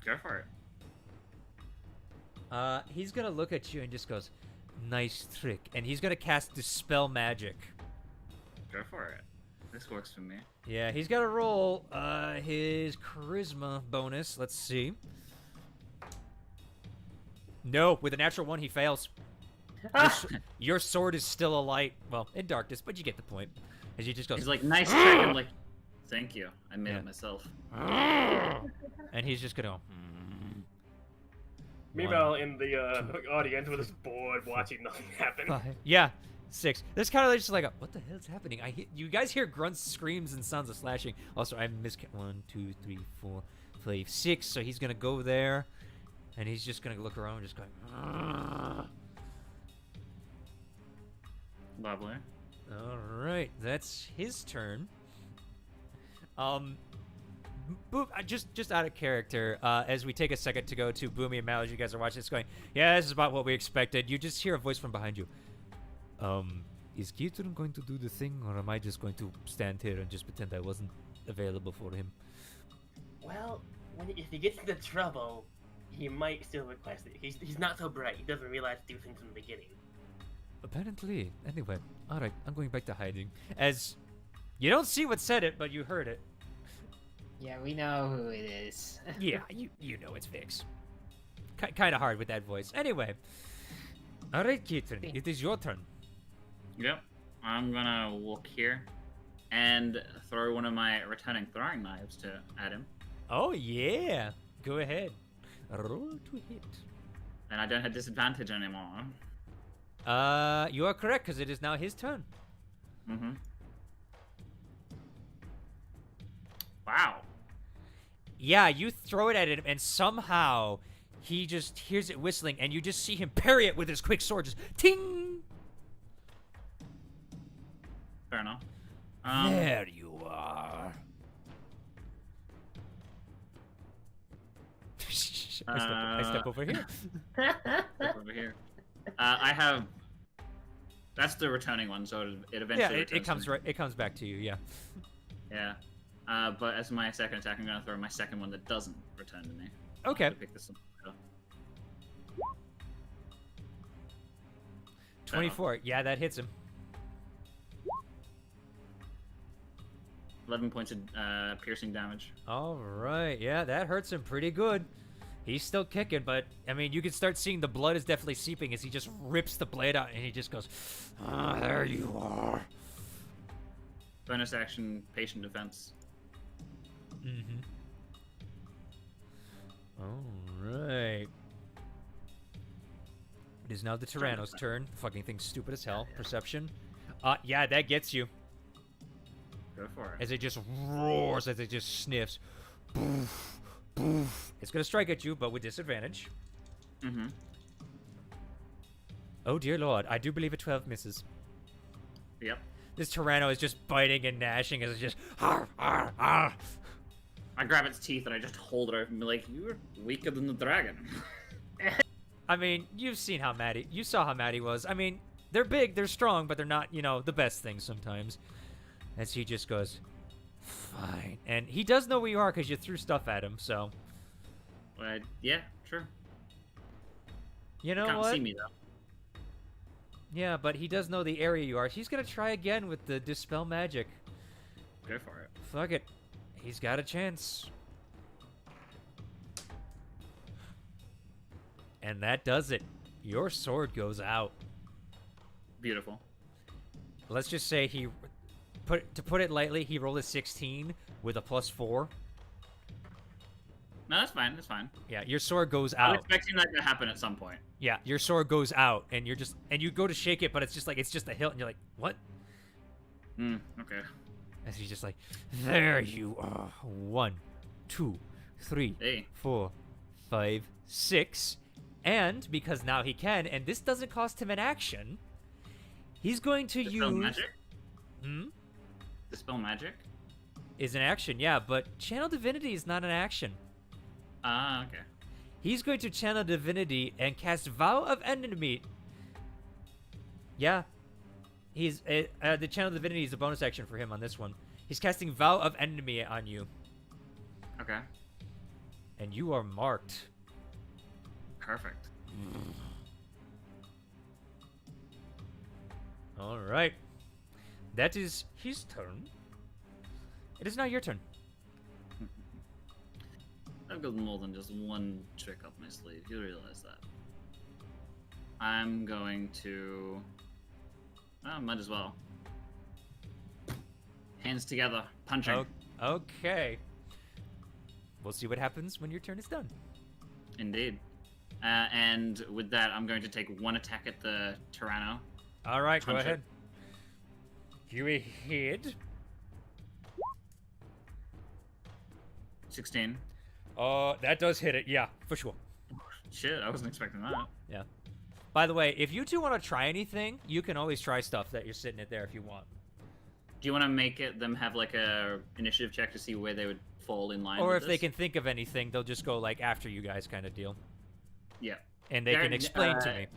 Go for it. He's gonna look at you and just goes, nice trick. And he's gonna cast Dispel Magic. Go for it. This works for me. Yeah, he's gotta roll his Charisma bonus. Let's see. No, with a natural 1, he fails. Your sword is still alight. Well, in darkness, but you get the point. As you just goes, He's like, nice trick. I'm like, thank you. I made it myself. and he's just gonna. Meanwhile, in the audience, we're just bored watching nothing happen. 5, yeah, 6. This kind of just like, what the hell's happening? You guys hear grunts, screams, and sounds of slashing. Also, I missed 1, 2, 3, 4, 5, 6. So he's gonna go there, and he's just gonna look around, just going. Lovely. All right, that's his turn. Just out of character, as we take a second to go to Boomy and Mal, as you guys are watching this, going, yeah, this is about what we expected. You just hear a voice from behind you. Is Keaton going to do the thing, or am I just going to stand here and just pretend I wasn't available for him? Well, if he gets into trouble, he might still request it. He's not so bright. He doesn't realize to do things from the beginning. Apparently. Anyway, all right, I'm going back to hiding. As you don't see what said it, but you heard it. Yeah, we know who it is. Yeah, you know it's Vix. Kind of hard with that voice. Anyway. All right, Keaton, it is your turn. Yep. I'm gonna walk here and throw one of my returning throwing knives at him. Oh, yeah. Go ahead. Roll to hit. And I don't have disadvantage anymore. You are correct, because it is now his turn. Mm-hmm. Wow. Yeah, you throw it at him, and somehow he just hears it whistling, and you just see him parry it with his quick sword, just ting! Fair enough. There you are. I step over here. Step over here. I have. That's the returning one, so it eventually. Yeah, it returns comes to me. right. It comes back to you. Yeah. Yeah. But as my second attack, I'm gonna throw my second one that doesn't return to me. Okay. I'll have to pick this up. 24. Yeah, that hits him. 11 points of piercing damage. All right. Yeah, that hurts him pretty good. He's still kicking, but I mean, you can start seeing the blood is definitely seeping as he just rips the blade out, and he just goes, "Ah, there you are." Bonus action, patient defense. Mm-hmm. All right. It is now the Tyranno's turn. The fucking thing's stupid as hell. Perception. Yeah, that gets you. Go for it. As it just roars, as it just sniffs. Boof, boof. It's gonna strike at you, but with disadvantage. Mm-hmm. Oh dear lord, I do believe a 12 misses. Yep. This Tyranno is just biting and gnashing as it just arr, arr, arr. I grab its teeth and I just hold it over and be like, "You're weaker than the dragon." I mean, you saw how mad he was. I mean, they're big, they're strong, but they're not, the best things sometimes. As he just goes, fine. And he does know where you are because you threw stuff at him, so. Yeah, sure. You know Can't what? see me though. Yeah, but he does know the area you are. He's gonna try again with the Dispel Magic. Go for it. Fuck it. He's got a chance. And that does it. Your sword goes out. Beautiful. Let's just say to put it lightly, he rolled a 16 with a +4. No, that's fine. That's fine. Yeah, your sword goes I'm out. expecting that to happen at some point. Yeah, your sword goes out, and you go to shake it, but it's just the hilt, and you're like, what? Okay. And he's just like, there you are. 1, 2, 3, Hey. 4, 5, 6. And because now he can, and this doesn't cost him an action, he's going to Dispel use. magic? Hmm? Dispel magic? Is an action, yeah, but Channel Divinity is not an action. Ah, okay. He's going to Channel Divinity and cast Vow of Enemy. Yeah. He's the Channel Divinity is a bonus action for him on this one. He's casting Vow of Enemy on you. Okay. And you are marked. Perfect. All right. That is his turn. It is now your turn. I've got more than just one trick up my sleeve. You realize that. I'm going to... Oh, might as well. Hands together. Punching. Okay. We'll see what happens when your turn is done. Indeed. And with that, I'm going to take one attack at the Tyranno. All right, go Punch it. ahead. You hit. 16. That does hit it. Yeah, for sure. Shit, I wasn't expecting that. Yeah. By the way, if you two want to try anything, you can always try stuff that you're sitting at there if you want. Do you want to make them have like a initiative check to see where they would fall in line Or with if they this? can think of anything, they'll just go like after you guys kind of deal. Yeah. And they can explain to me.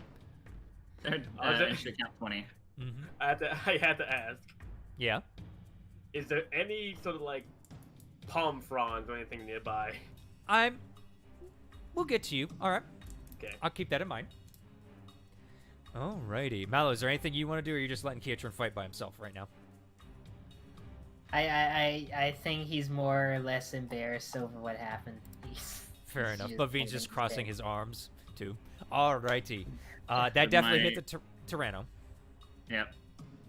Initiative count 20. Mm-hmm. I had to ask, Yeah. is there any sort of like palm fronds or anything nearby? We'll get to you. All right. Okay. I'll keep that in mind. Alrighty. Mallow, is there anything you want to do, or are you just letting Kiatron fight by himself right now? I think he's more or less embarrassed over what happened. Fair he's enough. just But Vin's holding just his crossing head. his arms, too. Alrighty. That With definitely my- hit the Tyranno. Yep.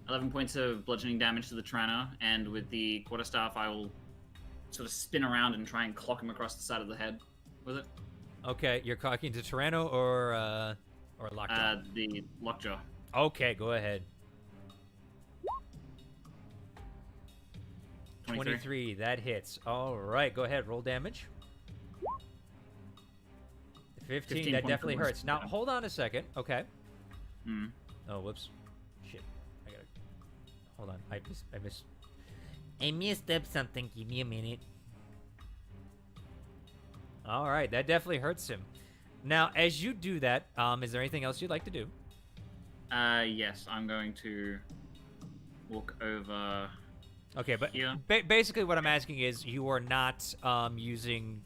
11 points of bludgeoning damage to the Tyranno, and with the quarterstaff, I will sort of spin around and try and clock him across the side of the head with it. Okay, you're talking to Tyranno or Lockjaw? The Lockjaw. Okay, go ahead. 23, that hits. All right, go ahead, roll damage. 15, that definitely hurts. Now, hold on a second. Okay. Hmm. Oh, whoops. Shit. I gotta... Hold on. I messed up something. Give me a minute. All right, that definitely hurts him. Now, as you do that, is there anything else you'd like to do? Yes, I'm going to walk over. Okay, but here. basically what I'm asking is you are not using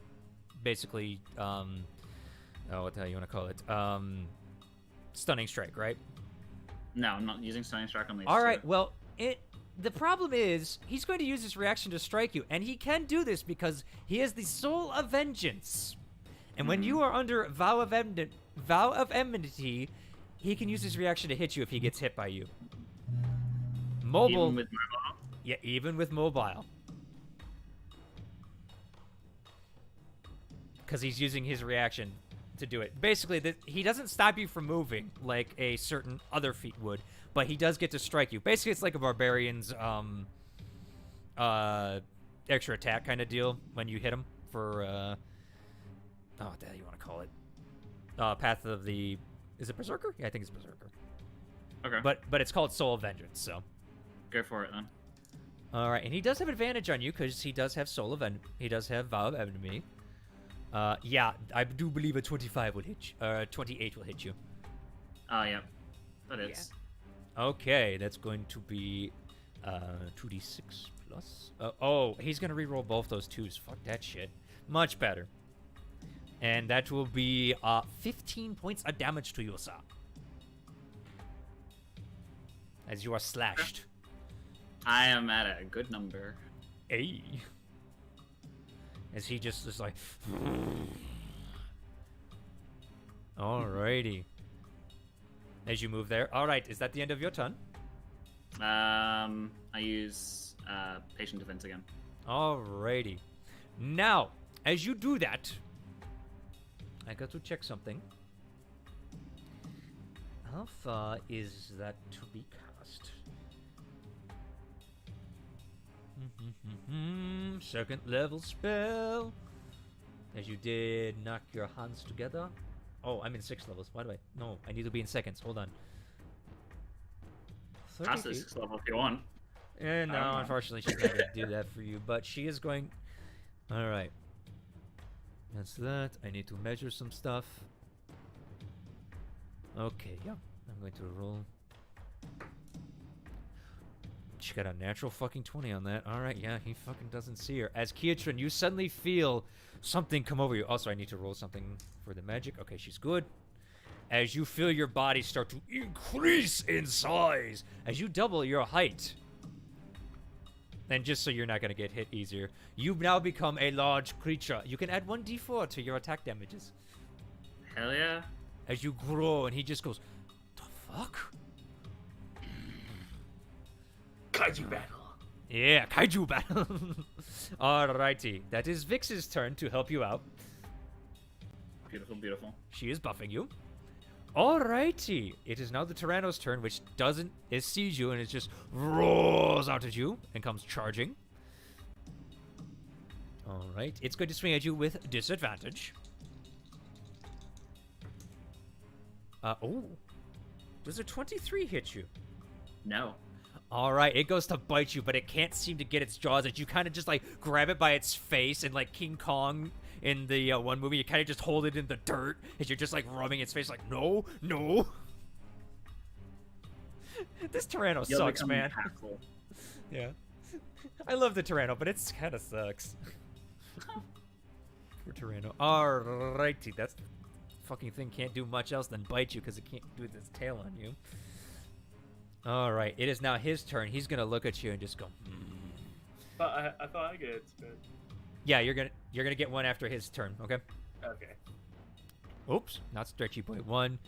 basically oh, what the hell you want to call it? Stunning strike, right? No, I'm not using stunning strike on these. All right. two. Well, the problem is he's going to use his reaction to strike you, and he can do this because he has the soul of vengeance. And when you are under vow of enmity, he can use his reaction to hit you if he gets hit by you. Mobile. Even with mobile. Yeah, even with mobile. Because he's using his reaction to do it. Basically, he doesn't stop you from moving like a certain other feat would, but he does get to strike you. Basically, it's like a barbarian's extra attack kind of deal when you hit him for oh, what the hell you want to call it? Path of the... Is it Berserker? Yeah, I think it's Berserker. Okay. But it's called Soul of Vengeance, so... Go for it then. All right, and he does have advantage on you because he does have Soul of he does have Vow of Enemy. Yeah, I do believe a 25 will hit you. 28 will hit you. Yeah. That is. Yeah. Okay, that's going to be 2d6 plus. Oh, he's gonna reroll both those 2s. Fuck that shit. Much better. And that will be 15 points of damage to you, sir. As you are slashed. I am at a good number. Hey. As he just is like... Alrighty. As you move there. Alright, is that the end of your turn? I use patient defense again. Alrighty. Now, as you do that, I got to check something. How far is that to be cast? Second level spell. As you did knock your hands together. Oh, I'm in 6 levels. Why do I? No, I need to be in seconds. Hold on. 30 Pass the feet. 6th level if you want. And no, unfortunately, she's not going to do that for you. But she is going... Alright. That's that. I need to measure some stuff. Okay, yeah. I'm going to roll. She got a natural fucking 20 on that. Alright, yeah, he fucking doesn't see her. As Kiatrin, you suddenly feel something come over you. Also, I need to roll something for the magic. Okay, she's good. As you feel your body start to increase in size. As you double your height. And just so you're not going to get hit easier, you now become a large creature. You can add 1d4 to your attack damages. Hell yeah. As you grow, and he just goes, the fuck? Kaiju battle. Yeah, kaiju battle. Alrighty, that is Vix's turn to help you out. Beautiful, beautiful. She is buffing you. Alrighty, it is now the Tyranno's turn, which it sees you and it just roars out at you and comes charging. Alright, it's going to swing at you with disadvantage. Oh, does a 23 hit you? No. Alright, it goes to bite you, but it can't seem to get its jaws. You kind of just like grab it by its face, and like King Kong in the one movie, you kind of just hold it in the dirt as you're just like rubbing its face like, no, no. This Tyranno sucks, man. Impactful. Yeah. I love the Tyranno, but it's kind of sucks. For Tyranno. Alrighty, that fucking thing can't do much else than bite you because it can't do its tail on you. Alright, it is now his turn. He's gonna look at you and just go, I thought I get spin. Yeah, you're gonna get one after his turn, okay? Okay. Oops, not stretchy boy. 1,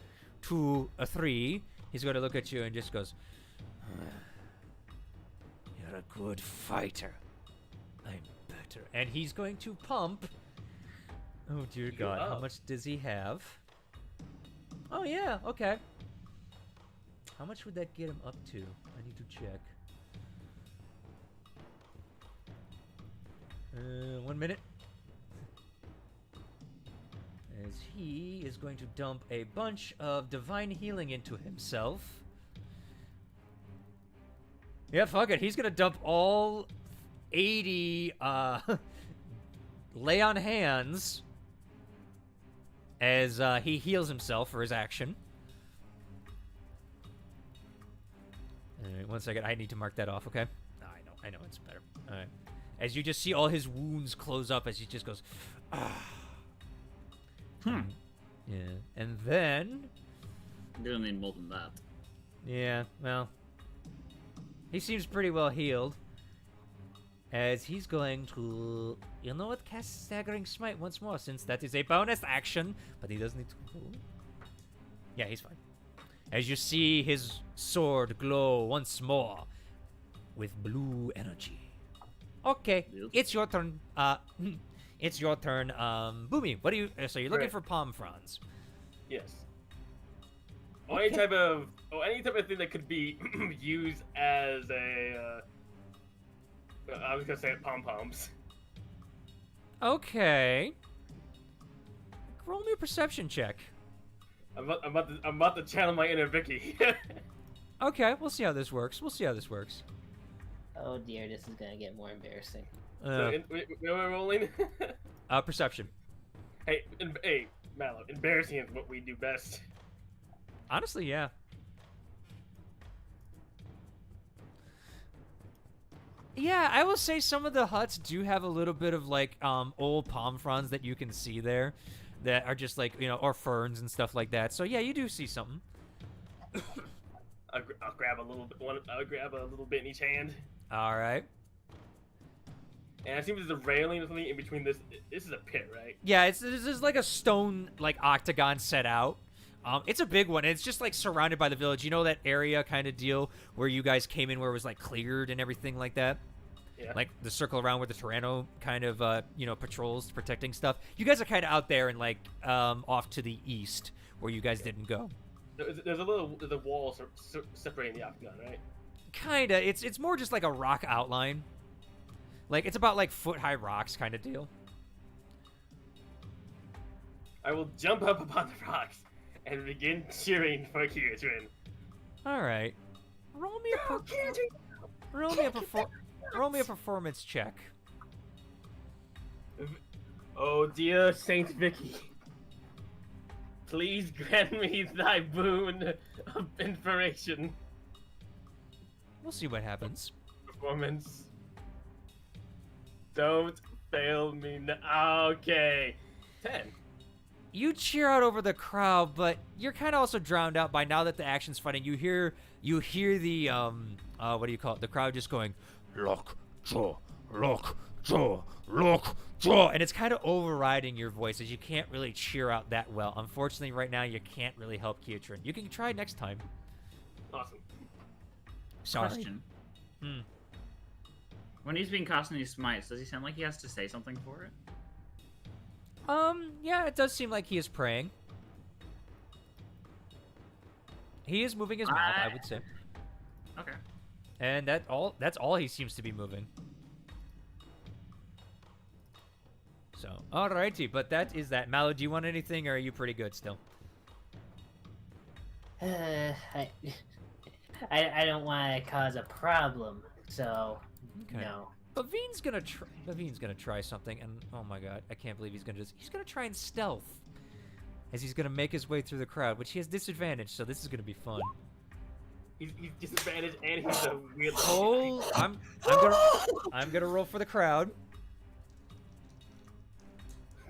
2, 3. He's gonna look at you and just goes, you're a good fighter. I'm better. And he's going to pump Oh dear Heal God, how up. much does he have? Oh yeah, okay. How much would that get him up to? I need to check. 1 minute. As he is going to dump a bunch of divine healing into himself. Yeah, fuck it. He's gonna dump all 80 lay on hands as he heals himself for his action. Alright, 1 second. I need to mark that off, okay? I know, it's better. Alright. As you just see all his wounds close up as he just goes, ah. Yeah. And then... You don't need more than that. Yeah, well... He seems pretty well healed. As he's going to... You know what? Cast Staggering Smite once more, since that is a bonus action. But he doesn't need to... Yeah, he's fine. As you see his sword glow once more with blue energy. Okay, Yep. it's your turn. It's your turn. Boomy, what do you... So you're looking Right. for palm fronds. Yes. Or any type of thing that could be used as a. I was gonna say pom poms. Okay. Roll me a perception check. I'm about to channel my inner Vicky. Okay, we'll see how this works. Oh dear, this is gonna get more embarrassing. So, we're rolling. Perception. Hey, Mallow. Embarrassing is what we do best. Honestly, yeah. Yeah, I will say some of the huts do have a little bit of like old palm fronds that you can see there, that are just like, you know, or ferns and stuff like that. So yeah, you do see something. I'll grab a little bit. I'll grab a little bit in each hand. All right. And I think there's a railing or something in between this. This is a pit, right? Yeah, this is like a stone like octagon set out. It's a big one. And it's just like surrounded by the village. You know that area kind of deal where you guys came in, where it was like cleared and everything like that. Yeah. Like the circle around where the Tyranno kind of you know, patrols protecting stuff. You guys are kind of out there and like off to the east where you guys didn't go. There's a wall separating the octagon, right? Kinda. It's more just like a rock outline. Like it's about like foot-high rocks kind of deal. I will jump up upon the rocks and begin cheering for Kiritrin. All right. Roll me a performance check. Oh dear Saint Vicky, please grant me thy boon of inspiration. We'll see what happens. Performance. Don't fail me now. Okay. 10. You cheer out over the crowd, but you're kind of also drowned out by now that the action's fighting. You hear the what do you call it? The crowd just going, "Lockjaw, lockjaw, lockjaw," and it's kind of overriding your voice as you can't really cheer out that well. Unfortunately, right now you can't really help Kietrin. You can try next time. Awesome. Sorry. Question. Hmm. When he's been casting these smites, does he sound like he has to say something for it? Yeah, it does seem like he is praying. He is moving his mouth, I would say. Okay. And that's all he seems to be moving. So, alrighty, but that is that. Mallow, do you want anything, or are you pretty good still? I don't want to cause a problem, so Okay. no. Baveen's gonna try something, and oh my god, I can't believe he's gonna try and stealth, as he's gonna make his way through the crowd, which he has disadvantage, so this is gonna be fun. He's disadvantaged and he's a weird. Oh, I'm gonna roll for the crowd.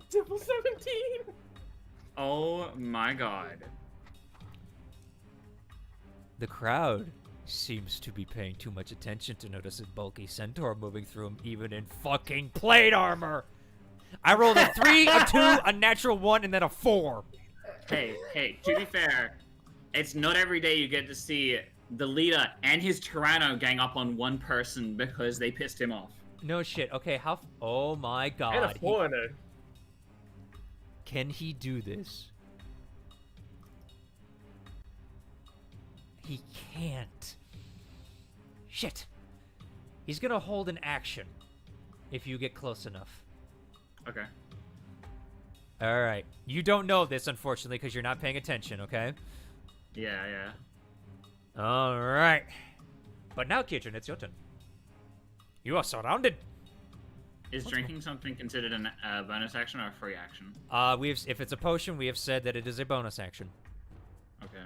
Double 17. Oh my god. The crowd seems to be paying too much attention to notice a bulky centaur moving through him, even in fucking plate armor. I rolled a 3, a 2, a natural 1, and then a 4. Hey, to be fair, it's not every day you get to see the leader and his Tyranno gang up on one person because they pissed him off. No shit. Okay, oh my god. And a foreigner. Can he do this? He can't. Shit. He's gonna hold an action if you get close enough. Okay. Alright. You don't know this, unfortunately, because you're not paying attention, okay? Yeah, yeah. Alright. But now, Kitchen, it's your turn. You are surrounded. Is drinking something considered a bonus action or a free action? If it's a potion, we have said that it is a bonus action. Okay.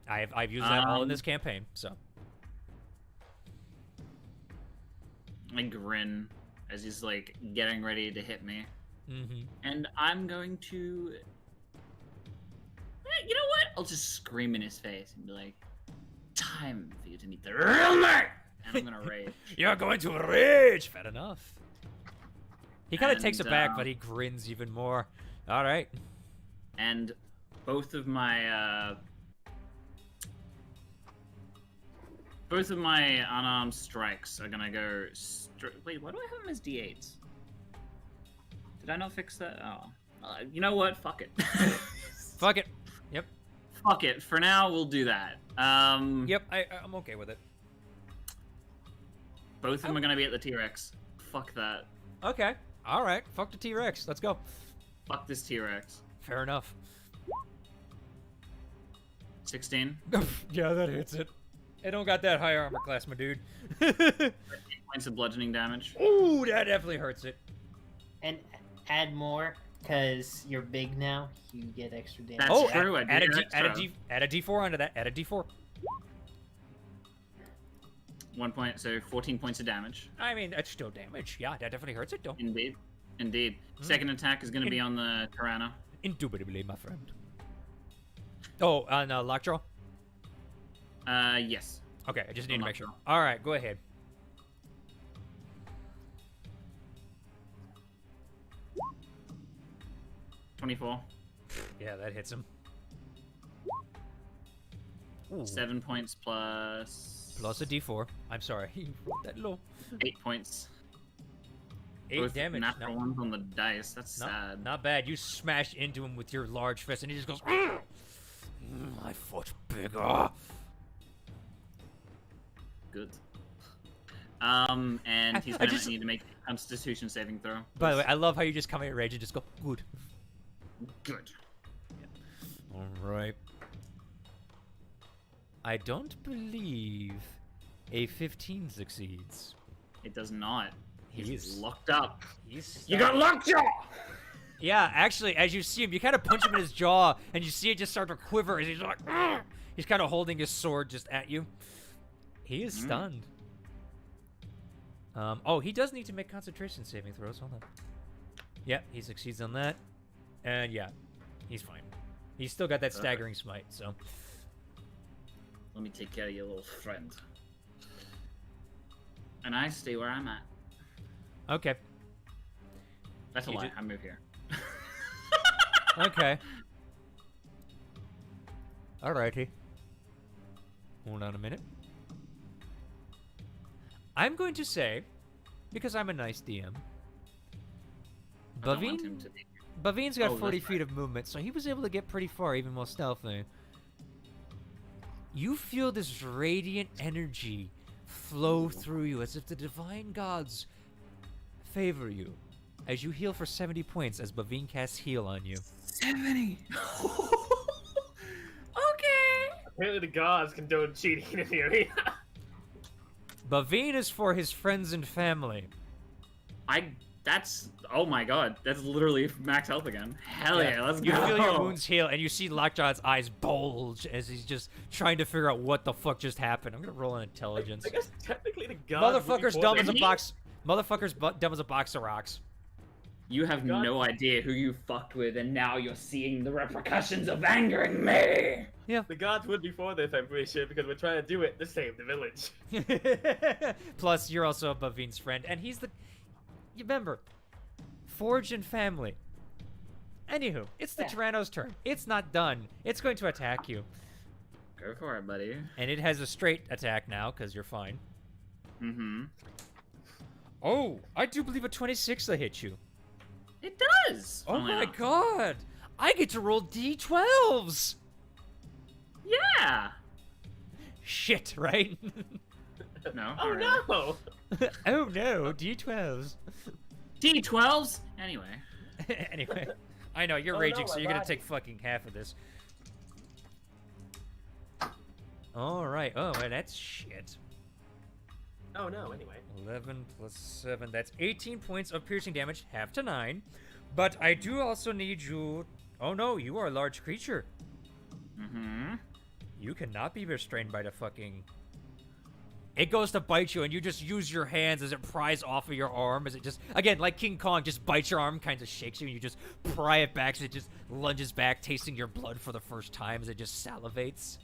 I've used that all in this campaign, so. I grin as he's like getting ready to hit me. Mm-hmm. And I'm going to... you know what? I'll just scream in his face and be like, time for you to meet the real me! And I'm gonna rage. You're going to rage! Fair enough. He kind of takes it back, And, but he grins even more. Alright. And both of my unarmed strikes are gonna go wait, why do I have them as D8s? Did I not fix that? Oh. You know what? Fuck it. Fuck it. Yep. Fuck it. For now, we'll do that. Yep, I'm okay with it. Both of them are gonna be at the T-Rex. Fuck that. Okay. Alright. Fuck the T-Rex. Let's go. Fuck this T-Rex. Fair enough. 16. Yeah, that hits it. It don't got that high armor class, my dude. 13 points of bludgeoning damage. Ooh, that definitely hurts it. And add more, because you're big now. You get extra damage. That's Oh, true. add a D4 onto that. Add a D4. 1 point, so 14 points of damage. I mean, that's still damage. Yeah, that definitely hurts it, though. Indeed. Indeed. Second attack is going to be on the Tyranno. Indubitably, my friend. Oh, on Lockjaw? Yes. Okay, I just need On to make sure. Lockjaw. Alright, go ahead. $24. Yeah, that hits him. Ooh. 7 points plus... Plus a D4. I'm sorry, you rolled that low. 8 points. 8 Both damage. natural ones on the dice. That's sad. Not bad. You smash into him with your large fist, and he just goes, "Mm, my foot's bigger." Good. And he's I going just- to need to make a Constitution saving throw. By the way, I love how you just come at rage and just go, good. Good. Alright. I don't believe a 15 succeeds. It does not. He's He's- locked up. He's You got lockjaw! Yeah, actually, as you see him, you kind of punch him in his jaw, and you see it just start to quiver as he's like, "Argh!" He's kind of holding his sword just at you. He is stunned. Oh, he does need to make concentration saving throws. Hold on. Yep, he succeeds on that. And yeah, he's fine. He's still got that staggering smite, so. Let me take care of your little friend. And I stay where I'm at. Okay. That's a You lie. ju- I move here. Okay. Alrighty. Hold on a minute. I'm going to say, because I'm a nice DM, I don't want him to be. Baveen's got Oh, 40 that's feet of movement, so he was able to get pretty far, even more stealthy. You feel this radiant energy flow through you as if the divine gods favor you. As you heal for 70 points as Baveen casts heal on you. 70! Apparently the gods condone cheating in the arena. Baveen is for his friends and family. That's, oh my god, that's literally max health again. Hell yeah, let's You go. feel your wounds heal, and you see Lockjaw's eyes bulge as he's just trying to figure out what the fuck just happened. I'm gonna roll an intelligence. I guess technically the gods. would be Motherfucker's for dumb them. as a box. Motherfucker's dumb as a box of rocks. You have God. no idea who you fucked with, and now you're seeing the repercussions of angering me. The gods would be for this, I'm pretty sure, because we're trying to do it to save the village. Plus, you're also Baveen's friend, and he's the. You remember, Forge and family. Anywho, it's the Tyranno's turn. It's not done. It's going to attack you, Go for it, buddy. and it has a straight attack now because you're fine. Mm-hmm. Oh, I do believe a 26 will hit you. It does. Oh funnily my enough. god! I get to roll d12s! Yeah. Shit, right? No. Oh not really. no! Oh no, d12s. D12s. Anyway. Anyway, I know, you're Oh, raging, no, so my you're gonna body. take fucking half of this. Alright, oh, well, that's shit. Oh no, anyway. 11 plus 7, that's 18 points of piercing damage, half to 9. But I do also need you... Oh no, you are a large creature. Mm-hmm. You cannot be restrained by the fucking... It goes to bite you, and you just use your hands as it pries off of your arm, as it just... Again, like King Kong, just bites your arm, kind of shakes you, and you just pry it back, so it just lunges back, tasting your blood for the first time as it just salivates.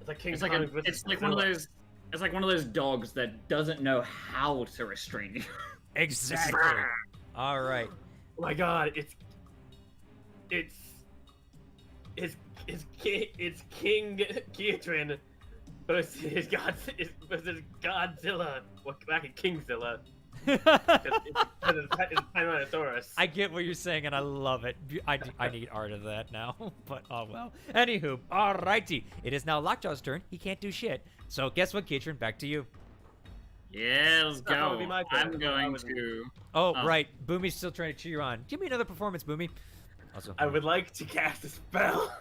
It's like King It's like Kong a, versus it's like one of Godzilla. those. It's like one of those dogs that doesn't know how to restrain you. Exactly. Alright. Oh my god, it's King Geatrin versus Godzilla. Well, back in Kingzilla. It's Tyrannosaurus. I get what you're saying, and I love it. I need art of that now, but oh well. Anywho, alrighty. It is now Lockjaw's turn. He can't do shit. So guess what, Katrin? Back to you. Yeah, let's That would go. be my turn. I'm going to. Oh, Oh. right. Boomy's still trying to cheer you on. Give me another performance, Boomy. Also, I would like to cast a spell.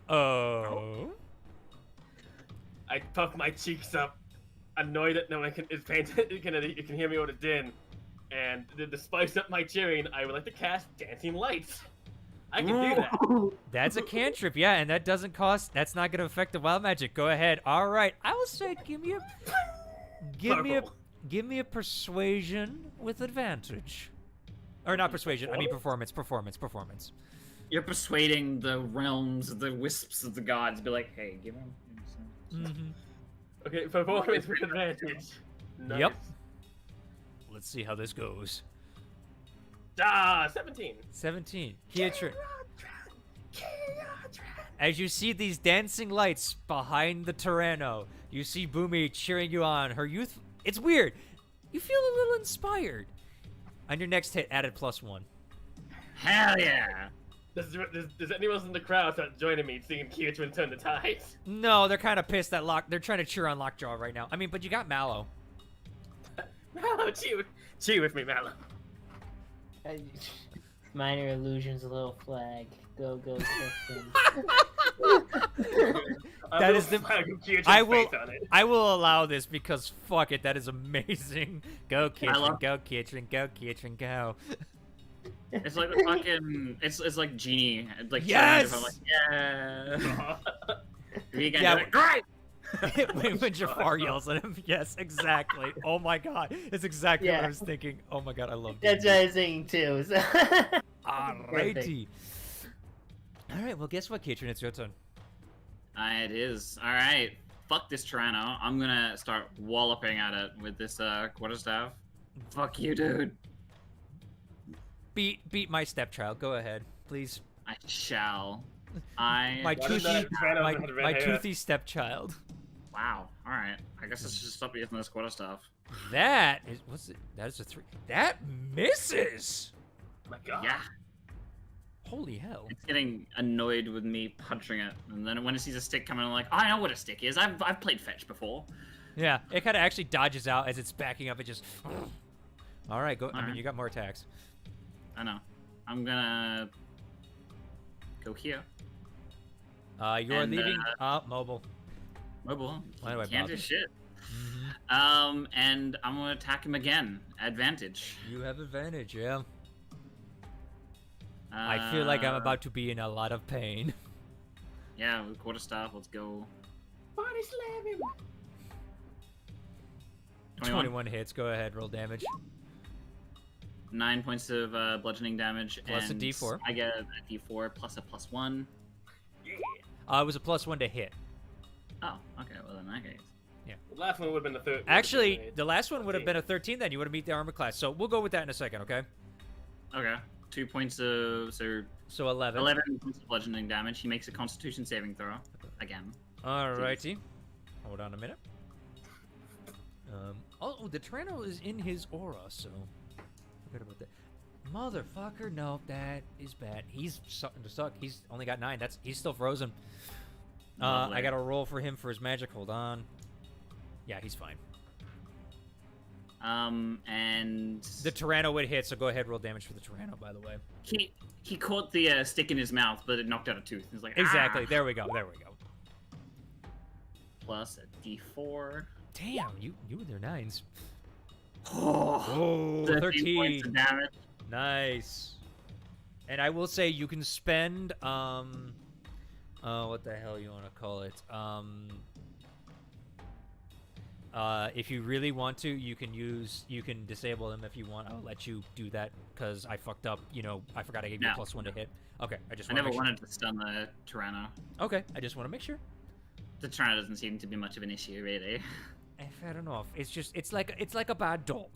Oh. I puff my cheeks up, annoyed that no one can you can hear me over the din. And to spice up my cheering, I would like to cast Dancing Lights. I can do that. That's a cantrip, yeah, and that doesn't cost. That's not gonna affect the wild magic. Go ahead. All right. I will say, give me a persuasion with advantage. Or not persuasion. I mean performance. You're persuading the realms, the wisps of the gods. Be like, hey, give him. Mm-hmm. Okay, performance with advantage. Nice. Yep. Let's see how this goes. 17. 17. Kiatrin. As you see these dancing lights behind the Tyranno, you see Boomy cheering you on. Her youth... It's weird. You feel a little inspired. On your next hit, added +1. Hell yeah! Does anyone else in the crowd start joining me, seeing Kiatrin turn the tides? No, they're kind of pissed that They're trying to cheer on Lockjaw right now. I mean, but you got Mallow. Mallow, cheer with me, Mallow. Minor illusions, a little flag. Go, Clifton. That is the- I will- On it. I will allow this because fuck it, that is amazing. Go, Kiatrin, love- go, Kiatrin, go, Kiatrin, go. It's like the fucking. It's like Genie. Like Yes! I'm like, yeah. Vegan, Yeah, like, great. when Jafar yells at him. Yes, exactly. Oh my god. That's exactly what I Yeah. was thinking. Oh my god, I love That's that. what I was thinking too. So. Alrighty. Alright, well guess what, Katrin? It's your turn. It is. Alright. Fuck this Tyranno. I'm gonna start walloping at it with this quarterstaff. Fuck you, dude. Beat my stepchild. Go ahead, please. I shall. I. My Why does toothy, that Tyranno my, have red my hair? toothy stepchild. Wow. Alright. I guess I should stop using this quarterstaff. That is, what's it? That is a 3. That misses. My God. Yeah. Holy hell. It's getting annoyed with me punching it, and then when it sees a stick coming, I'm like, oh, I know what a stick is. I've played fetch before. Yeah, it kind of actually dodges out as it's backing up. It just. All right, go. I mean, Alright. you got more attacks. I know. I'm gonna go here. You are And, leaving. Mobile. Mobile. Why do I Can't do bother? shit. Mhm. And I'm gonna attack him again. Advantage. You have advantage, yeah. I feel like I'm about to be in a lot of pain. Yeah, with quarterstaff. Let's go. Body slam him. 21 hits. Go ahead, roll damage. 9 points of bludgeoning damage. Plus a and D4. I get a D4 plus a +1. Yeah. It was a +1 to hit. Oh, okay. Well, in that case. The last one would have been the third. Actually, the last one would have been a 13. Then you would have beat the armor class. So we'll go with that in a second, okay? Okay. 2 points of So 11. 11 points of bludgeoning damage. He makes a Constitution saving throw again. Alrighty. Hold on a minute. Oh, the Tyranno is in his aura, so forget about that. Motherfucker, no, that is bad. He's starting to suck. He's only got 9. He's still frozen. I got to roll for him for his magic. Hold on. Yeah, he's fine. And The Tyranno would hit, so go ahead, roll damage for the Tyranno, by the way. he caught the stick in his mouth, but it knocked out a tooth. He's like, Exactly. "Ah!" There we go. Plus a D4. Damn, you with your 9s. Oh, 13 points of damage. Nice. And I will say you can spend what the hell you want to call it? If you really want to, you can disable them if you want. I'll let you do that because I fucked up. I forgot I gave you a +1 to hit. Okay, I never wanted to stun the Tyranno. Okay, I just want to make sure. The Tyranno doesn't seem to be much of an issue, really. Fair enough. It's like a bad dog.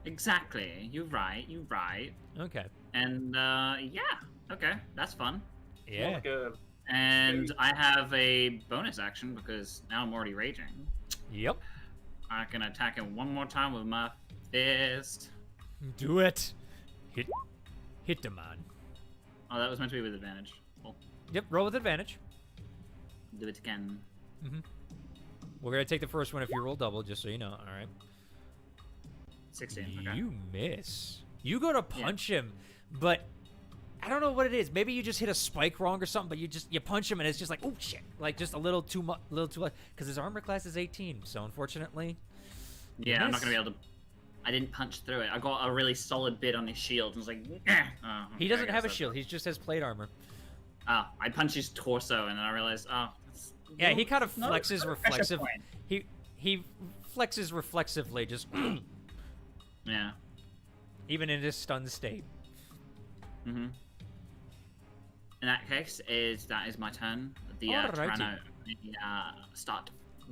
Exactly. You're right. Okay. And yeah. Okay, that's fun. Yeah. Like a And I have a bonus action because now I'm already raging. Yep. I can attack him one more time with my fist. Do it. Hit the man. Oh, that was meant to be with advantage. Cool. Yep. Roll with advantage. Do it again. We're gonna take the first one if you roll double, just so you know. All right. 16. Okay. You miss. You go to punch him, but I don't know what it is. Maybe you just hit a spike wrong or something. But you punch him and it's just like, oh shit, like just a little too much, because his armor class is 18. So unfortunately, Yeah, I'm not gonna be able to. I didn't punch through it. I got a really solid bit on his shield and was like, oh, he doesn't have a shield. He just has plate armor. Oh, I punched his torso and then I realized, Yeah, he kind of no, flexes no reflexive. pressure point. He flexes reflexively, just Yeah. even in his stunned state. In that case, that is my turn. The Alrighty. Tyranno start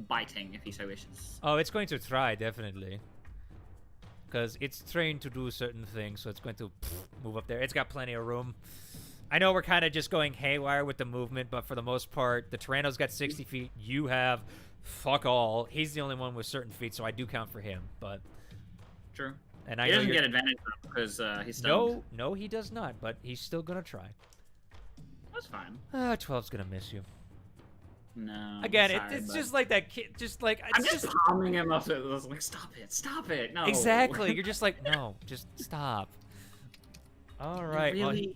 biting if he so wishes. Oh, it's going to try, definitely. Because it's trained to do certain things, so it's going to move up there. It's got plenty of room. I know we're kind of just going haywire with the movement, but for the most part, the Tyranno's got 60 feet. You have fuck all. He's the only one with certain feet, so I do count for him. But True. and I He know doesn't you're... get advantage because he's stunned. No, he does not, but he's still going to try. That's fine. 12's going to miss you. No. Again, sorry, it's but- just like that kid, just like... I'm It's just palming him up. I was like, stop it, no. Exactly. You're just like, no, just stop. All right. well, Really?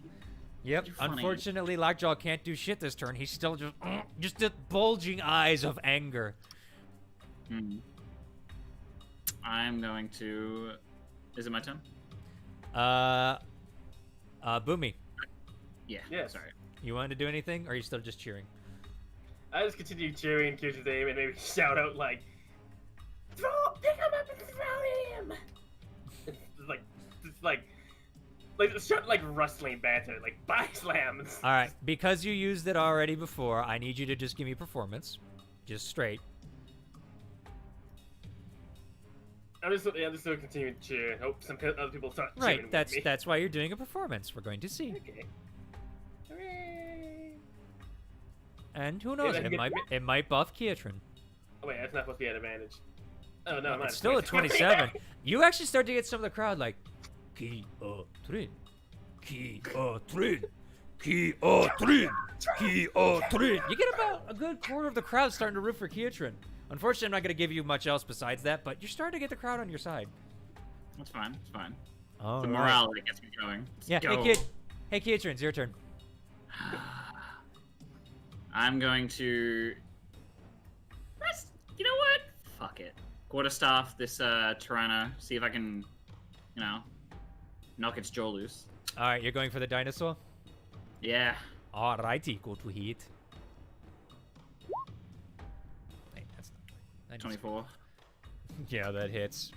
Yep. You're funny. Unfortunately, Lockjaw can't do shit this turn. He's still just the bulging eyes of anger. I'm going to. Is it my turn? Boomy, Yeah. Yes. Sorry. you want to do anything, or are you still just cheering? I just continue cheering Kirsten's name and maybe shout out like, pick him up and throw him. It's like rustling banter, like body slams. All right. Because you used it already before, I need you to just give me performance, just straight. I'm just gonna continue to cheer and hope some other people start cheering Right. with me. That's why you're doing a performance. We're going to see. Okay. Hooray! And who knows? Yeah, It might buff Kiatran. Oh wait, that's not supposed to be an advantage. Oh no, It's still a 27. You actually start to get some of the crowd like, Kiatran, Kiatran, Kiatran, Kiatran. You get about a good quarter of the crowd starting to root for Kiatran. Unfortunately, I'm not going to give you much else besides that, but you're starting to get the crowd on your side. That's fine. It's fine. All The right. morale that gets me going. Let's Yeah. go. Hey, Kiatran, it's your turn. I'm going to. You know what? Fuck it. Quarterstaff this Tyranno. See if I can, knock its jaw loose. All right, you're going for the dinosaur? Yeah. All righty, go to hit. Hey, that's not 24. Yeah, that hits.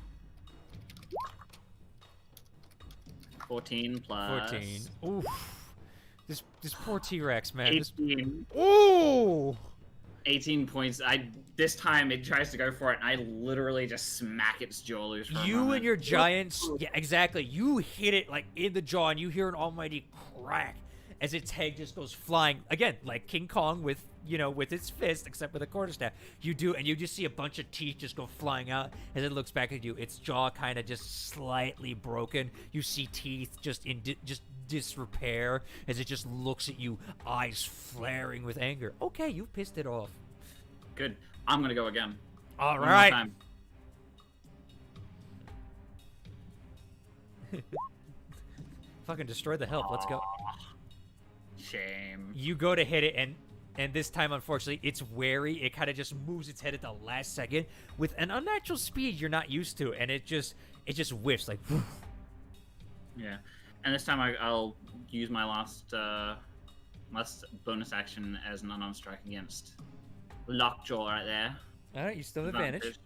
14 plus. 14. Oof. This poor T-Rex, man. 18. Ooh! 18 points. This time it tries to go for it, and I literally just smack its jaw loose. For a You moment. and your giants. Yeah, exactly. You hit it like in the jaw, and you hear an almighty crack as its head just goes flying again, like King Kong with you know, with its fist, except with a quarterstaff. You do, and you just see a bunch of teeth just go flying out as it looks back at you. Its jaw kind of just slightly broken. You see teeth just in disrepair as it just looks at you, eyes flaring with anger. Okay, you pissed it off. Good. I'm gonna go again. All One more right. time. Fucking destroy the help. Let's go. Shame. You go to hit it, and this time, unfortunately, it's wary. It kind of just moves its head at the last second with an unnatural speed you're not used to, and it just whiffs like. Whoosh. Yeah, and this time I'll use my last bonus action as an unarmed strike against Lockjaw right there. All right, you still have advantage.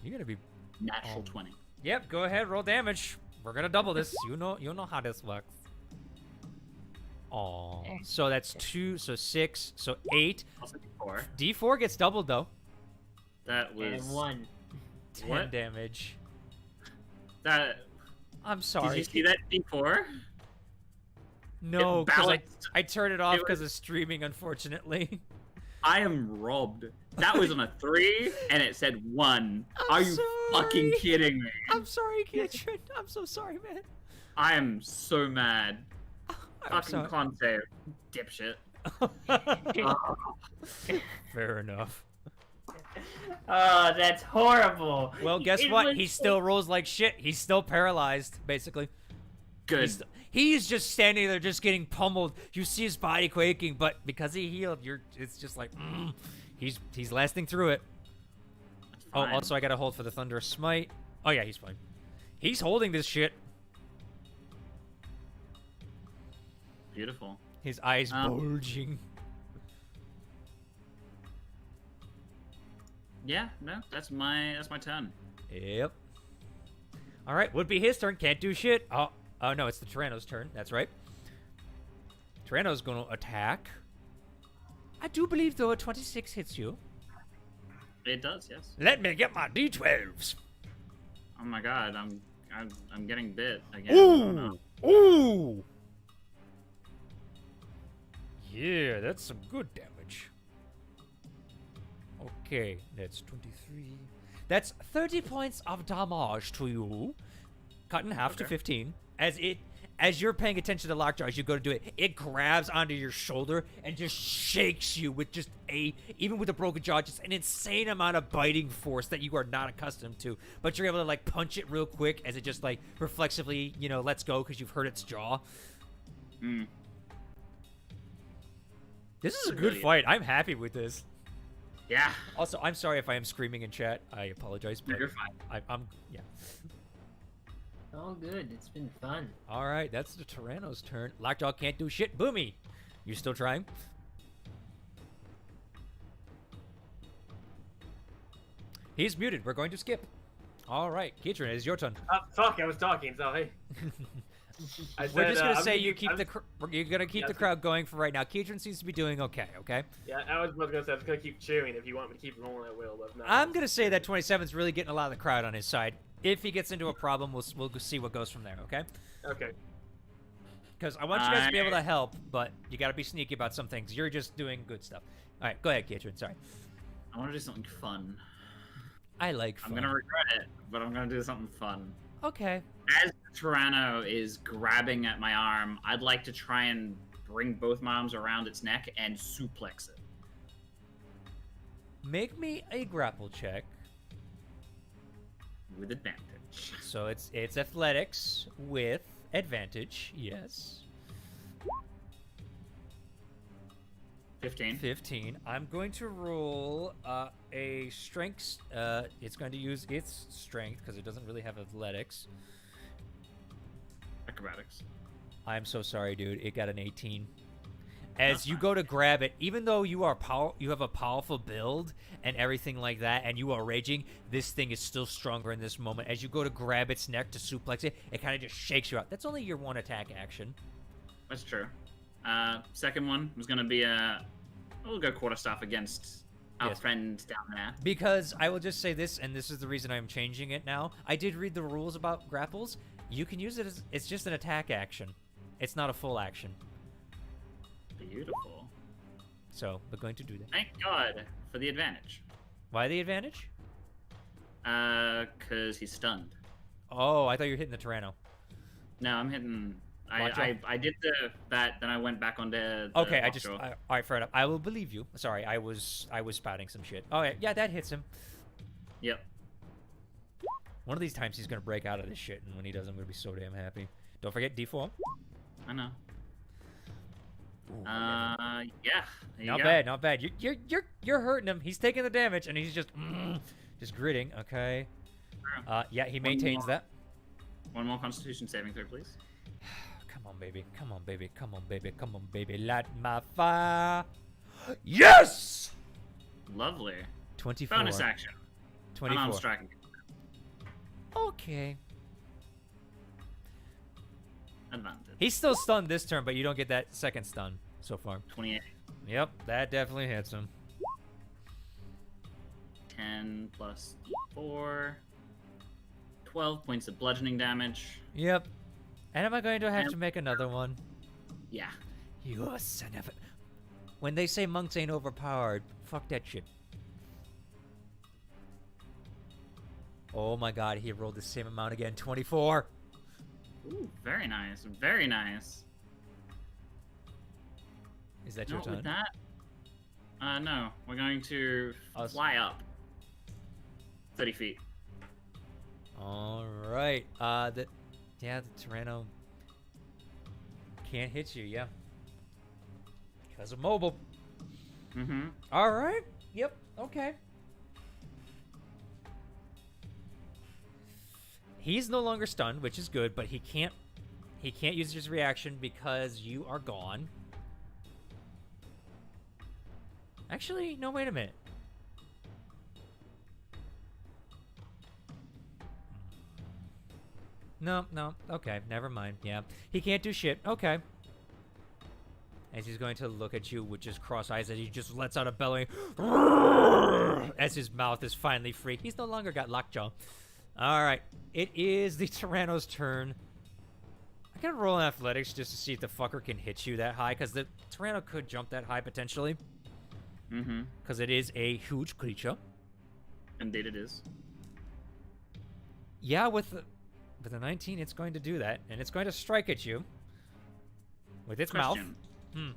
You're gonna be. Natural 20. Yep, go ahead, roll damage. We're gonna double this. You know how this works. Oh, so that's 2, so 6, so 8. Also D4. D4 gets doubled though. That was And 1. 10 What? damage. that. I'm sorry. Did you see that D4? No, It because balanced. I turned it off It was- because of streaming, unfortunately. I am robbed. That was on a 3, and it said 1. I'm Are you sorry. fucking kidding me? I'm sorry, Katrin. I'm so sorry, man. I am so mad. I'm Fucking sorry. con save, dipshit. Oh, Fair enough. Oh, that's horrible. Well, guess It what? was He so- still rolls like shit. He's still paralyzed, basically. good. He's just standing there, just getting pummeled. You see his body quaking, but because he healed, it's just like, he's lasting through it. That's Oh, fine. also I gotta hold for the Thunderous Smite. Oh yeah, he's fine. He's holding this shit. Beautiful. His eyes bulging. Yeah, no, that's my turn. Yep. All right, would be his turn. Can't do shit. Oh no, it's the Tyranno's turn. That's right. Tyranno's gonna attack. I do believe though a 26 hits you. It does, yes. Let me get my d12s. Oh my god, I'm getting bit again. Oh, no. Ooh! Yeah, that's some good damage. Okay, that's 23. That's 30 points of damage to you. Cut in half to Okay. 15. As you're paying attention to Lockjaw, as you go to do it, it grabs onto your shoulder and just shakes you with just even with a broken jaw, just an insane amount of biting force that you are not accustomed to. But you're able to like punch it real quick as it just like reflexively, lets go because you've hurt its jaw. Mm. This is a good Brilliant. fight. I'm happy with this. Yeah. Also, I'm sorry if I am screaming in chat. I apologize, but You're fine. I'm yeah. Oh, good. It's been fun. All right, that's the Tyranno's turn. Lockjaw can't do shit. Boomy, you still trying? He's muted. We're going to skip. All right, Keitron, it is your turn. Fuck, I was talking, so hey. I We're said, just gonna I'm say gonna you keep I'm- you're gonna keep Yeah, the crowd going for right now. Keitron seems to be doing okay. Okay. Yeah, I was gonna say I was gonna keep cheering if you want me to keep rolling. I will, but no. I'm gonna say that 27's really getting a lot of the crowd on his side. If he gets into a problem, we'll see what goes from there. Okay. Okay. Because I want you guys to be able to help, but you got to be sneaky about some things. You're just doing good stuff. All right, go ahead, Keitron. Sorry. I want to do something fun. I like fun. I'm gonna regret it, but I'm gonna do something fun. Okay. As Tyranno is grabbing at my arm, I'd like to try and bring both my arms around its neck and suplex it. Make me a grapple check. With advantage. So it's athletics with advantage. Yes. 15. 15. I'm going to roll a strength. It's going to use its strength because it doesn't really have athletics. Acrobatics. I'm so sorry, dude. It got an 18. As That's you fine. go to grab it, even though you have a powerful build and everything like that, and you are raging, this thing is still stronger in this moment. As you go to grab its neck to suplex it, it kind of just shakes you out. That's only your one attack action. That's true. Second one was gonna be we'll go quarterstaff against our Yes. friend down there. Because I will just say this, and this is the reason I'm changing it now. I did read the rules about grapples. You can use it as it's just an attack action. It's not a full action. Beautiful. So we're going to do that. Thank God for the advantage. Why the advantage? Cause he's stunned. Oh, I thought you were hitting the Tyranno. No, I'm hitting. Lockjaw? I did that, then I went back on the Okay, Lockjaw. all right, fair enough. I will believe you. Sorry, I was spouting some shit. Oh yeah, that hits him. Yep. One of these times he's gonna break out of this shit, and when he does, I'm gonna be so damn happy. Don't forget D4. I know. Ooh, Yeah. There not you go. bad, not bad. You're hurting him. He's taking the damage, and he's just gritting. Okay. Yeah, he maintains that. One more Constitution saving throw, please. Come on, baby. Come on, baby. Come on, baby. Come on, baby. Light my fire. Yes! Lovely. 24. Bonus action. 24. Unarmed striking. Okay. Advantage. He's still stunned this turn, but you don't get that second stun so far. 28. Yep, that definitely hits him. 10 plus 4. 12 points of bludgeoning damage. Yep. And am I going to have to make another one? Yeah. You son of a... When they say monks ain't overpowered, fuck that shit. Oh my god, he rolled the same amount again. 24. Ooh, very nice. Very nice. Is that your Not turn? with that. No. We're going to fly up. 30 feet. Alright. The Tyranno can't hit you, yeah. Because of mobile. Mm-hmm. Alright. Yep, okay. He's no longer stunned, which is good, but he can't use his reaction because you are gone. Actually, no, wait a minute. No, okay, never mind. Yeah, he can't do shit. Okay. As he's going to look at you with just cross eyes as he just lets out a bellowing as his mouth is finally free. He's no longer got lockjaw. Alright, it is the Tyranno's turn. I can roll in athletics just to see if the fucker can hit you that high, because the Tyranno could jump that high potentially. Mm-hmm. Because it is a huge creature. Indeed it is. Yeah, with the 19, it's going to do that, and it's going to strike at you with its Question. mouth.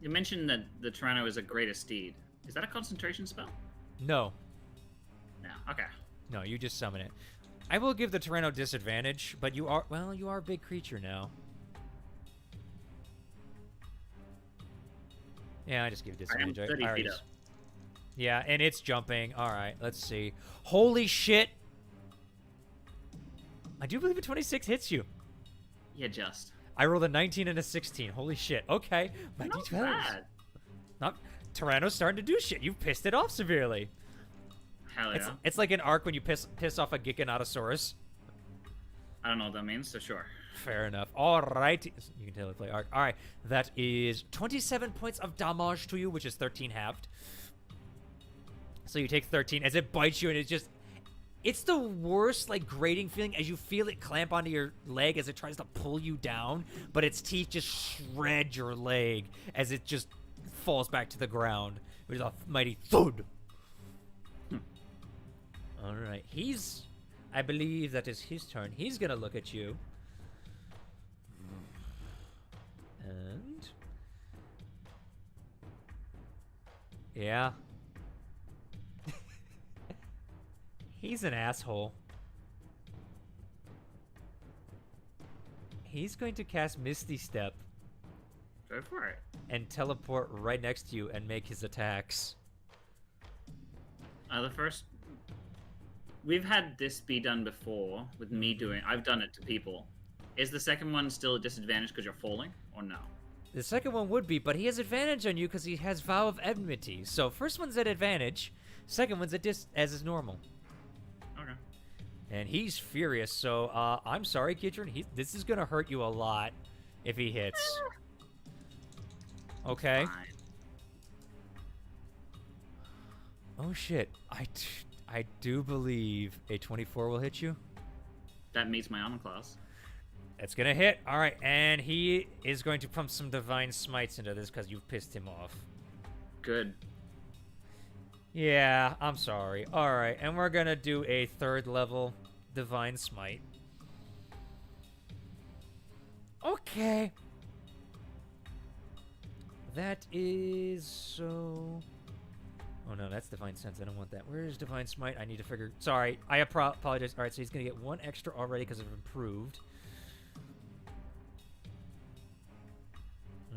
You mentioned that the Tyranno is a greater steed. Is that a concentration spell? No. No. Okay. No, you just summon it. I will give the Tyranno disadvantage, but you are a big creature now. Yeah, I just give disadvantage. I am 30 feet up. Yeah, and it's jumping. All right, let's see. Holy shit! I do believe a 26 hits you. Yeah, just. I rolled a 19 and a 16. Holy shit. Okay. My Not D12s. bad. Not Tyranno's starting to do shit. You've pissed it off severely. Hell yeah. It's like an arc when you piss off a Giganotosaurus. I don't know what that means, so sure. Fair enough. All right. You can tell it play arc. All right. That is 27 points of damage to you, which is 13 halved. So you take 13 as it bites you, and it's the worst, like, grating feeling as you feel it clamp onto your leg as it tries to pull you down, but its teeth just shred your leg as it just falls back to the ground with a mighty thud. All right. I believe that is his turn. He's going to look at you. And... yeah. He's an asshole. He's going to cast Misty Step Go for it. and teleport right next to you and make his attacks. The first... We've had this be done before with me doing... I've done it to people. Is the second one still a disadvantage because you're falling, or no? The second one would be, but he has advantage on you because he has Vow of Enmity. So first one's at advantage, second one's at as is normal. Okay. And he's furious, so I'm sorry, Kitron. This is gonna hurt you a lot if he hits. Okay. Fine. Oh shit! I do believe a 24 will hit you. That meets my armor class. That's gonna hit. All right, and he is going to pump some divine smites into this because you've pissed him off. Good. Yeah, I'm sorry. All right, and we're gonna do a 3rd level divine smite. Okay. That is so... Oh no, that's Divine Sense. I don't want that. Where's Divine Smite? I need to figure... Sorry, I apologize. Alright, so he's gonna get 1 extra already because of improved.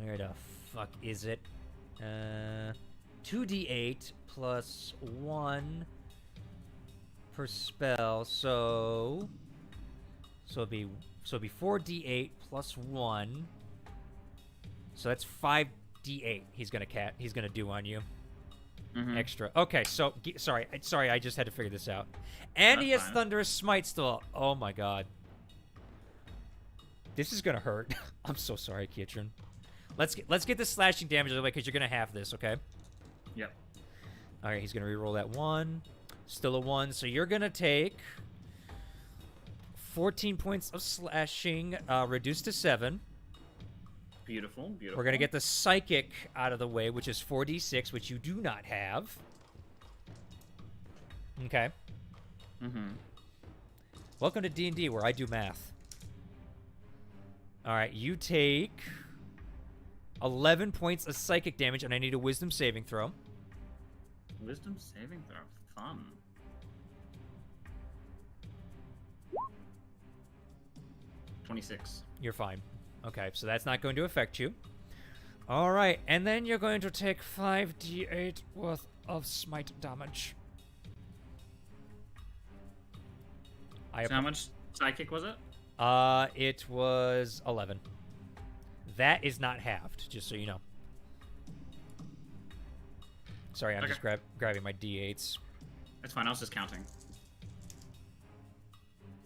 Where the fuck is it? 2d8 plus 1 per spell, so it'd be 4d8 plus 1. So that's 5d8 he's gonna do on you. Extra. Okay, so sorry, I just had to figure this out. And he has Thunderous Smite still. Oh my god. This is gonna hurt. I'm so sorry, Kietran. Let's get the slashing damage out of the way because you're gonna have this, okay? Yep. Alright, he's gonna reroll that 1. Still a 1, so you're gonna take 14 points of slashing, reduced to 7. Beautiful, beautiful. We're gonna get the Psychic out of the way, which is 4d6, which you do not have. Okay. Welcome to D&D, where I do math. Alright, you take 11 points of Psychic damage, and I need a Wisdom saving throw. Wisdom saving throw. Fun. $26. You're fine. Okay, so that's not going to affect you. Alright, and then you're going to take 5d8 worth of smite damage. So how much psychic was it? It was 11. That is not halved, just so you know. Sorry, I'm just grabbing my d8s. That's fine, I was just counting.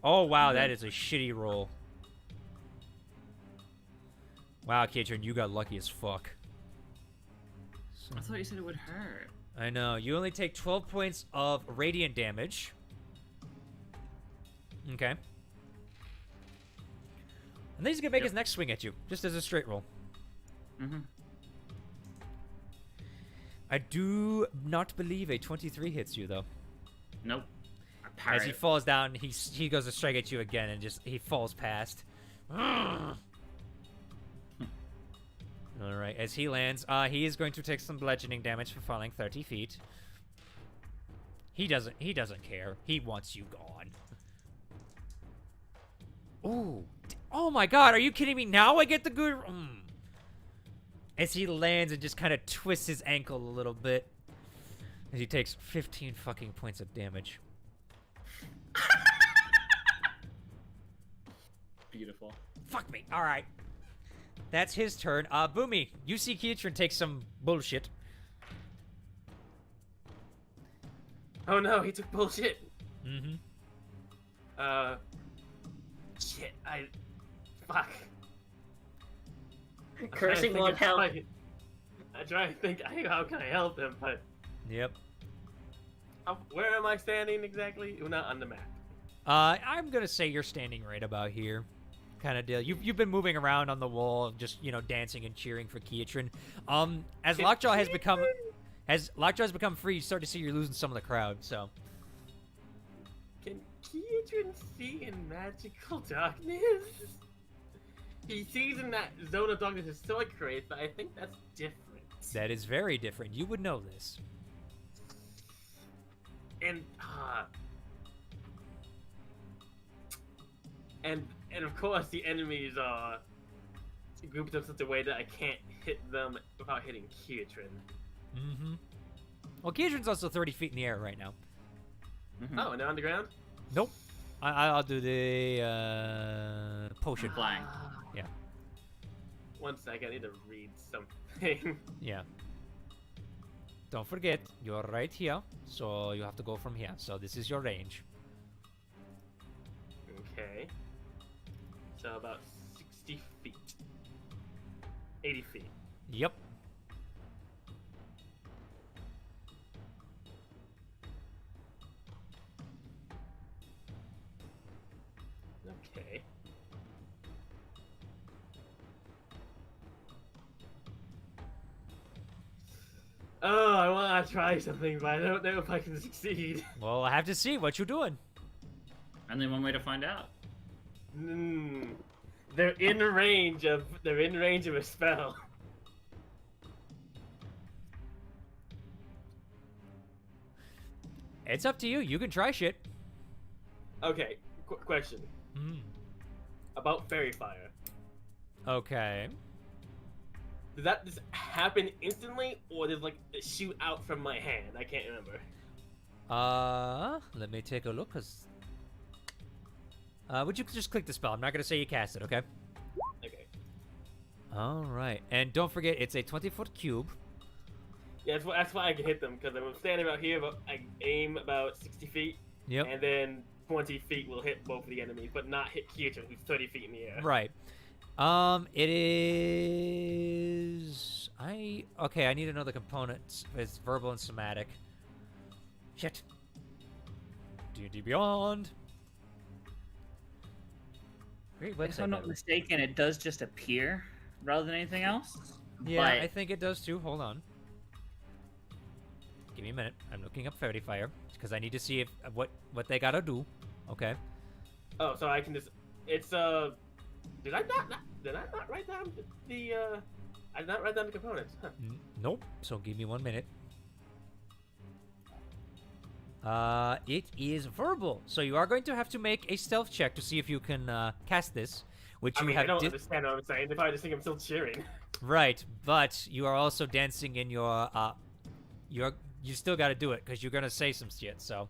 Oh, wow, that is a shitty roll. Wow, Kietran, you got lucky as fuck. So, I thought you said it would hurt. I know. You only take 12 points of radiant damage. Okay. And then he's gonna make his next swing at you, just as a straight roll. I do not believe a 23 hits you, though. Nope. As he falls down, he goes to strike at you again, and he falls past. All right, as he lands, he is going to take some bludgeoning damage for falling 30 feet. He doesn't care. He wants you gone. Ooh. Oh my god, are you kidding me? Now I get the good... As he lands and just kind of twists his ankle a little bit. As he takes 15 fucking points of damage. Beautiful. Fuck me. All right. That's his turn. Boomy, you see Kietran take some bullshit. Oh no, he took bullshit. Mm-hmm. Shit, fuck. Cursing won't help. I try to think, how can I help him, but... Yep. Where am I standing exactly? We're not on the map. I'm gonna say you're standing right about here. Kind of deal. You've been moving around on the wall, just, dancing and cheering for Kietran. As Lockjaw has become free, you start to see you're losing some of the crowd, so... Can Kietran see in magical darkness? He sees in that zone of darkness his sword creates, but I think that's different. That is very different. You would know this. And of course the enemies are grouped in such a way that I can't hit them without hitting Kietran. Mm-hmm. Well, Kietran's also 30 feet in the air right now. Oh, and they're on the ground? Nope. I'll do the potion. Flying. Yeah. One sec, I need to read something. Yeah. Don't forget, you're right here, so you have to go from here. So this is your range. Okay. So about 60 feet. 80 feet. Yep. Okay. Oh, I want to try something, but I don't know if I can succeed. Well, I have to see what you're doing. Only one way to find out. They're in range of a spell. It's up to you. You can try shit. Okay, question about fairy fire. Okay. Does that just happen instantly, or does like it shoot out from my hand? I can't remember. Let me take a look, cause... would you just click the spell? I'm not gonna say you cast it, okay? Okay. Alright, and don't forget, it's a 20-foot cube. Yeah, that's why I can hit them, because I'm standing about here, but I aim about 60 feet, Yep. and then 20 feet will hit both of the enemies, but not hit Kirchen, who's 30 feet in the air. Right. It is... Okay, I need another component. It's verbal and somatic. Shit. D&D Beyond. Great website. If I'm not by the way. mistaken, it does just appear rather than anything else. Yeah, but I think it does too. Hold on. Give me a minute. I'm looking up Fairy Fire because I need to see if what they gotta do. Okay. Oh, so I can just... It's, Did I not write down the, I did not write down the components. Huh. Nope. So give me 1 minute. It is verbal, so you are going to have to make a stealth check to see if you can cast this, which I you mean, have. I don't understand what I'm saying. They probably just think I'm still cheering. Right, but you are also dancing in your you still got to do it because you're gonna say some shit. So,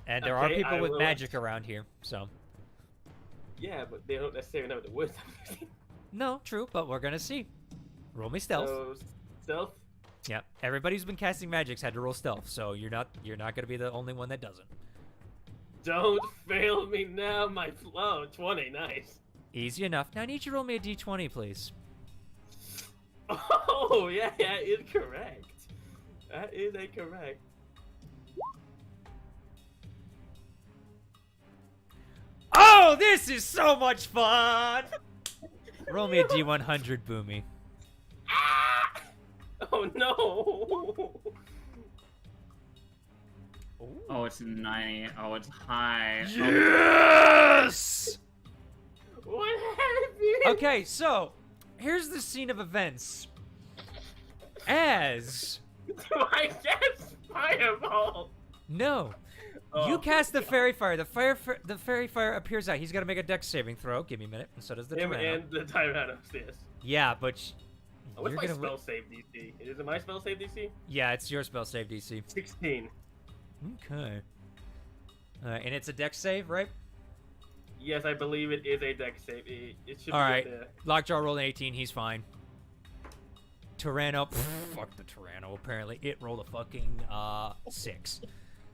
and there are Okay, people I with will- magic around here. So, Yeah, but they don't necessarily know what the words I'm using. no, true, but we're gonna see. Roll me stealth. So, stealth? Yeah, everybody who's been casting magics had to roll stealth, so you're not gonna be the only one that doesn't. Don't fail me now, my flow. 20, nice. Easy enough. Now I need you to roll me a d20, please. Oh, yeah, it's correct. That is a correct. Oh, this is so much fun! Roll me a d100, Boomy. Ah! Oh, no. Oh, it's 9. Oh, it's high. Oh, Yes! What happened? Okay, so here's the scene of events. As Do I guess fireball? no, Oh, you cast the fairy fire. The fairy fire appears out. He's got to make a dex saving throw. Give me a minute, and so does the Him Tyranno. and the Tyrannos, yes. Yeah, but Oh, what's you're my gonna spell save DC? Is it my spell save DC? yeah, it's your spell save DC. 16. Okay. And it's a dex save, right? Yes, I believe it is a dex save. It should All be right. up there. Lockjaw rolled an 18. He's fine. Tyranno, fuck the Tyranno. Apparently, it rolled a fucking 6.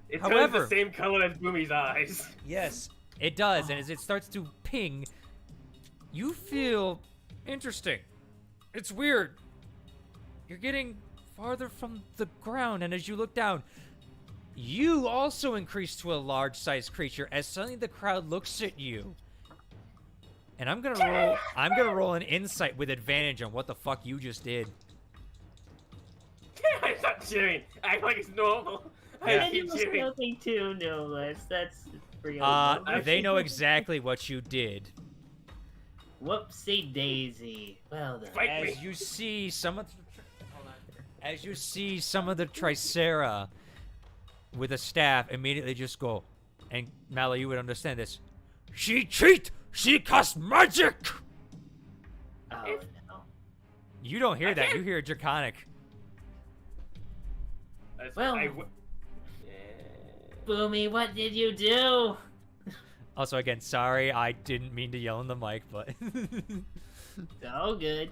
It However- turns the same color as Boomy's eyes. Yes, it does. And as it starts to ping, you feel interesting. It's weird. You're getting farther from the ground, and as you look down, you also increase to a large-sized creature as suddenly the crowd looks at you. And I'm gonna roll an insight with advantage on what the fuck you just did. I'm not cheering. Act like it's normal. I Yeah. keep Animal cheering. stealthing too, no less. That's real. They know exactly what you did. Whoopsie daisy. Well done. Fight As me. you see some of the Tricera with a staff immediately just go, and Mallow, you would understand this. She cheat! She cast magic! Oh no. You don't hear that. You hear draconic. Well- Yeah. Boomy, what did you do? Also, again, sorry, I didn't mean to yell in the mic, but So good.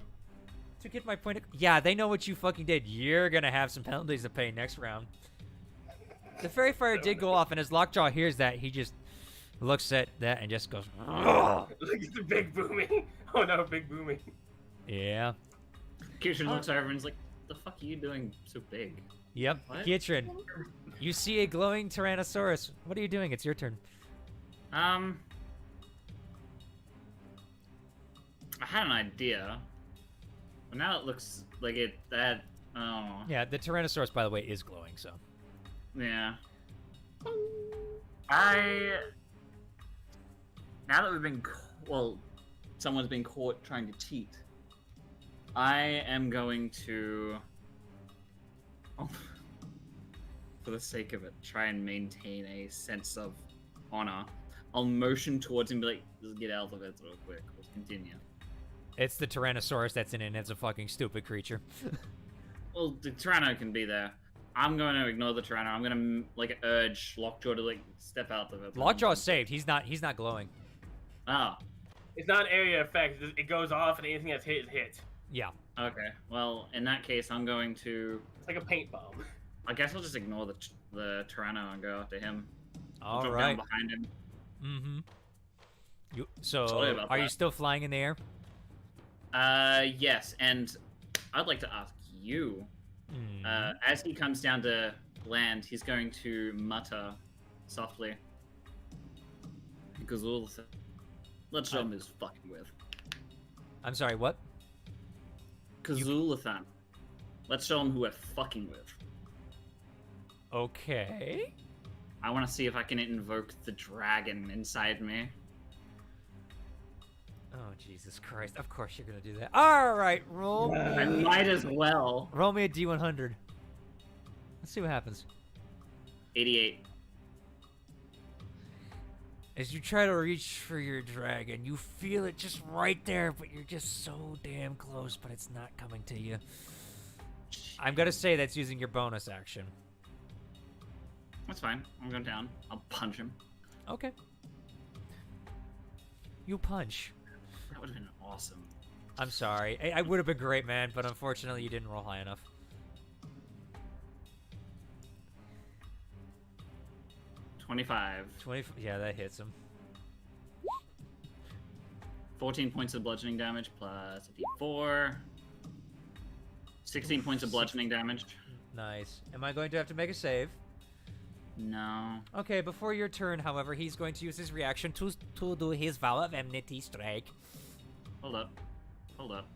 to get my point, yeah, they know what you fucking did. You're gonna have some penalties to pay next round. The fairy fire did go off, and as Lockjaw hears that, he just looks at that and just goes, "Ugh." Look at the big booming. Oh no, big booming. Yeah. Kirsten looks at everyone's like, the fuck are you doing so big? Yep. What? Kietrin, you see a glowing Tyrannosaurus. What are you doing? It's your turn. I had an idea, but now it looks like Oh. Yeah, the Tyrannosaurus, by the way, is glowing, so. Yeah. Now that we've been, someone's been caught trying to cheat, I am going to, for the sake of it, try and maintain a sense of honor. I'll motion towards him and be like, just get out of it real quick. Let's continue. It's the Tyrannosaurus that's in it, and it's a fucking stupid creature. Well, the Tyranno can be there. I'm going to ignore the Tyranno. I'm going to, urge Lockjaw to, step out of it. Lockjaw's saved. He's not glowing. Oh. It's not area effect. It goes off, and anything that's hit is hit. Yeah. Okay. Well, in that case, I'm going to... It's like a paint bomb. I guess I'll just ignore the Tyranno and go after him. All Drop right. down behind him. Mm-hmm. Sorry So, about are you that. still flying in the air? Yes, and I'd like to ask you, Mm. as he comes down to land, he's going to mutter softly, because all the let's show him who's fucking with. I'm sorry, what? Kazulathan. Let's show him who we're fucking with. Okay. I want to see if I can invoke the dragon inside me. Oh, Jesus Christ. Of course you're gonna do that. Alright, roll. I might as well. Roll me a D100. Let's see what happens. 88. As you try to reach for your dragon, you feel it just right there, but you're just so damn close, but it's not coming to you. I'm gonna say that's using your bonus action. That's fine. I'm going down. I'll punch him. Okay. You punch. That would have been awesome. I'm sorry. I would have been great, man, but unfortunately you didn't roll high enough. 25. 20. Yeah, that hits him. 14 points of bludgeoning damage plus a d4. 16 points of bludgeoning damage. Nice. Am I going to have to make a save? No. Okay, before your turn, however, he's going to use his reaction to do his vow of enmity strike. Hold up. Hold up.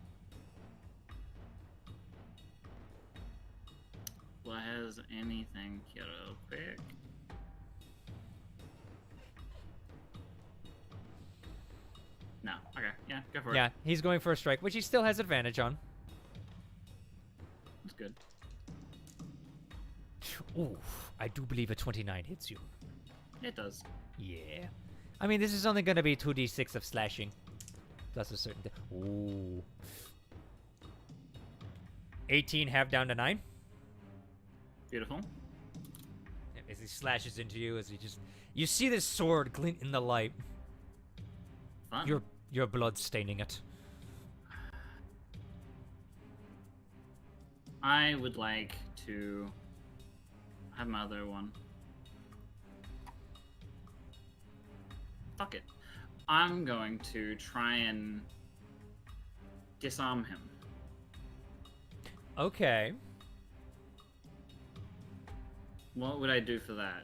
Was anything here real quick? No. Okay. Yeah, go for it. Yeah, he's going for a strike, which he still has advantage on. That's good. Ooh, I do believe a 29 hits you. It does. Yeah. I mean, this is only going to be 2d6 of slashing. Plus a certain... Ooh. 18 half down to 9. Beautiful. As he slashes into you, as he just... You see this sword glint in the light. Fun. Your blood staining it. I would like to have my other one. Fuck it. I'm going to try and disarm him. Okay. What would I do for that?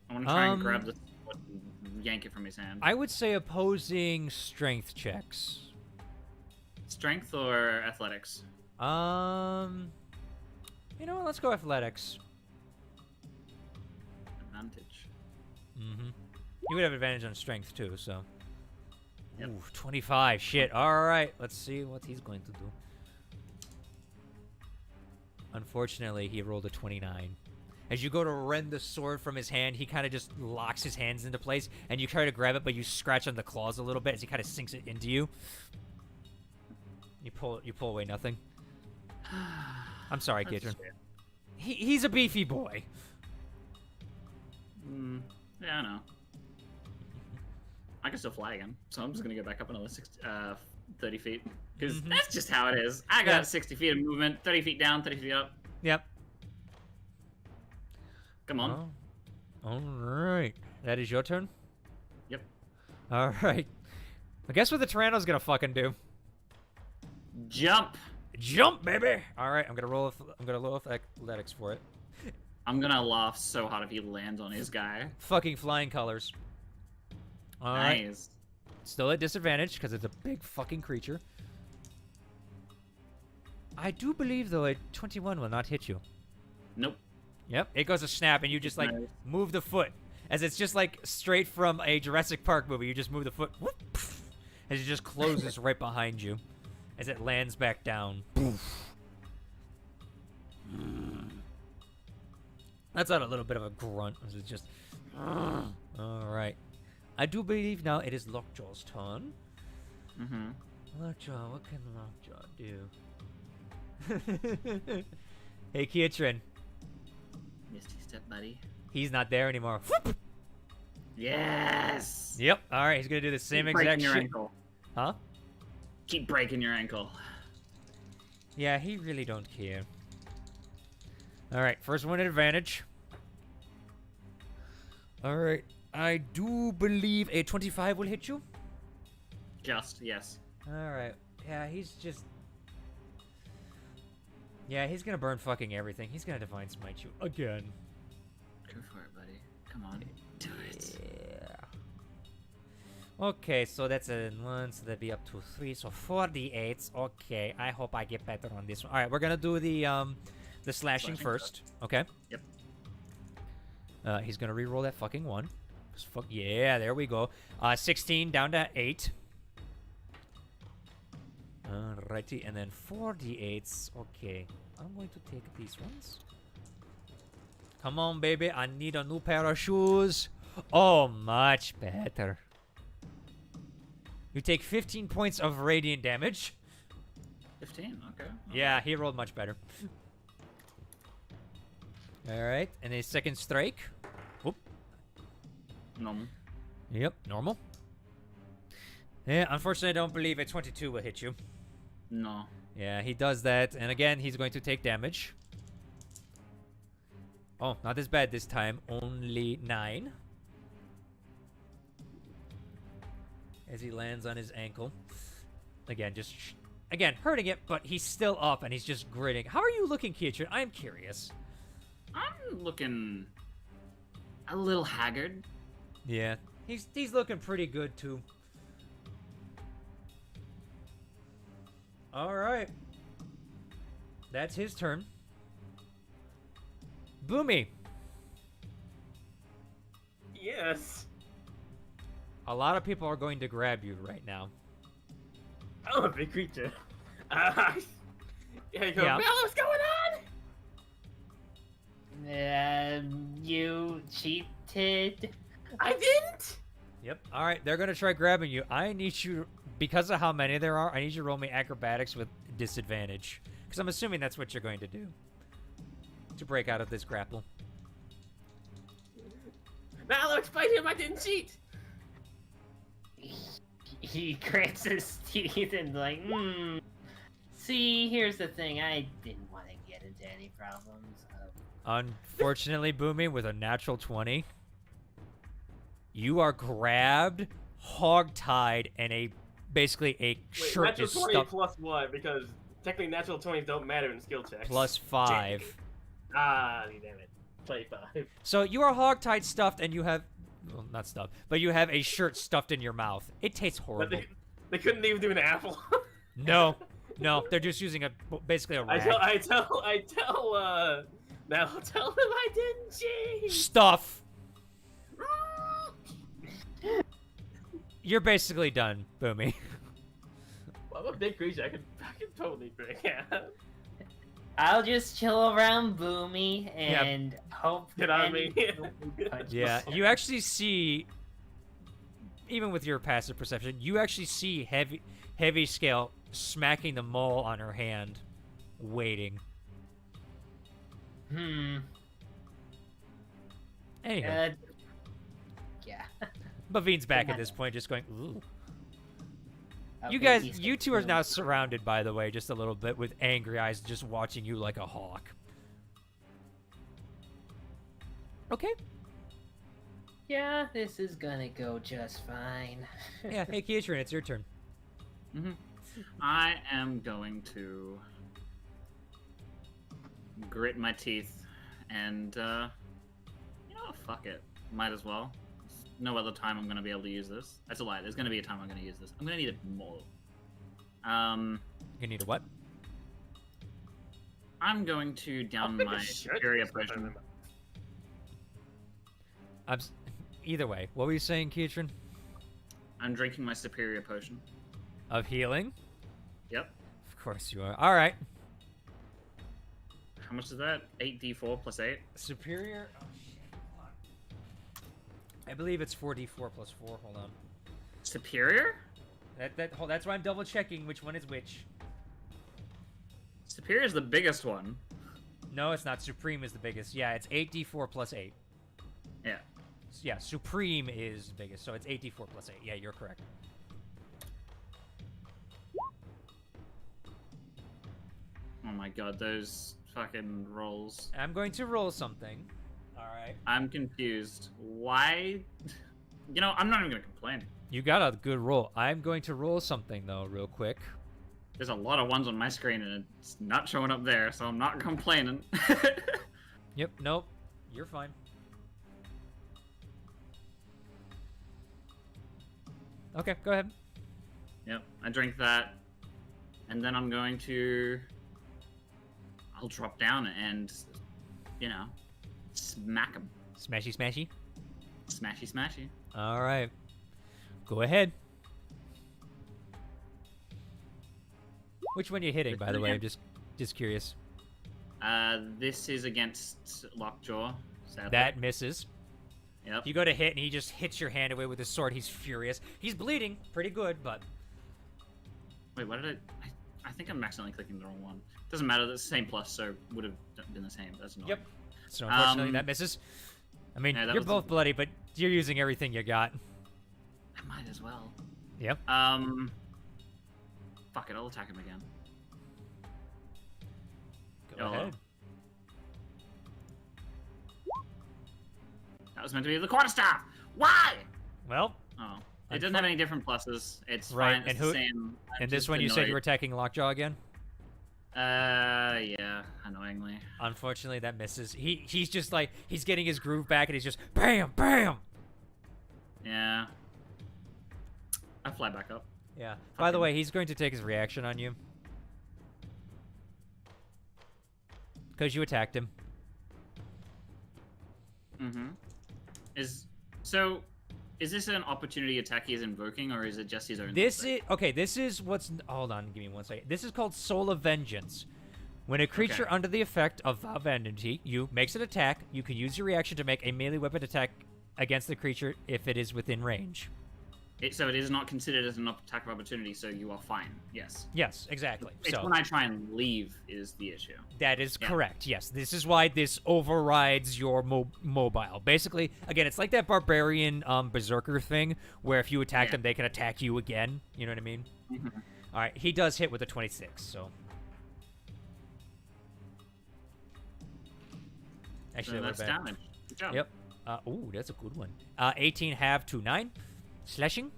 I want to try and grab the sword and yank it from his hand. I would say opposing strength checks. Strength or athletics? You know what? Let's go athletics. Advantage. Mm-hmm. You would have advantage on strength too, so. Yep. Ooh, 25. Shit. All right. Let's see what he's going to do. Unfortunately, he rolled a 29. As you go to rend the sword from his hand, he kind of just locks his hands into place, and you try to grab it, but you scratch on the claws a little bit as he kind of sinks it into you. You pull away nothing. I'm sorry, Gidron. He's a beefy boy. Yeah, I know. I can still fly again, so I'm just gonna go back up another 30 feet. Because that's just how it is. I got 60 feet of movement, 30 feet down, 30 feet up. Yep. Come on. Oh. All right. That is your turn? Yep. All right. I guess what the Tyranno's gonna fucking do. Jump! Jump, baby! All right, I'm gonna roll athletics for it. I'm gonna laugh so hard if he lands on his guy. Fucking flying colors. All right. Nice. Still at disadvantage because it's a big fucking creature. I do believe, though, a 21 will not hit you. Nope. Yep, it goes to snap, and you just, like, Nice. move the foot. As it's just, like, straight from a Jurassic Park movie. You just move the foot, whoop, poof, as it just closes right behind you. As it lands back down. Poof. That's not a little bit of a grunt. It's just... Alright. I do believe now it is Lockjaw's turn. Mm-hmm. Lockjaw, what can Lockjaw do? Hey, Kiatrin. Misty step, buddy. He's not there anymore. Whoop! Yes. Yep. Alright, he's gonna do the same Keep exact breaking your shit. ankle. Huh? Keep breaking your ankle. Yeah, he really don't care. Alright, first one at advantage. Alright, I do believe a 25 will hit you. Just yes. Alright, yeah, he's just... Yeah, he's gonna burn fucking everything. He's gonna Divine Smite you again. Go for it, buddy. Come on. Do it. Yeah. Okay, so that's a 1, so that'd be up to 3, so 4 d8s. Okay, I hope I get better on this one. Alright, we're gonna do the slashing Slashing first. Okay. Yep. He's gonna re-roll that fucking 1. Yeah, there we go. 16 down to 8. Alrighty, and then 4 d8s. Okay, I'm going to take these ones. Come on, baby. I need a new pair of shoes. Oh, much better. You take 15 points of radiant damage. 15. Okay. Yeah, he rolled much better. Alright, and a second strike. Whoop. Normal. Yep, normal. Yeah, unfortunately, I don't believe a 22 will hit you. No. Yeah, he does that, and again, he's going to take damage. Oh, not as bad this time. Only 9. As he lands on his ankle. Again, just... Again, hurting it, but he's still up, and he's just gritting. How are you looking, Kiatrin? I'm curious. I'm looking a little haggard. Yeah, he's looking pretty good, too. Alright. That's his turn. Boomy. Yes. A lot of people are going to grab you right now. I'm a big creature. Yeah, you go, Yeah. Mel, what's going on? You cheated. I didn't. Yep. Alright, they're going to try grabbing you. I need you, because of how many there are, I need you to roll me acrobatics with disadvantage. Because I'm assuming that's what you're going to do. To break out of this grapple. Now I'll explain him. I didn't cheat. He grits his teeth and like, See, here's the thing. I didn't want to get into any problems. Unfortunately, Boomy, with a natural 20, you are grabbed, hog-tied, and basically a shirt natural is 20 stuck plus what? Because technically natural 20s don't matter in skill checks. plus 5. Ah, damn it. 25. So you are hog-tied, stuffed, and you have... Well, not stuffed, but you have a shirt stuffed in your mouth. It tastes But horrible. they couldn't even do an apple. No, they're just using basically a rag. I tell now tell him I didn't cheat. Stuff. You're basically done, Boomy. I'm a big creature. I can totally break out. I'll just chill around Boomy and hope. Get on me. Yeah, you actually see, even with your passive perception, you actually see heavy scale smacking the mole on her hand, waiting. Anyhow, Yeah. Bavine's back at this point, just going, ooh. You Okay, guys, he's you two are gonna- now surrounded, by the way, just a little bit with angry eyes just watching you like a hawk. Okay. Yeah, this is gonna go just fine. Yeah, hey, Kiatrin, it's your turn. I am going to grit my teeth and, fuck it. Might as well. There's no other time I'm going to be able to use this. That's a lie. There's going to be a time I'm going to use this. I'm going to need it more. You need a what? I'm going to down I'll pick a my shirt superior this time. potion. Either way, what were you saying, Keitron? I'm drinking my superior potion. Of healing? Yep. Of course you are. All right. How much is that? 8d4 plus 8? Superior. Oh shit. Hold on. I believe it's 4d4 plus 4. Hold on. Superior? That's why I'm double checking which one is which. Superior is the biggest one. No, it's not. Supreme is the biggest. Yeah, it's 8d4 plus 8. Yeah. Yeah, Supreme is the biggest, so it's 8d4 plus 8. Yeah, you're correct. Oh my god, those fucking rolls. I'm going to roll something. Alright. I'm confused. Why? You know, I'm not even gonna complain. You got a good roll. I'm going to roll something, though, real quick. There's a lot of ones on my screen and it's not showing up there, so I'm not complaining. Yep, nope. You're fine. Okay, go ahead. Yep, I drink that. And then I'm going to... I'll drop down and, you know, smack him. Smashy, smashy. Smashy, smashy. Alright. Go ahead. Which one are you hitting, by the way? I'm just curious. This is against Lockjaw, sadly. That misses. Yep. You go to hit, and he just hits your hand away with his sword. He's furious. He's bleeding pretty good, but... Wait, what did I think I'm accidentally clicking the wrong one. Doesn't matter, that's the same plus, so would have been the same. That's annoying. Yep. So unfortunately, that misses. I mean, yeah, that you're was both bloody, but you're using everything you got. I might as well. Yep. Fuck it, I'll attack him again. Go ahead. That was meant to be the quarterstaff! Why? Well, Oh. It doesn't have any different pluses. It's Right, fine. It's and the same. I'm and this just one you said you annoyed. were attacking Lockjaw again? Yeah, annoyingly. Unfortunately, that misses. He's just like, he's getting his groove back, and he's just BAM! BAM! Yeah. I fly back up. Yeah. By the way, he's going to take his reaction on you. Because you attacked him. Mm-hmm. Is this an opportunity attack he is invoking, or is it just his own? This is what's... Hold on, give me 1 second. This is called Soul of Vengeance. When a creature Okay. under the effect of Vowed Enmity, makes an attack, you can use your reaction to make a melee weapon attack against the creature if it is within range. So it is not considered as an attack of opportunity, so you are fine. Yes. Yes, exactly. It's So when I try and leave is the issue. that is Yeah. correct. Yes, this is why this overrides your mobile. Basically, again, it's like that barbarian berserker thing, where if you attack Yeah. them, they can attack you again. You know what I mean? Mm-hmm. All right, he does hit with a 26. So actually, So we're that's back. damage. Good job. Yep. Ooh, that's a good one. 18 half to 9. Slashing.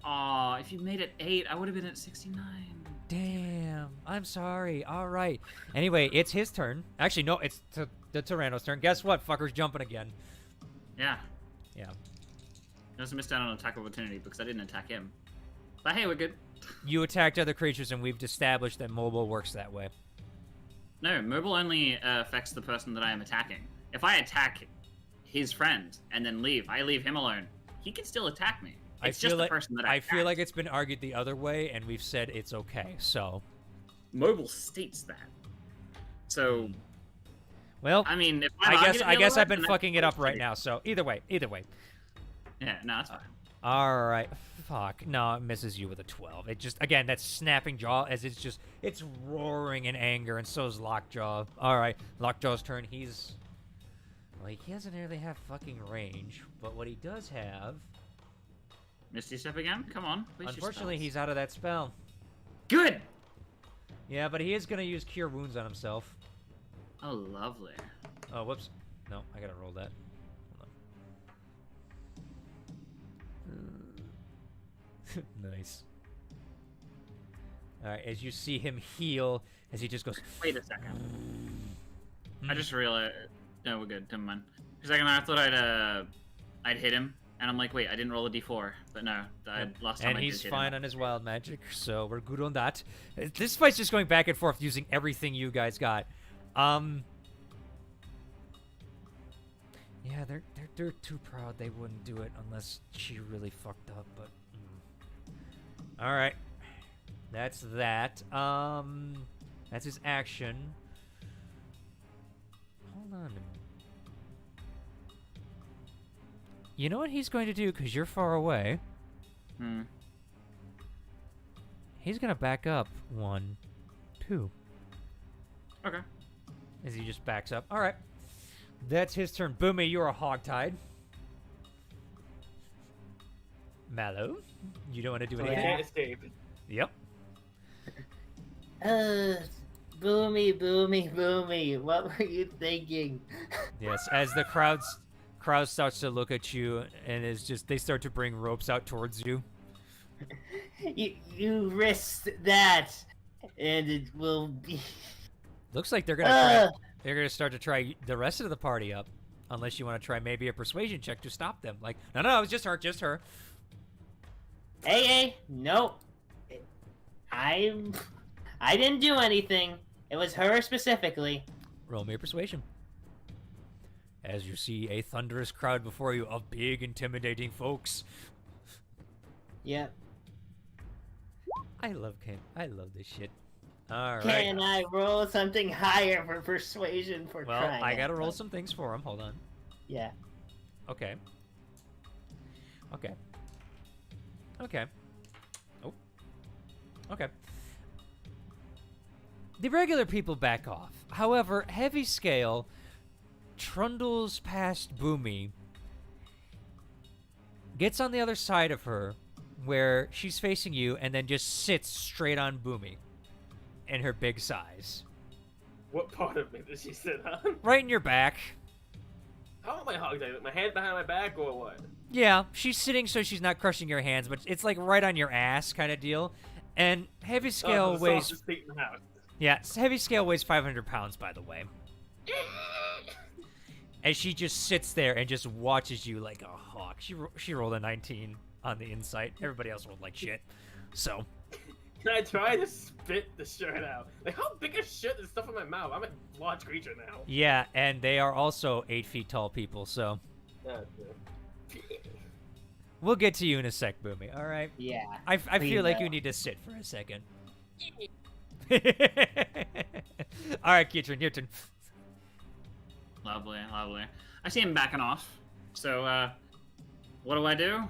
Aw, if you made it 8, I would have been at 69. Damn. I'm sorry. All right. Anyway, it's his turn. Actually, no, it's the Tyranno's turn. Guess what? Fucker's jumping again. Yeah. Yeah. I also missed out on an attack opportunity because I didn't attack him. But hey, we're good. You attacked other creatures, and we've established that mobile works that way. No, mobile only affects the person that I am attacking. If I attack his friend and then leave, I leave him alone, he can still attack me. It's just the person that I feel attacked. like it's been argued the other way, and we've said it's okay. So, Mobile states that. So, well, I mean, if I argue guess it I the guess other I've way, been then fucking it that's up right fine. now. So either way. Yeah, no, it's fine. All right. Fuck. No, it misses you with a 12. It just, again, that snapping jaw as it's roaring in anger, and so is Lockjaw. All right, Lockjaw's turn. He's, like, he doesn't really have fucking range, but what he does have, Misty Step again? Come on. Waste your unfortunately, spells. he's out of that spell. Good! Yeah, but he is going to use Cure Wounds on himself. Oh, lovely. Oh, whoops. No, I gotta roll that. Hold on. Nice. Alright, as you see him heal, as he just goes... Wait a second. Hmm. I just realized... No, we're good. Never mind. For a second, I thought I'd hit him, And I'm like, wait, I didn't roll a d4. But no, last time And I he's did hit fine him. on his wild magic, so we're good on that. This fight's just going back and forth using everything you guys got. Yeah, they're too proud. They wouldn't do it unless she really fucked up. But all right, that's that. That's his action. Hold on. You know what he's going to do because you're far away. Hmm. He's gonna back up 1, 2. Okay. As he just backs up. All right. That's his turn. Boomy, you're a hogtied. Mallow, you don't want to do So I anything? can't escape. Yep. Boomy, Boomy, Boomy. What were you thinking? Yes, as the crowd starts to look at you and they start to bring ropes out towards you. You risked that, and it will be. Looks like they're gonna start to try the rest of the party up, unless you want to try maybe a persuasion check to stop them. Like, no, it was just her. Hey, nope. I didn't do anything. It was her specifically. Roll me a persuasion. As you see a thunderous crowd before you of big, intimidating folks. Yep. I love this shit. All right. Can I roll something higher for persuasion for Well, crying I gotta out roll loud? some things for him. Hold on. Yeah. Okay. Oh. Okay. The regular people back off. However, Heavy Scale trundles past Boomy, gets on the other side of her, where she's facing you, and then just sits straight on Boomy in her big size. What part of me does she sit on? Right in your back. How am I hogged? My hand behind my back or what? Yeah, she's sitting so she's not crushing your hands, but it's like right on your ass kind of deal. And Heavy Scale the weighs... softest seat in the house. Yeah, Heavy Scale weighs 500 pounds, by the way. And she just sits there and just watches you like a hawk. She rolled a 19 on the insight. Everybody else rolled like shit. So... Can I try to spit the shirt out? Like, how big a shit is stuff in my mouth? I'm a large creature now. Yeah, and they are also 8 feet tall people, so... We'll get to you in a sec, Boomy, alright? Yeah. I please feel like no. you need to sit for a second. Alright, Keitron, your turn. Lovely. I see him backing off. So, what do?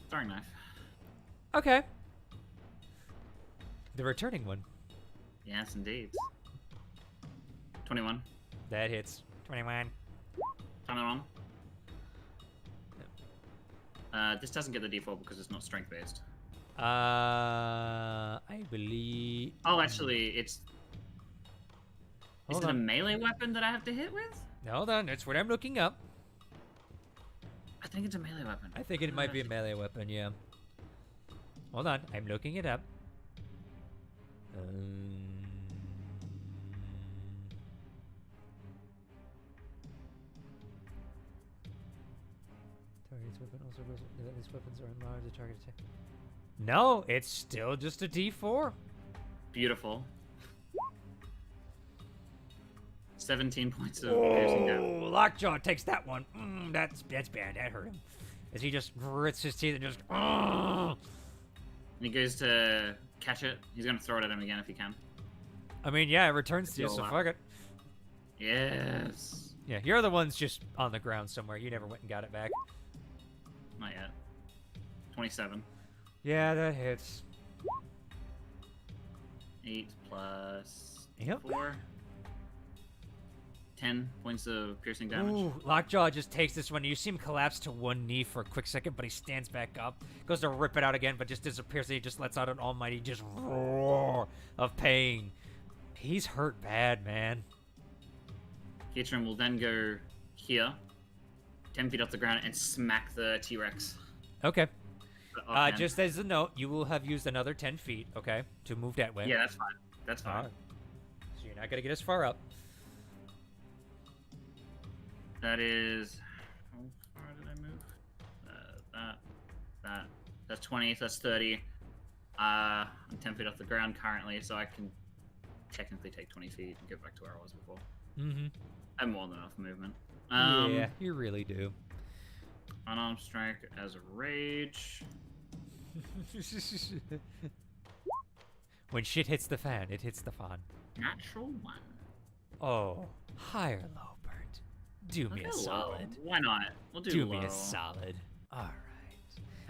Throwing knife. Okay. The returning one. Yes, indeed. 21. That hits. 21. 21. This doesn't get the d4 because it's not strength based. I believe... Oh, actually, it's... Is Hold it a on. melee weapon that I have to hit with? Hold on, that's what I'm looking up. I think it's a melee weapon. I think it might be a melee weapon, yeah. Hold on, I'm looking it up. Target's weapon also goes. These weapons are enlarged. The target attack. No, it's still just a D4. Beautiful. 17 points of piercing damage. Oh, Lockjaw takes that one. That's bad. That hurt him. As he just grits his teeth and just. And he goes to catch it. He's gonna throw it at him again if he can. I mean, yeah, it returns to you, so Go on. fuck it. Yes. Yeah, your other one's just on the ground somewhere. You never went and got it back. Not yet. 27. Yeah, that hits. 8 plus Yep. 4. 10 points of piercing damage. Ooh, Lockjaw just takes this one. You see him collapse to one knee for a quick second, but he stands back up, goes to rip it out again, but just disappears, and he just lets out an almighty just roar of pain. He's hurt bad, man. Keitron will then go here, 10 feet off the ground, and smack the T-Rex. Okay. Offhand. Just as a note, you will have used another 10 feet, okay, to move that way. Yeah, that's fine. That's fine. Alright. So you're not going to get as far up. That is... How far did I move? That's 20, so that's 30. I'm 10 feet off the ground currently, so I can technically take 20 feet and get back to where I was before. Mm-hmm. I have more than enough movement. Yeah, you really do. Unarmed strike as a rage. When shit hits the fan, it hits the fan. Natural 1. Oh, high or low, Bert? Do me Okay, a solid. low. Why not? We'll do Do low. me a solid. Alright.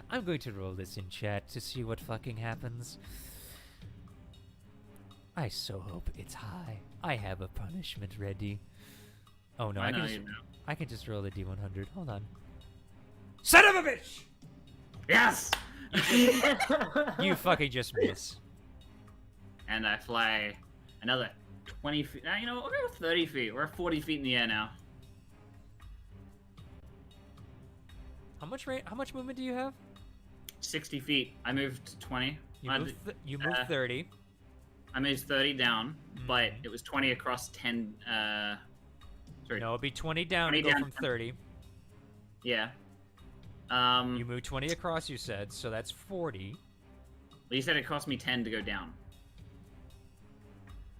I'm going to roll this in chat to see what fucking happens. I so hope it's high. I have a punishment ready. Oh no, I can just roll the D100. Hold on. Son of a bitch! Yes! You fucking just miss. And I fly another 20 feet. You know, we'll go 30 feet. We're 40 feet in the air now. How much movement do you have? 60 feet. I moved 20. You moved 30. I moved 30 down, but it was 20 across 10. Sorry. No, it'd be 20 down 20 to go down. from 30. Yeah. You moved 20 across, you said, so that's 40. Well, you said it cost me 10 to go down.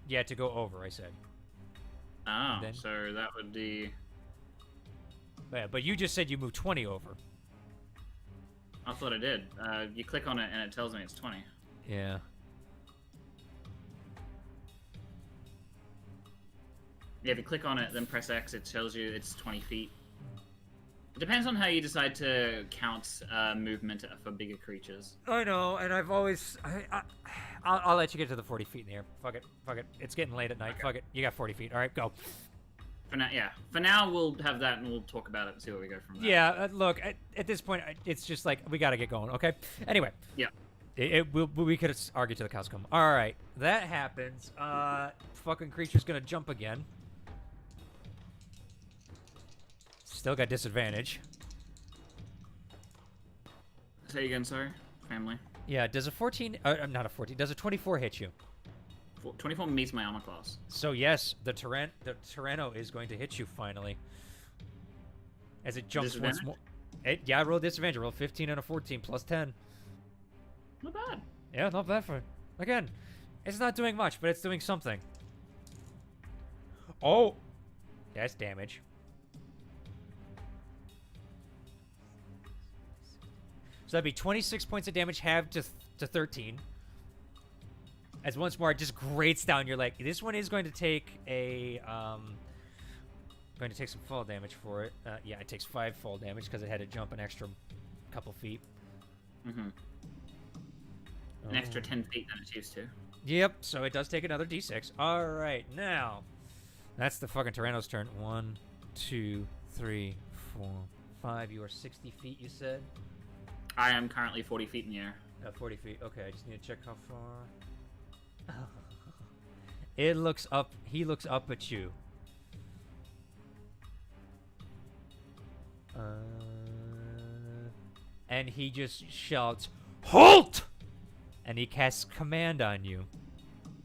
Yeah, to go over, I said. Oh, Then- so that would be... Yeah, but you just said you moved 20 over. I thought I did. You click on it and it tells me it's 20. Yeah. Yeah, if you click on it, then press X, it tells you it's 20 feet. It depends on how you decide to count movement for bigger creatures. I know, and I've always... I'll let you get to the 40 feet in the air. Fuck it. Fuck it. It's getting late at night. Okay. Fuck it. You got 40 feet. All right, go. For now, yeah. For now, we'll have that and we'll talk about it and see where we go from there. Yeah, look, at this point, it's just like, we gotta get going, okay? Anyway. Yeah. We could argue till the cows come. All right, that happens. Fucking creature's gonna jump again. Still got disadvantage. Say again, sorry. Family. Yeah, does a 14... not a 14. Does a 24 hit you? 24 meets my armor class. So yes, the Tyranno is going to hit you finally. As it jumps once more. Yeah, I rolled disadvantage. I rolled 15 and a 14 plus 10. Not bad. Yeah, not bad for it. Again, it's not doing much, but it's doing something. Oh! That's damage. So that'd be 26 points of damage halved to 13. As once more, it just grates down your leg. This one is going to take a, going to take some fall damage for it. Yeah, it takes 5 fall damage because it had to jump an extra couple feet. Mm-hmm. An extra 10 feet than it's used to. Yep, so it does take another d6. Alright, now, that's the fucking Tyranno's turn. 1, 2, 3, 4, 5. You are 60 feet, you said? I am currently 40 feet in the air. 40 feet. Okay, I just need to check how far. It looks up. He looks up at you. And he just shouts, "Halt!" And he casts command on you.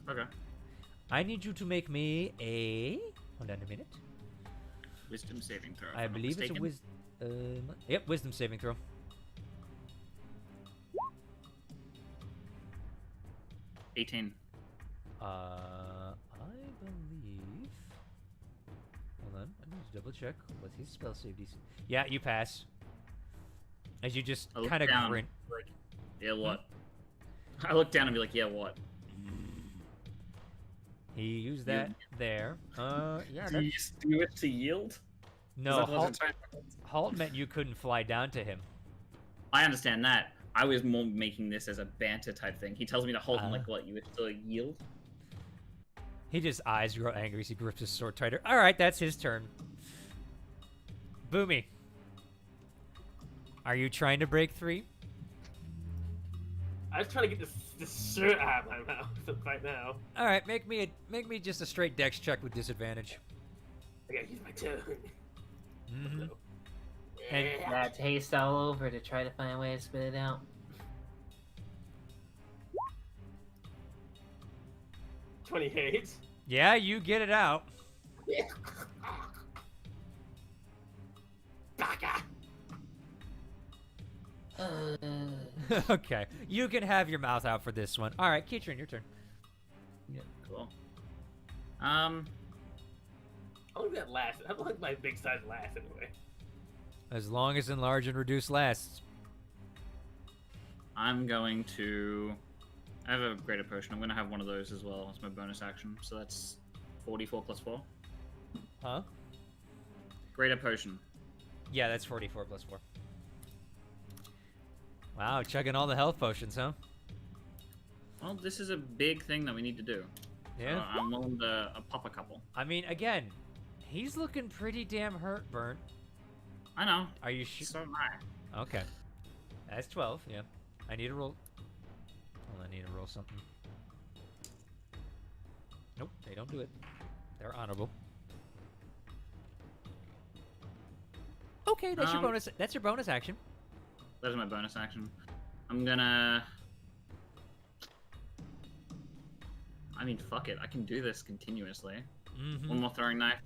Okay. I need you to make me a... Hold on a minute. Wisdom saving throw. if I I'm not believe it's a mistaken. Yep, wisdom saving throw. 18. I believe... Hold on, I need to double check. What's his spell save DC? Yeah, you pass. As you just I look kind of down, grin. like, yeah, what? I look down and be like, yeah, what? He used that there. Yeah, Do you wish to yield? no, Is that what halt meant you couldn't fly down to him. I understand that. I was more making this as a banter type thing. He tells me to hold and like, what, you wish to yield? He just eyes grow angry as he grips his sword tighter. Alright, that's his turn. Boomy. Are you trying to break 3? I was trying to get this shirt out of my mouth right now. Alright, make me just a straight dex check with disadvantage. I gotta use my tongue. Mm-hmm. And That taste all over to try to find a way to spit it out. 28. yeah, you get it out. Baka. Okay, you can have your mouth out for this one. All right, Keitron, your turn. Cool. I'm gonna get last. I want my big size last anyway. As long as enlarge and reduce lasts. I'm going to. I have a greater potion. I'm gonna have one of those as well as my bonus action. So that's 44 plus 4. Huh? Greater potion. Yeah, that's 44 plus 4. Wow, chugging all the health potions, huh? Well, this is a big thing that we need to do. Yeah. So I'm willing to pop a couple. I mean, again, he's looking pretty damn hurt, Burnt. I know. Are you sure? So am I. Okay. That's 12, yeah. I need to roll. Well, I need to roll something. Nope, they don't do it. They're honorable. Okay, that's your bonus. That's your bonus action. That is my bonus action. I'm gonna. I mean, fuck it. I can do this continuously. Mm-hmm. One more throwing knife.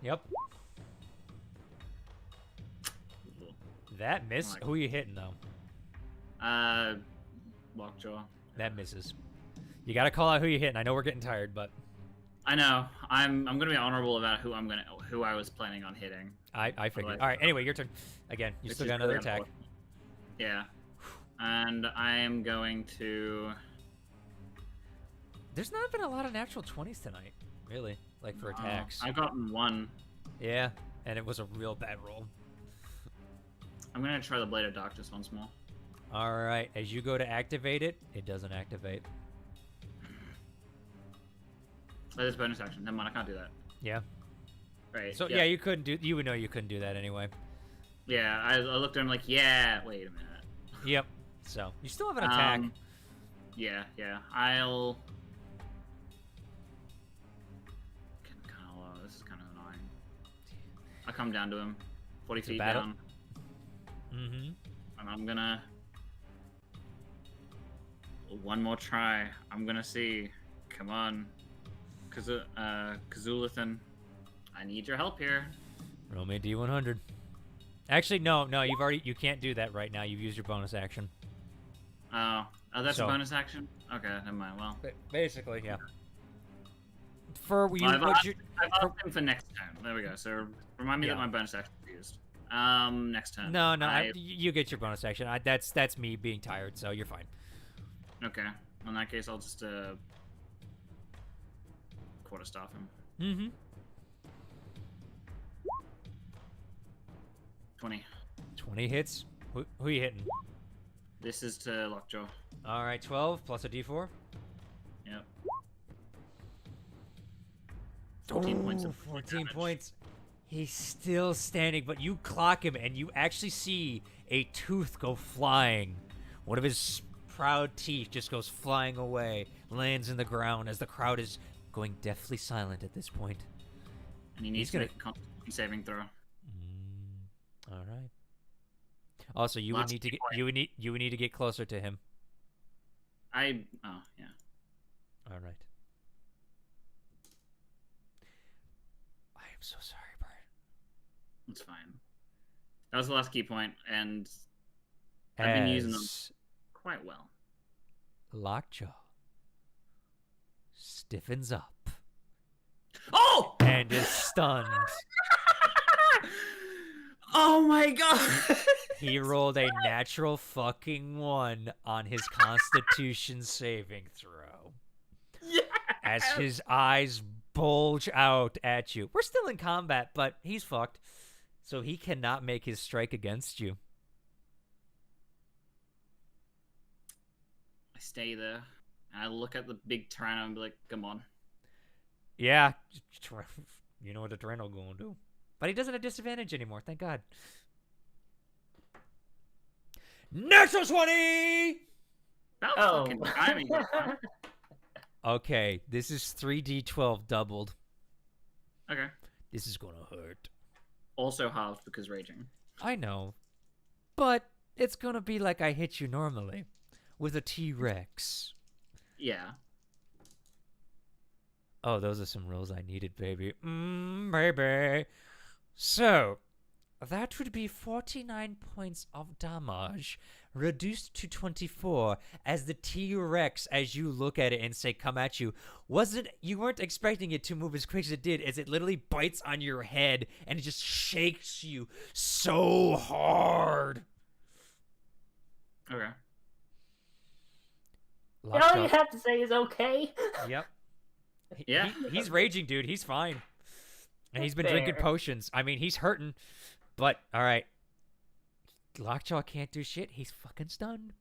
Yep. That miss. Like- Who are you hitting though? Lockjaw. That misses. You gotta call out who you're hitting. I know we're getting tired, but I know. I'm gonna be honorable about who I was planning on hitting. I figured. Otherwise- All right. Anyway, your turn. Again, you Which still is got another really attack. unfortunate. Yeah. And I am going to. There's not been a lot of natural 20s tonight, really, like for attacks. I've gotten one. Yeah, and it was a real bad roll. I'm gonna try the Blade of Darkness once more. All right, as you go to activate it, it doesn't activate. That is bonus action. Never mind, I can't do that. Yeah. Right. So yeah, you couldn't do. You would know you couldn't do that anyway. Yeah, I looked at him like, yeah. Wait a minute. Yep. So you still have an attack. Yeah. I'll. Kind of low. This is kind of annoying. I come down to him, 40 It's a feet battle? down, Mm-hmm. and I'm gonna. One more try. I'm gonna see. Come on, Kazulithan. I need your help here. Roll me a D100. Actually, no. You can't do that right now. You've used your bonus action. Oh, that's So- a bonus action. Okay, never mind. Well, Basically, yeah. For you, I've what asked, you, I've asked him for next turn. There we go. So remind me Yeah. that my bonus action is used. Next turn. no, you get your bonus action. That's me being tired, so you're fine. Okay. In that case, I'll just quarterstaff him. Mm-hmm. 20. 20 hits. Who are you hitting? This is to Lockjaw. All right, 12 plus a D4. Yep. 14 points of 14 damage. points. He's still standing, but you clock him, and you actually see a tooth go flying. One of his proud teeth just goes flying away, lands in the ground as the crowd is going deathly silent at this point. And he needs He's to gonna- make a Constitution saving throw. All right. Also, you Last would need to key get you would need to get closer to him. Oh, yeah. All right. I am so sorry, Bert. It's fine. That was the last key point, and I've been using them As quite well. Lockjaw stiffens up Oh! and is stunned. Oh my god! He rolled a natural fucking 1 on his Constitution saving throw. Yes! As his eyes bulge out at you. We're still in combat, but he's fucked. So he cannot make his strike against you. I stay there, and I look at the big Tyranno and be like, come on. Yeah, you know what the Tyranno gonna do. But he doesn't have disadvantage anymore, thank God. Natural 20! About Oh. fucking timing. Okay, this is 3d12 doubled. Okay. This is gonna hurt. Also halved because raging. I know. But it's gonna be like I hit you normally. With a T-Rex. Yeah. Oh, those are some rolls I needed, baby. Baby. So, That would be 49 points of damage, reduced to 24, as the T-Rex, as you look at it and say, come at you, you weren't expecting it to move as quick as it did, as it literally bites on your head, and it just shakes you so hard. Okay. All you have to say is okay. Yep. Yeah. He's raging, dude. He's fine. And he's been Fair. drinking potions. I mean, he's hurting. But, alright. Lockjaw can't do shit. He's fucking stunned.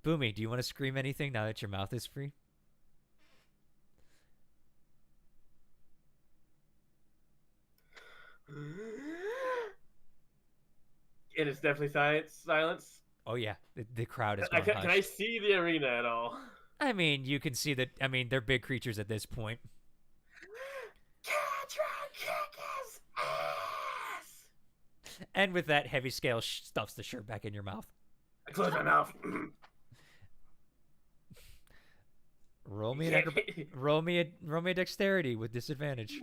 Boomy, do you want to scream anything now that your mouth is free? It is definitely silence. Oh, yeah. The crowd is Can going I see the arena at all? I mean, you can see that. I mean, they're big creatures at this point. And with that, Heavy Scale stuffs the shirt back in your mouth. I close my mouth. Roll me a dexterity with disadvantage.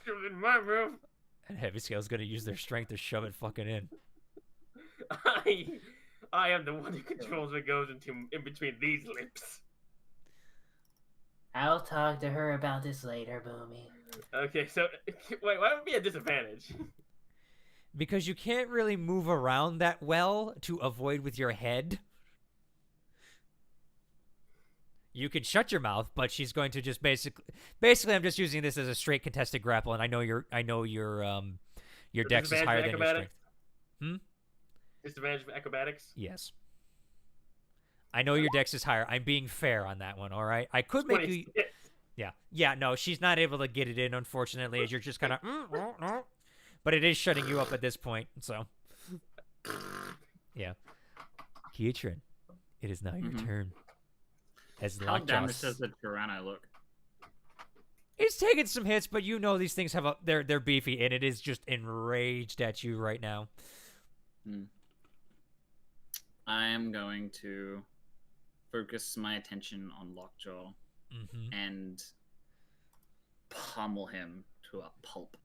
In my mouth. And Heavy Scale's gonna use their strength to shove it fucking in. I am the one who controls what goes in between these lips. I'll talk to her about this later, Boomy. Okay, so wait, why would it be a disadvantage? Because you can't really move around that well to avoid with your head. You can shut your mouth, but she's going to just basically I'm just using this as a straight contested grapple, and I know your dex is higher than your strength. Disadvantage of acrobatics? Yes. I know your dex is higher. I'm being fair on that one, all right? I could make you... Yeah, no, she's not able to get it in, unfortunately, as you're just kind of... But it is shutting you up at this point, so... Yeah. Kietrin, it is now your turn. As How damaged Lockjaw... does the Tyranno look? It's taking some hits, but you know these things have they're beefy, and it is just enraged at you right now. I am going to focus my attention on Lockjaw and pummel him to a pulp.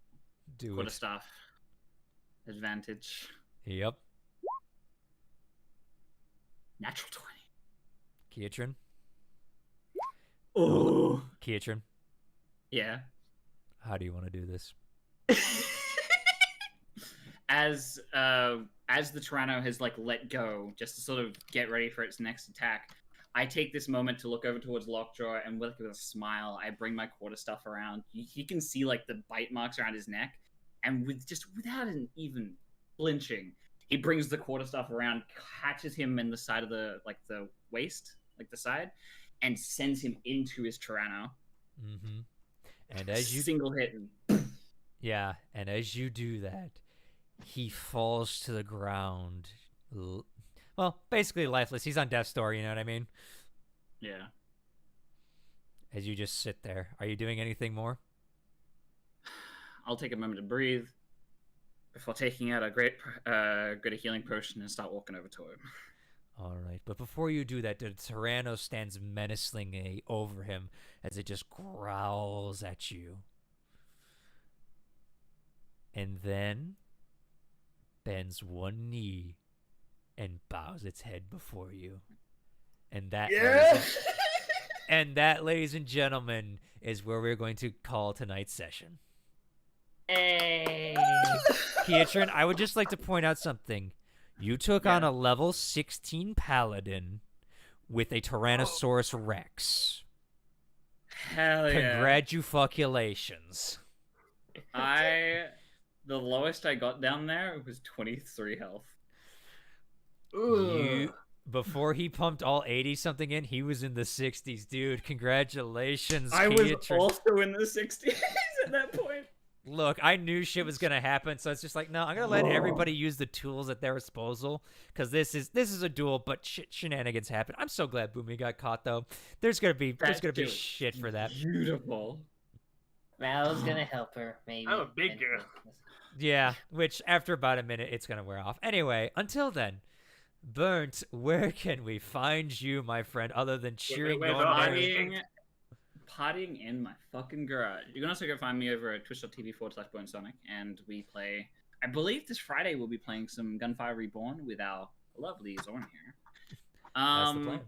Do it. Quarterstaff. Advantage. Yep. Natural 20. Kietrin. Oh. Kietrin, Yeah. how do you want to do this? As the Tyranno has let go, just to sort of get ready for its next attack, I take this moment to look over towards Lockjaw, and with a smile, I bring my quarterstaff around. He can see the bite marks around his neck, and without even flinching, he brings the quarterstaff around, catches him in the side of the waist, the side, and sends him into his Tyranno. And as you single hit, yeah, and as you do that, he falls to the ground. Well, basically lifeless. He's on death's door, you know what I mean? Yeah. As you just sit there. Are you doing anything more? I'll take a moment to breathe before taking out a great healing potion and start walking over to him. All right, but before you do that, the Tyranno stands menacingly over him as it just growls at you. And then bends one knee and bows its head before you. And that, ladies and gentlemen, is where we're going to call tonight's session. Hey. Kietrin, I would just like to point out something. You took on a level 16 paladin with a Tyrannosaurus Rex. Hell yeah. Congratulations. The lowest I got down there was 23 health. Before he pumped all 80-something in, he was in the 60s, dude. Congratulations, I Kietrin. was also in the 60s at that point. Look, I knew shit was gonna happen, so it's just like, no, I'm gonna let everybody use the tools at their disposal, because this is a duel, but shenanigans happen. I'm so glad Boomy got caught, though. There's gonna be shit for that. Beautiful. Val's gonna help her, maybe. I'm a big girl. Yeah, which after about a minute, it's gonna wear off. Anyway, until then, Burnt, where can we find you, my friend, other than cheering wait, on wait, there? Being partying in my fucking garage. You can also go find me over at twitch.tv/BoneSonic, and we play. I believe this Friday we'll be playing some Gunfire Reborn with our lovely Zorn here. That's the plan.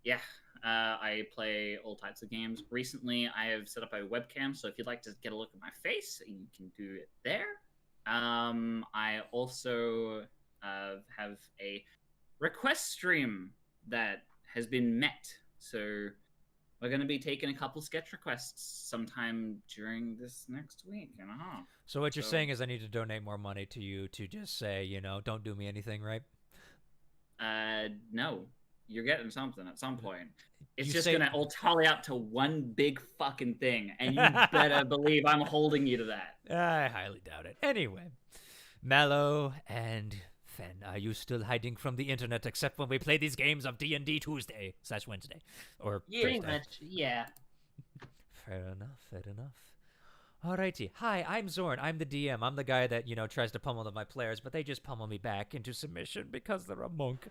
Yeah, I play all types of games. Recently, I have set up a webcam, so if you'd like to get a look at my face, you can do it there. I also have a request stream that has been met, so we're going to be taking a couple sketch requests sometime during this next week and a half. So what you're saying is I need to donate more money to you to just say, you know, don't do me anything, right? No. You're getting something at some point. It's You just say- going to all tally up to one big fucking thing, and you better believe I'm holding you to that. I highly doubt it. Anyway, Mallow and Fen, are you still hiding from the internet except when we play these games of D&D Tuesday/Wednesday? Or Pretty Thursday? much, yeah. Fair enough, fair enough. Alrighty. Hi, I'm Zorn. I'm the DM. I'm the guy that, you know, tries to pummel my players, but they just pummel me back into submission because they're a monk.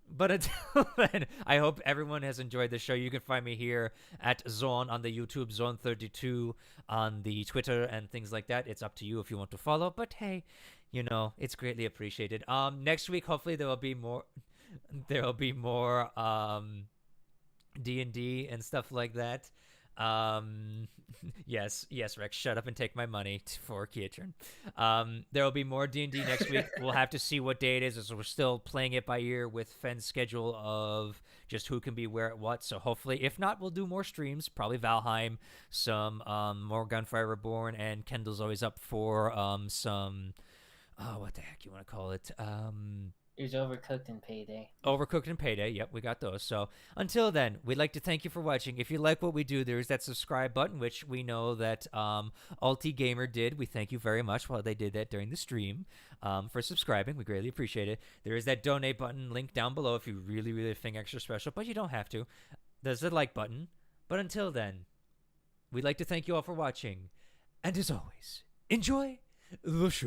But until then, I hope everyone has enjoyed the show. You can find me here at Zorn on the YouTube, Zorn32 on the Twitter and things like that. It's up to you if you want to follow. But hey, you know, it's greatly appreciated. Next week, hopefully there will be more D&D and stuff like that. Yes, Rex, shut up and take my money for Kiatran. There will be more D&D next week. We'll have to see what day it is, as we're still playing it by ear with Fen's schedule of just who can be where at what. So hopefully, if not, we'll do more streams, probably Valheim, some more Gunfire Reborn, and Kendall's always up for some what the heck you want to call it? There's Overcooked and Payday. Overcooked and Payday. Yep, we got those. So until then, we'd like to thank you for watching. If you like what we do, there's that subscribe button, which we know that Alti Gamer did. We thank you very much while they did that during the stream for subscribing. We greatly appreciate it. There is that donate button link down below if you really, really think extra special, but you don't have to. There's the like button. But until then, we'd like to thank you all for watching. And as always, enjoy the show.